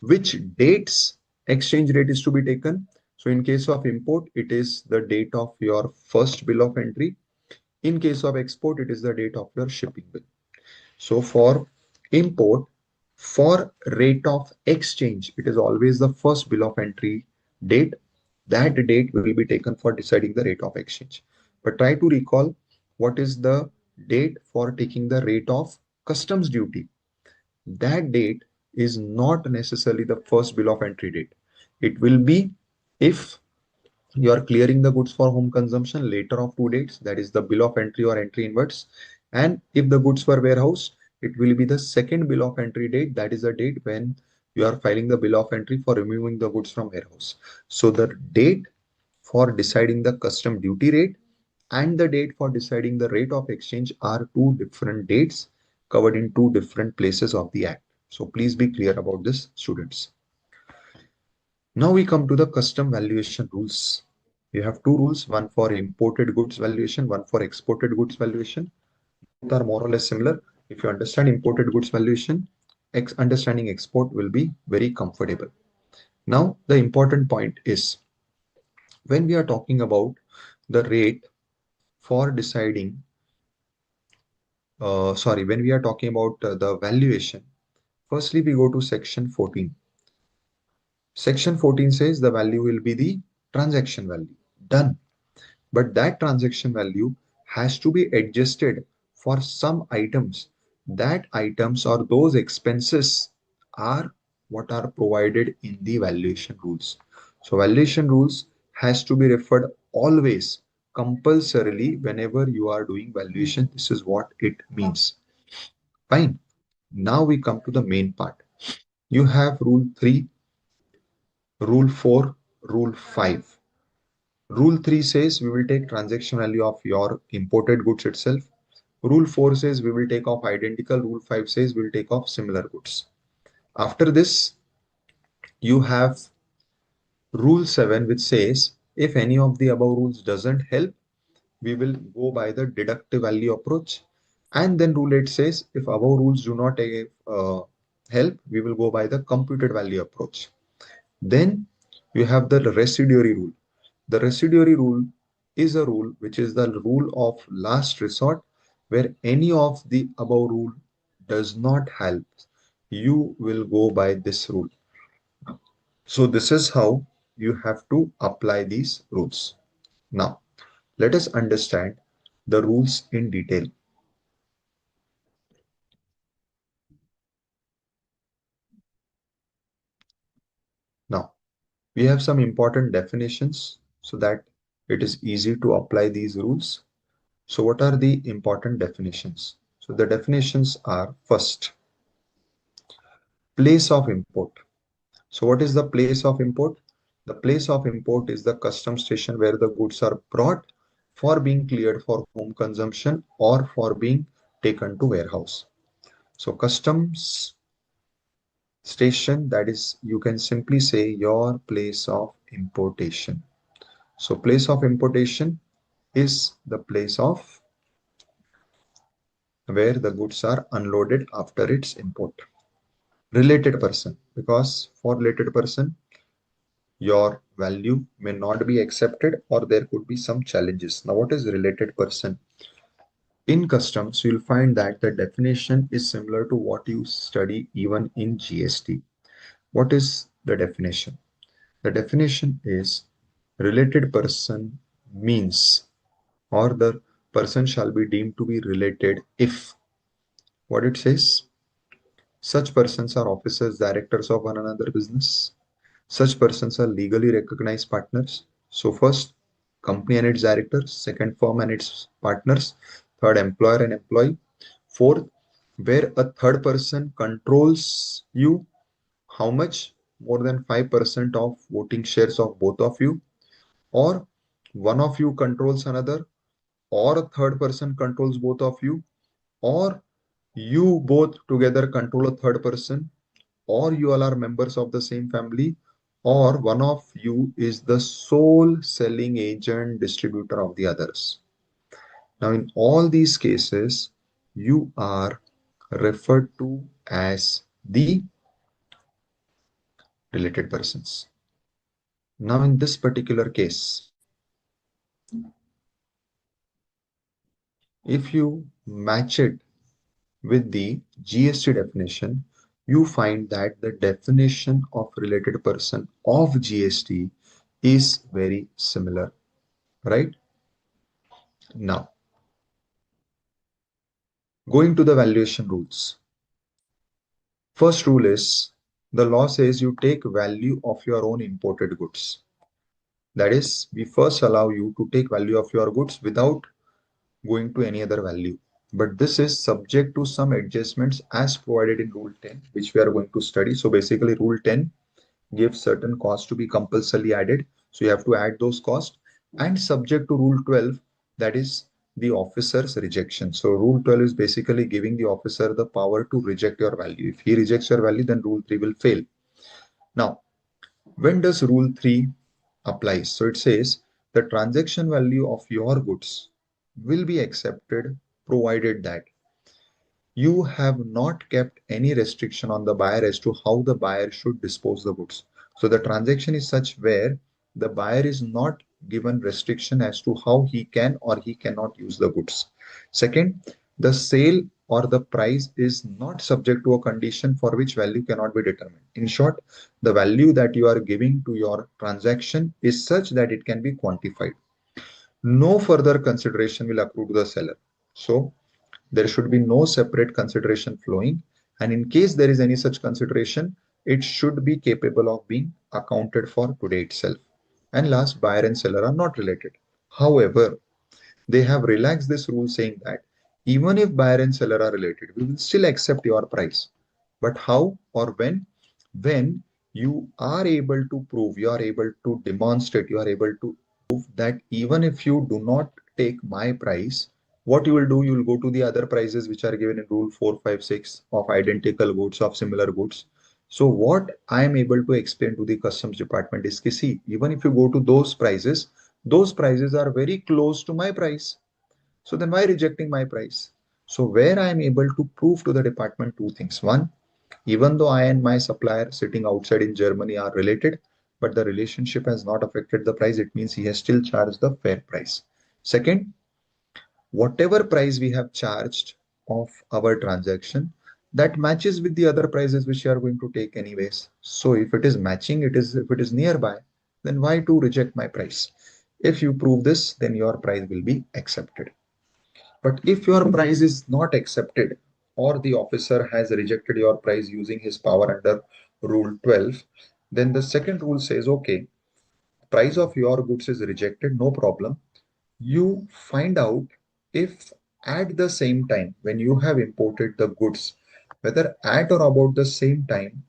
Speaker 1: Which dates exchange rate is to be taken? So in case of import, it is the date of your first bill of entry. In case of export, it is the date of your shipping bill. So for import, for rate of exchange, it is always the first bill of entry date. That date will be taken for deciding the rate of exchange. But try to recall what is the date for taking the rate of customs duty. That date is not necessarily the first bill of entry date. It will be if you are clearing the goods for home consumption later of 2 dates, that is the bill of entry or entry inwards. And if the goods were warehoused, it will be the second bill of entry date, that is the date when you are filing the bill of entry for removing the goods from warehouse. So the date for deciding the custom duty rate and the date for deciding the rate of exchange are two different dates covered in two different places of the act. So please be clear about this, students. Now we come to the custom valuation rules. We have two rules, one for imported goods valuation, one for exported goods valuation. Both are more or less similar. If you understand imported goods valuation, understanding export will be very comfortable. Now, the important point is when we are talking about the rate for deciding, when we are talking about the valuation, firstly we go to section 14. Section 14 says the value will be the transaction value. Done. But that transaction value has to be adjusted for some items that items or those expenses are what are provided in the valuation rules. So valuation rules has to be referred always compulsorily whenever you are doing valuation. This is what it means. Fine. Now we come to the main part. You have rule 3, rule 4, rule 5. Rule 3 says we will take transaction value of your imported goods itself. Rule 4 says we will take off identical. Rule 5 says we will take off similar goods. After this, you have rule 7, which says if any of the above rules doesn't help, we will go by the deductive value approach. And then rule 8 says if above rules do not help, we will go by the computed value approach. Then you have the residuary rule. The residuary rule is a rule which is the rule of last resort, where any of the above rule does not help. You will go by this rule. So this is how you have to apply these rules. Now, let us understand the rules in detail. Now, we have some important definitions so that it is easy to apply these rules. So what are the important definitions? So the definitions are: first, place of import. So what is the place of import? The place of import is the custom station where the goods are brought for being cleared for home consumption or for being taken to warehouse. So customs station, that is, you can simply say your place of importation. So place of importation is the place of where the goods are unloaded after its import. Related person, because for related person, your value may not be accepted or there could be some challenges. Now, what is related person? In customs, you'll find that the definition is similar to what you study even in GST. What is the definition? The definition is related person means, or the person shall be deemed to be related if, what it says, such persons are officers, directors of one another business. Such persons are legally recognized partners. So first, company and its directors. Second, firm and its partners. Third, employer and employee. Fourth, where a third person controls you. How much? More than 5% of voting shares of both of you. Or one of you controls another. Or a third person controls both of you. Or you both together control a third person, or you all are members of the same family, or one of you is the sole selling agent distributor of the others. Now, in all these cases, you are referred to as the related persons. Now, in this particular case, if you match it with the GST definition, you find that the definition of related person of GST is very similar, right? Now, going to the valuation rules. First rule is the law says you take value of your own imported goods. That is, we first allow you to take value of your goods without going to any other value. But this is subject to some adjustments as provided in Rule 10, which we are going to study. So basically, Rule 10 gives certain costs to be compulsorily added. So you have to add those costs, and subject to Rule 12, that is the officer's rejection. So Rule 12 is basically giving the officer the power to reject your value. If he rejects your value, then Rule 3 will fail. Now, when does Rule 3 apply? So it says the transaction value of your goods will be accepted provided that you have not kept any restriction on the buyer as to how the buyer should dispose the goods. So the transaction is such where the buyer is not given restriction as to how he can or he cannot use the goods. Second, the sale or the price is not subject to a condition for which value cannot be determined. In short, the value that you are giving to your transaction is such that it can be quantified. No further consideration will accrue to the seller. So There should be no separate consideration flowing. And in case there is any such consideration, it should be capable of being accounted for today itself. And last, buyer and seller are not related. However, they have relaxed this rule saying that even if buyer and seller are related, we will still accept your price. But how or when? When you are able to prove, you are able to demonstrate, you are able to prove that even if you do not take my price, what you will do, you will go to the other prices which are given in rule 456 of identical goods, of similar goods. So what I am able to explain to the customs department is, see, even if you go to those prices are very close to my price. So then why rejecting my price? So where I am able to prove to the department two things. One, even though I and my supplier sitting outside in Germany are related, but the relationship has not affected the price, it means he has still charged the fair price. Second, whatever price we have charged of our transaction, that matches with the other prices which you are going to take anyways. So if it is matching, if it is nearby, then why to reject my price? If you prove this, then your price will be accepted. But if your price is not accepted, or the officer has rejected your price using his power under Rule 12, then the second rule says, okay, price of your goods is rejected, no problem. You find out if at the same time when you have imported the goods, whether at or about the same time,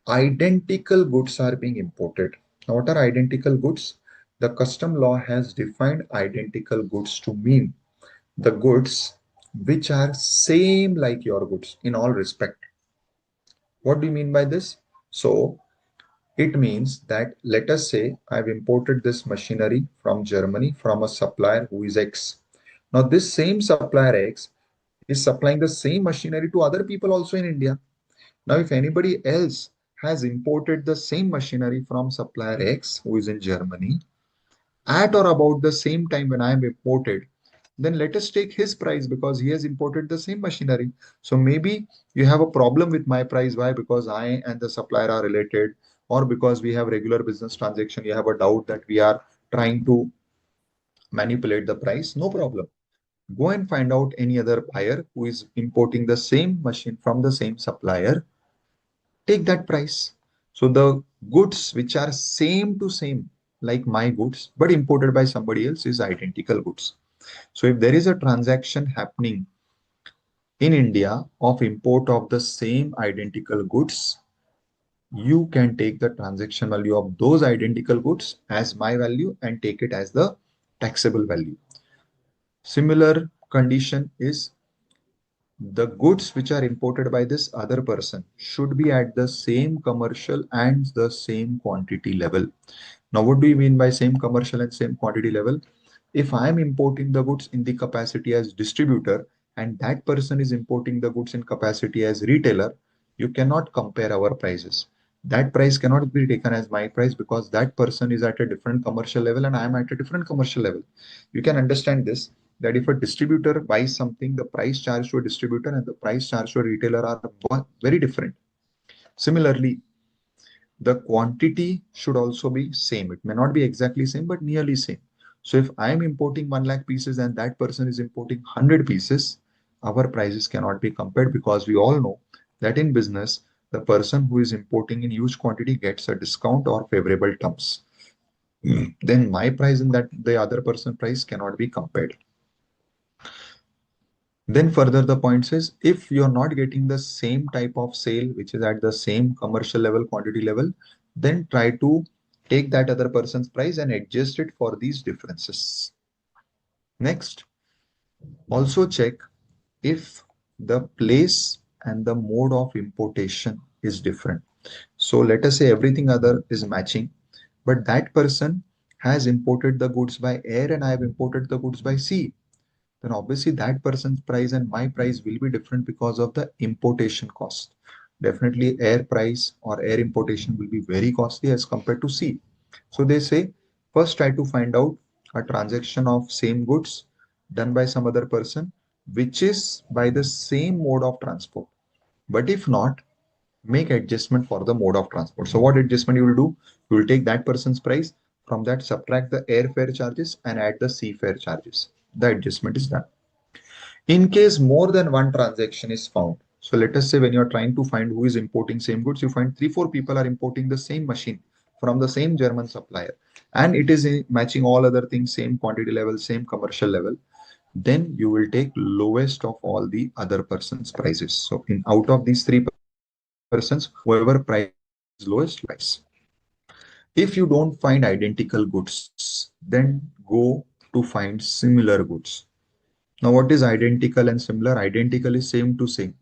Speaker 1: identical goods are being imported. Now, what are identical goods? The custom law has defined identical goods to mean the goods which are same like your goods in all respect. What do you mean by this? So it means that, let us say I've imported this machinery from Germany from a supplier who is X. Now this same supplier X is supplying the same machinery to other people also in India. Now if anybody else has imported the same machinery from supplier X who is in Germany at or about the same time when I am imported, then let us take his price because he has imported the same machinery. So maybe you have a problem with my price. Why? Because I and the supplier are related, or because we have regular business transaction. You have a doubt that we are trying to manipulate the price. No problem. Go and find out any other buyer who is importing the same machine from the same supplier. Take that price. So the goods which are same to same, like my goods, but imported by somebody else, is identical goods. So if there is a transaction happening in India of import of the same identical goods, you can take the transaction value of those identical goods as my value and take it as the taxable value. Similar condition is the goods which are imported by this other person should be at the same commercial and the same quantity level. Now, what do you mean by same commercial and same quantity level? If I am importing the goods in the capacity as distributor and that person is importing the goods in capacity as retailer, you cannot compare our prices. That price cannot be taken as my price because that person is at a different commercial level and I am at a different commercial level. You can understand this, that if a distributor buys something, the price charged to a distributor and the price charged to a retailer are very different. Similarly, the quantity should also be same. It may not be exactly same, but nearly same. So if I am importing 1 lakh pieces and that person is importing 100 pieces, our prices cannot be compared because we all know that in business, the person who is importing in huge quantity gets a discount or favorable terms. Then my price and that the other person price cannot be compared. Then further the point says, if you're not getting the same type of sale, which is at the same commercial level, quantity level, then try to take that other person's price and adjust it for these differences. Next, also check if the place and the mode of importation is different. So let us say everything other is matching, but that person has imported the goods by air and I have imported the goods by sea, then obviously that person's price and my price will be different because of the importation cost. Definitely air price or air importation will be very costly as compared to sea. So they say, first try to find out a transaction of same goods done by some other person, which is by the same mode of transport. But if not, make adjustment for the mode of transport. So what adjustment you will do? You will take that person's price, from that subtract the airfare charges and add the sea fare charges. The adjustment is done. In case more than one transaction is found, so let us say when you're trying to find who is importing same goods, you find three, four people are importing the same machine from the same German supplier, and it is matching all other things, same quantity level, same commercial level, then you will take lowest of all the other person's prices. So in out of these three persons, whoever price is lowest, you take price. If you don't find identical goods, then go to find similar goods. Now, what is identical and similar? Identical is same to same,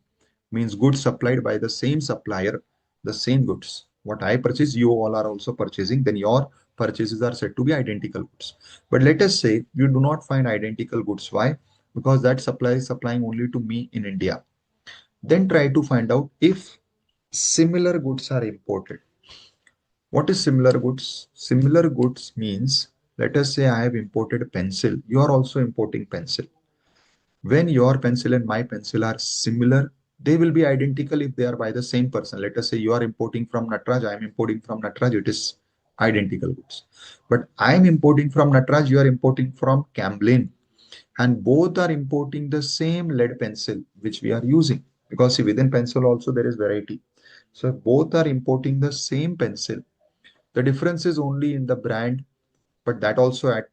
Speaker 1: means goods supplied by the same supplier, the same goods. What I purchase, you all are also purchasing, then your purchases are said to be identical goods. But let us say you do not find identical goods. Why? Because that supplier is supplying only to me in India. Then try to find out if similar goods are imported. What is similar goods? Similar goods means, let us say I have imported pencil, you are also importing pencil. When your pencil and my pencil are similar, they will be identical if they are by the same person. Let us say you are importing from Natraj, I am importing from Natraj, it is identical goods. But I am importing from Natraj, you are importing from Camlin, and both are importing the same lead pencil which we are using. Because see, within pencil also there is variety. So both are importing the same pencil. The difference is only in the brand, but that also at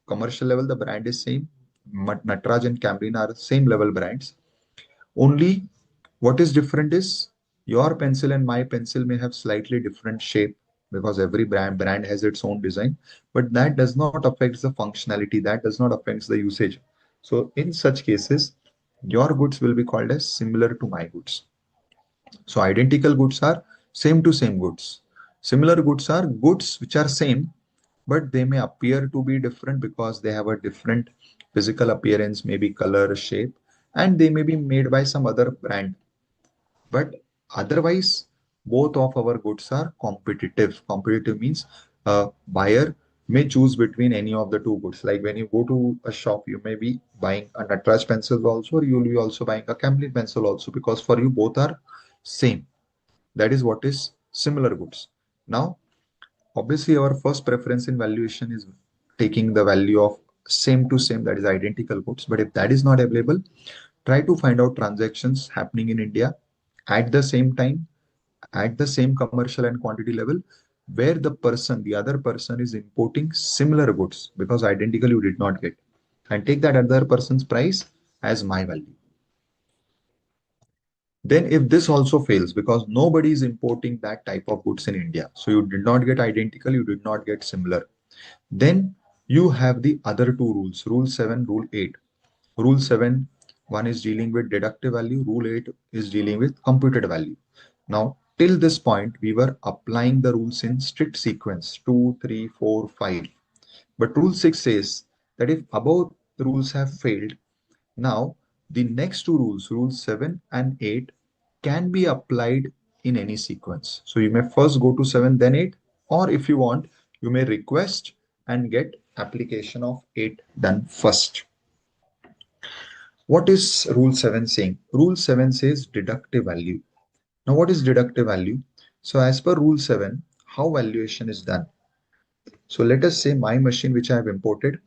Speaker 1: commercial level the brand is same. Natraj and Camlin are same level brands. Only what is different is your pencil and my pencil may have slightly different shape because every brand has its own design, but that does not affect the functionality, that does not affect the usage. So in such cases, your goods will be called as similar to my goods. So identical goods are same to same goods. Similar goods are goods which are same, but they may appear to be different because they have a different physical appearance, maybe color, shape, and they may be made by some other brand. But otherwise, both of our goods are competitive. Competitive means a buyer may choose between any of the two goods. Like when you go to a shop, you may be buying a Natraj pencil also, or you will be also buying a Camlin pencil also, because for you both are same. That is what is similar goods. Now, obviously, our first preference in valuation is taking the value of same to same, that is identical goods. But if that is not available, try to find out transactions happening in India at the same time, at the same commercial and quantity level, where the other person is importing similar goods because identical you did not get, and take that other person's price as my value. Then if this also fails because nobody is importing that type of goods in India, so you did not get identical, you did not get similar, then you have the other two rules, Rule 7, Rule 8. Rule 7, one is dealing with deductive value, Rule 8 is dealing with computed value. Now, till this point, we were applying the rules in strict sequence 2, 3, 4, 5. But Rule 6 says that if above rules have failed, now the next two rules, Rules 7 and 8, can be applied in any sequence. So you may first go to 7, then 8, or if you want, you may request and get application of 8 done first. What is Rule 7 saying? Rule 7 says deductive value. Now, what is deductive value? So, as per Rule 7, how valuation is done? So, let us say my machine which I have imported,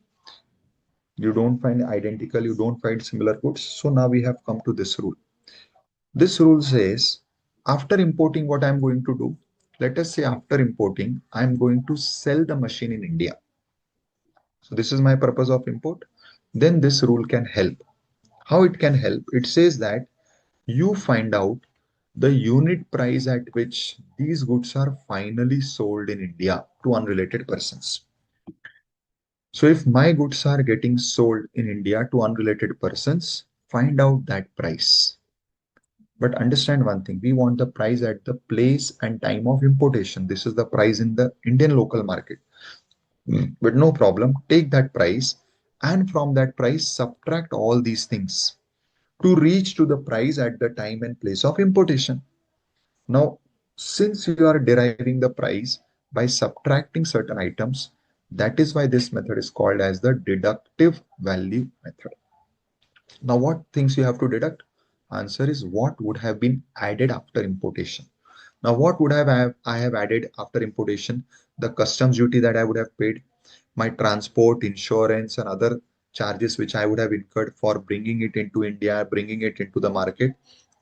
Speaker 1: you don't find identical, you don't find similar goods. So, now we have come to this rule. This rule says after importing, what I'm going to do, let us say after importing, I'm going to sell the machine in India. So this is my purpose of import. Then this rule can help. How it can help? It says that you find out the unit price at which these goods are finally sold in India to unrelated persons. So if my goods are getting sold in India to unrelated persons, find out that price. But understand one thing, we want the price at the place and time of importation. This is the price in the Indian local market. But no problem, take that price and from that price subtract all these things to reach to the price at the time and place of importation. Now, since you are deriving the price by subtracting certain items, that is why this method is called as the deductive value method. Now, what things you have to deduct? Answer is what would have been added after importation. Now, what would I have added after importation? The customs duty that I would have paid, my transport, insurance, and other charges which I would have incurred for bringing it into India, bringing it into the market,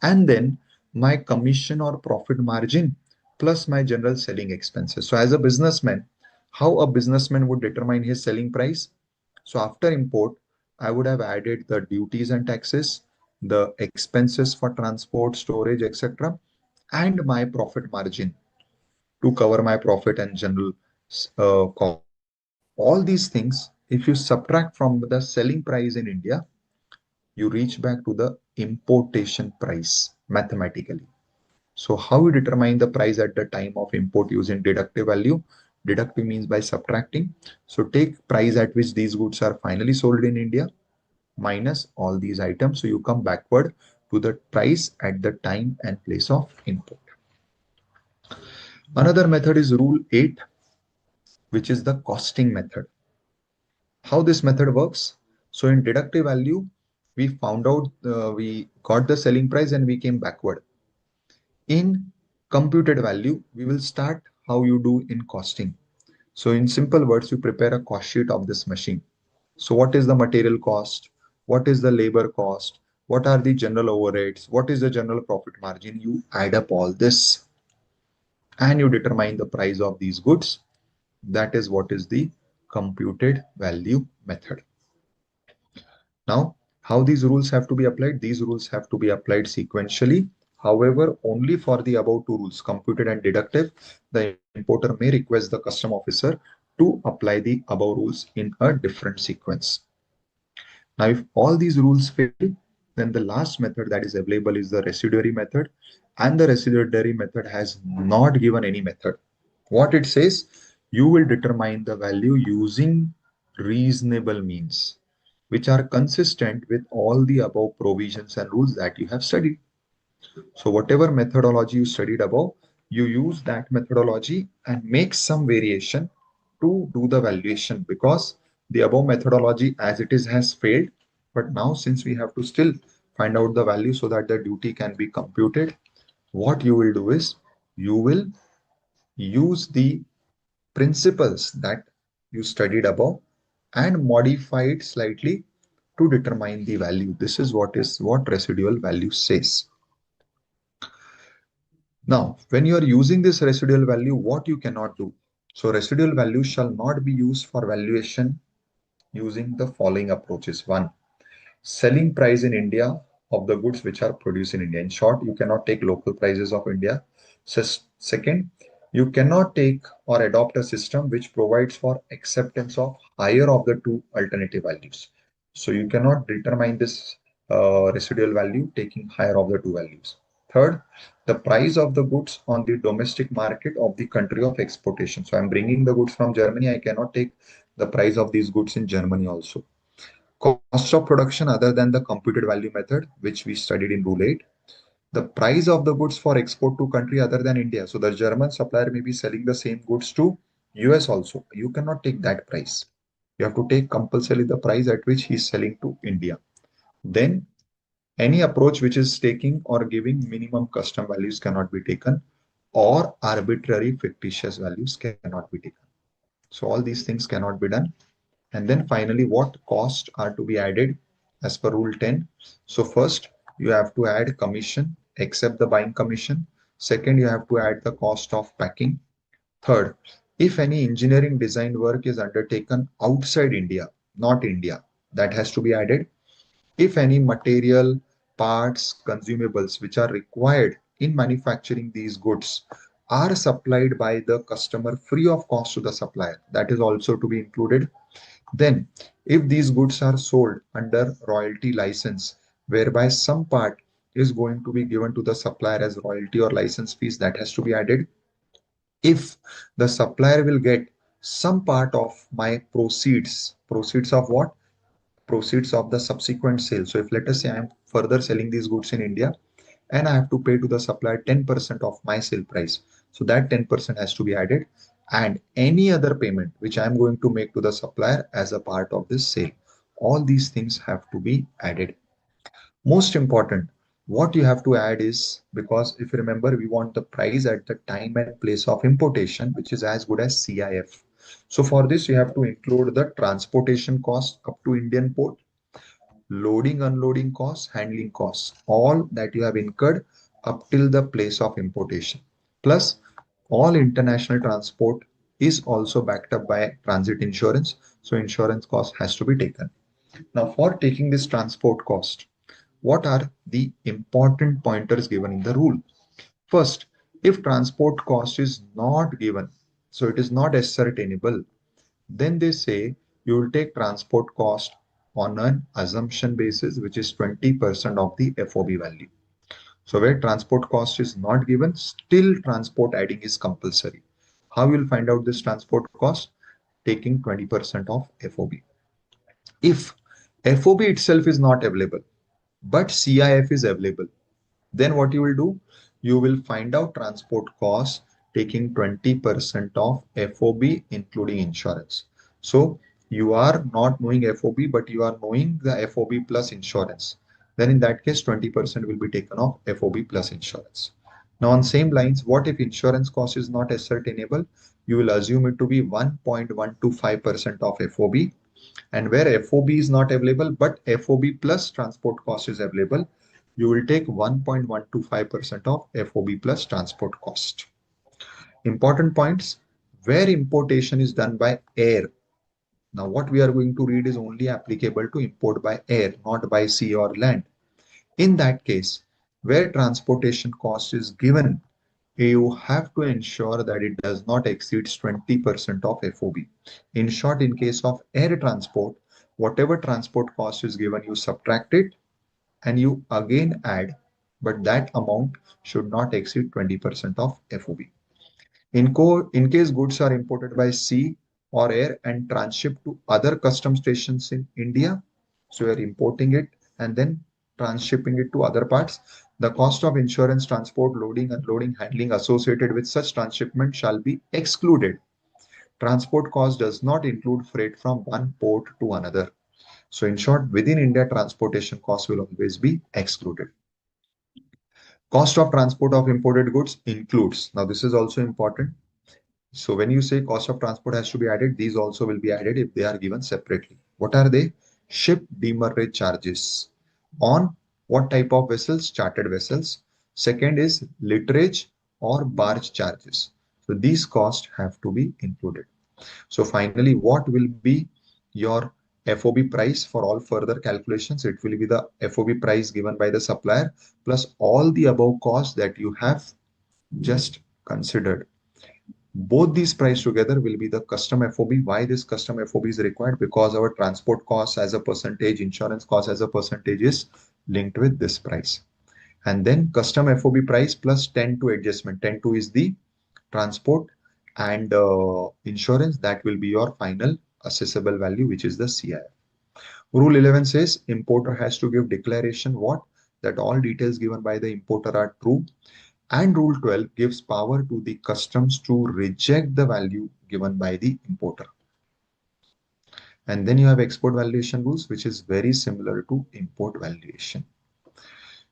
Speaker 1: and then my commission or profit margin plus my general selling expenses. So, as a businessman, how a businessman would determine his selling price? So, after import, I would have added the duties and taxes, the expenses for transport, storage, etc., and my profit margin to cover my profit and general cost. All these things, if you subtract from the selling price in India, you reach back to the importation price mathematically. So how you determine the price at the time of import using deductive value? Deductive means by subtracting. So take price at which these goods are finally sold in India minus all these items. So you come backward to the price at the time and place of import. Another method is rule 8, which is the costing method. How this method works? So in deductive value, we found out, we got the selling price and we came backward. In computed value, we will start how you do in costing. So in simple words, you prepare a cost sheet of this machine. So what is the material cost? What is the labor cost? What are the general overheads? What is the general profit margin? You add up all this and you determine the price of these goods. That is what is the computed value method. Now, how these rules have to be applied? These rules have to be applied sequentially. However, only for the above two rules, computed and deductive, the importer may request the custom officer to apply the above rules in a different sequence. Now, if all these rules fail, then the last method that is available is the residuary method, and the residuary method has not given any method. What it says, you will determine the value using reasonable means, which are consistent with all the above provisions and rules that you have studied. So whatever methodology you studied above, you use that methodology and make some variation to do the valuation, because the above methodology as it is has failed. But now since we have to still find out the value so that the duty can be computed, what you will do is you will use the principles that you studied above and modify it slightly to determine the value. This is what residual value says. Now, when you are using this residual value, what you cannot do? So residual value shall not be used for valuation using the following approaches. One, selling price in India of the goods which are produced in India. In short, you cannot take local prices of India. Second, you cannot take or adopt a system which provides for acceptance of higher of the two alternative values. So you cannot determine this residual value taking higher of the two values. Third, the price of the goods on the domestic market of the country of exportation. So I'm bringing the goods from Germany. I cannot take the price of these goods in Germany also. Cost of production other than the computed value method, which we studied in Rule 8. The price of the goods for export to country other than India. So the German supplier may be selling the same goods to US also. You cannot take that price. You have to take compulsorily the price at which he is selling to India. Then any approach which is taking or giving minimum custom values cannot be taken, or arbitrary fictitious values cannot be taken. So all these things cannot be done. And then finally, what costs are to be added as per Rule 10? So first, you have to add commission, except the buying commission. Second, you have to add the cost of packing. Third, if any engineering design work is undertaken outside India, not India, that has to be added. If any material, parts, consumables which are required in manufacturing these goods are supplied by the customer free of cost to the supplier, that is also to be included. Then, if these goods are sold under royalty license, whereby some part is going to be given to the supplier as royalty or license fees, that has to be added. If the supplier will get some part of my proceeds of what? Proceeds of the subsequent sale. So if let us say I am further selling these goods in India and I have to pay to the supplier 10% of my sale price. So that 10% has to be added, and any other payment which I am going to make to the supplier as a part of this sale. All these things have to be added. Most important, what you have to add is, because if you remember, we want the price at the time and place of importation, which is as good as CIF. So for this, you have to include the transportation cost up to Indian port, loading, unloading costs, handling costs, all that you have incurred up till the place of importation. Plus, all international transport is also backed up by transit insurance. So insurance cost has to be taken. Now, for taking this transport cost, what are the important pointers given in the rule? First, if transport cost is not given, so it is not ascertainable, then they say you will take transport cost on an assumption basis, which is 20% of the FOB value. So where transport cost is not given, still transport adding is compulsory. How you will find out this transport cost? Taking 20% of FOB. If FOB itself is not available, but CIF is available, then what you will do? You will find out transport cost taking 20% of FOB including insurance. So you are not knowing FOB, but you are knowing the FOB plus insurance. Then in that case, 20% will be taken off FOB plus insurance. Now on same lines, what if insurance cost is not ascertainable? You will assume it to be 1.125% of FOB, and where FOB is not available, but FOB plus transport cost is available, you will take 1.125% of FOB plus transport cost. Important points, where importation is done by air. Now, what we are going to read is only applicable to import by air, not by sea or land. In that case, where transportation cost is given, you have to ensure that it does not exceed 20% of FOB. In short, in case of air transport, whatever transport cost is given, you subtract it and you again add, but that amount should not exceed 20% of FOB. In case goods are imported by sea or air and transshipped to other custom stations in India, so you are importing it and then transshipping it to other parts, the cost of insurance, transport, loading, unloading, handling associated with such transshipment shall be excluded. Transport cost does not include freight from one port to another. So in short, within India, transportation cost will always be excluded. Cost of transport of imported goods includes. Now this is also important. So when you say cost of transport has to be added, these also will be added if they are given separately. What are they? Ship demurrage charges. On what type of vessels? Chartered vessels. Second is litterage or barge charges. So these costs have to be included. So finally, what will be your FOB price for all further calculations? It will be the FOB price given by the supplier plus all the above costs that you have just considered. Both these price together will be the custom FOB. Why this custom FOB is required? Because our transport cost as a percentage, insurance cost as a percentage is linked with this price. And then custom FOB price plus 10 to adjustment. 10 to is the transport and insurance. That will be your final assessable value, which is the CIF. Rule 11 says importer has to give declaration what? That all details given by the importer are true. And Rule 12 gives power to the customs to reject the value given by the importer. And then you have export valuation rules, which is very similar to import valuation.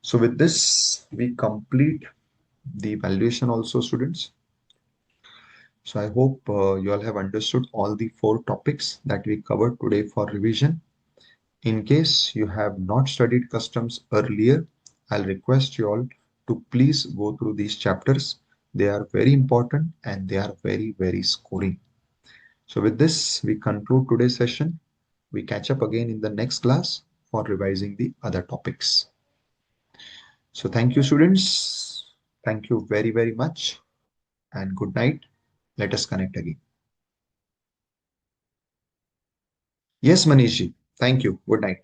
Speaker 1: So with this, we complete the valuation also, students. So I hope you all have understood all the 4 topics that we covered today for revision. In case you have not studied customs earlier, I'll request you all to please go through these chapters. They are very important and they are very, very scoring. So with this, we conclude today's session. We catch up again in the next class for revising the other topics. So thank you, students. Thank you very, very much and good night. Let us connect again. Yes, Manishi. Thank you. Good night.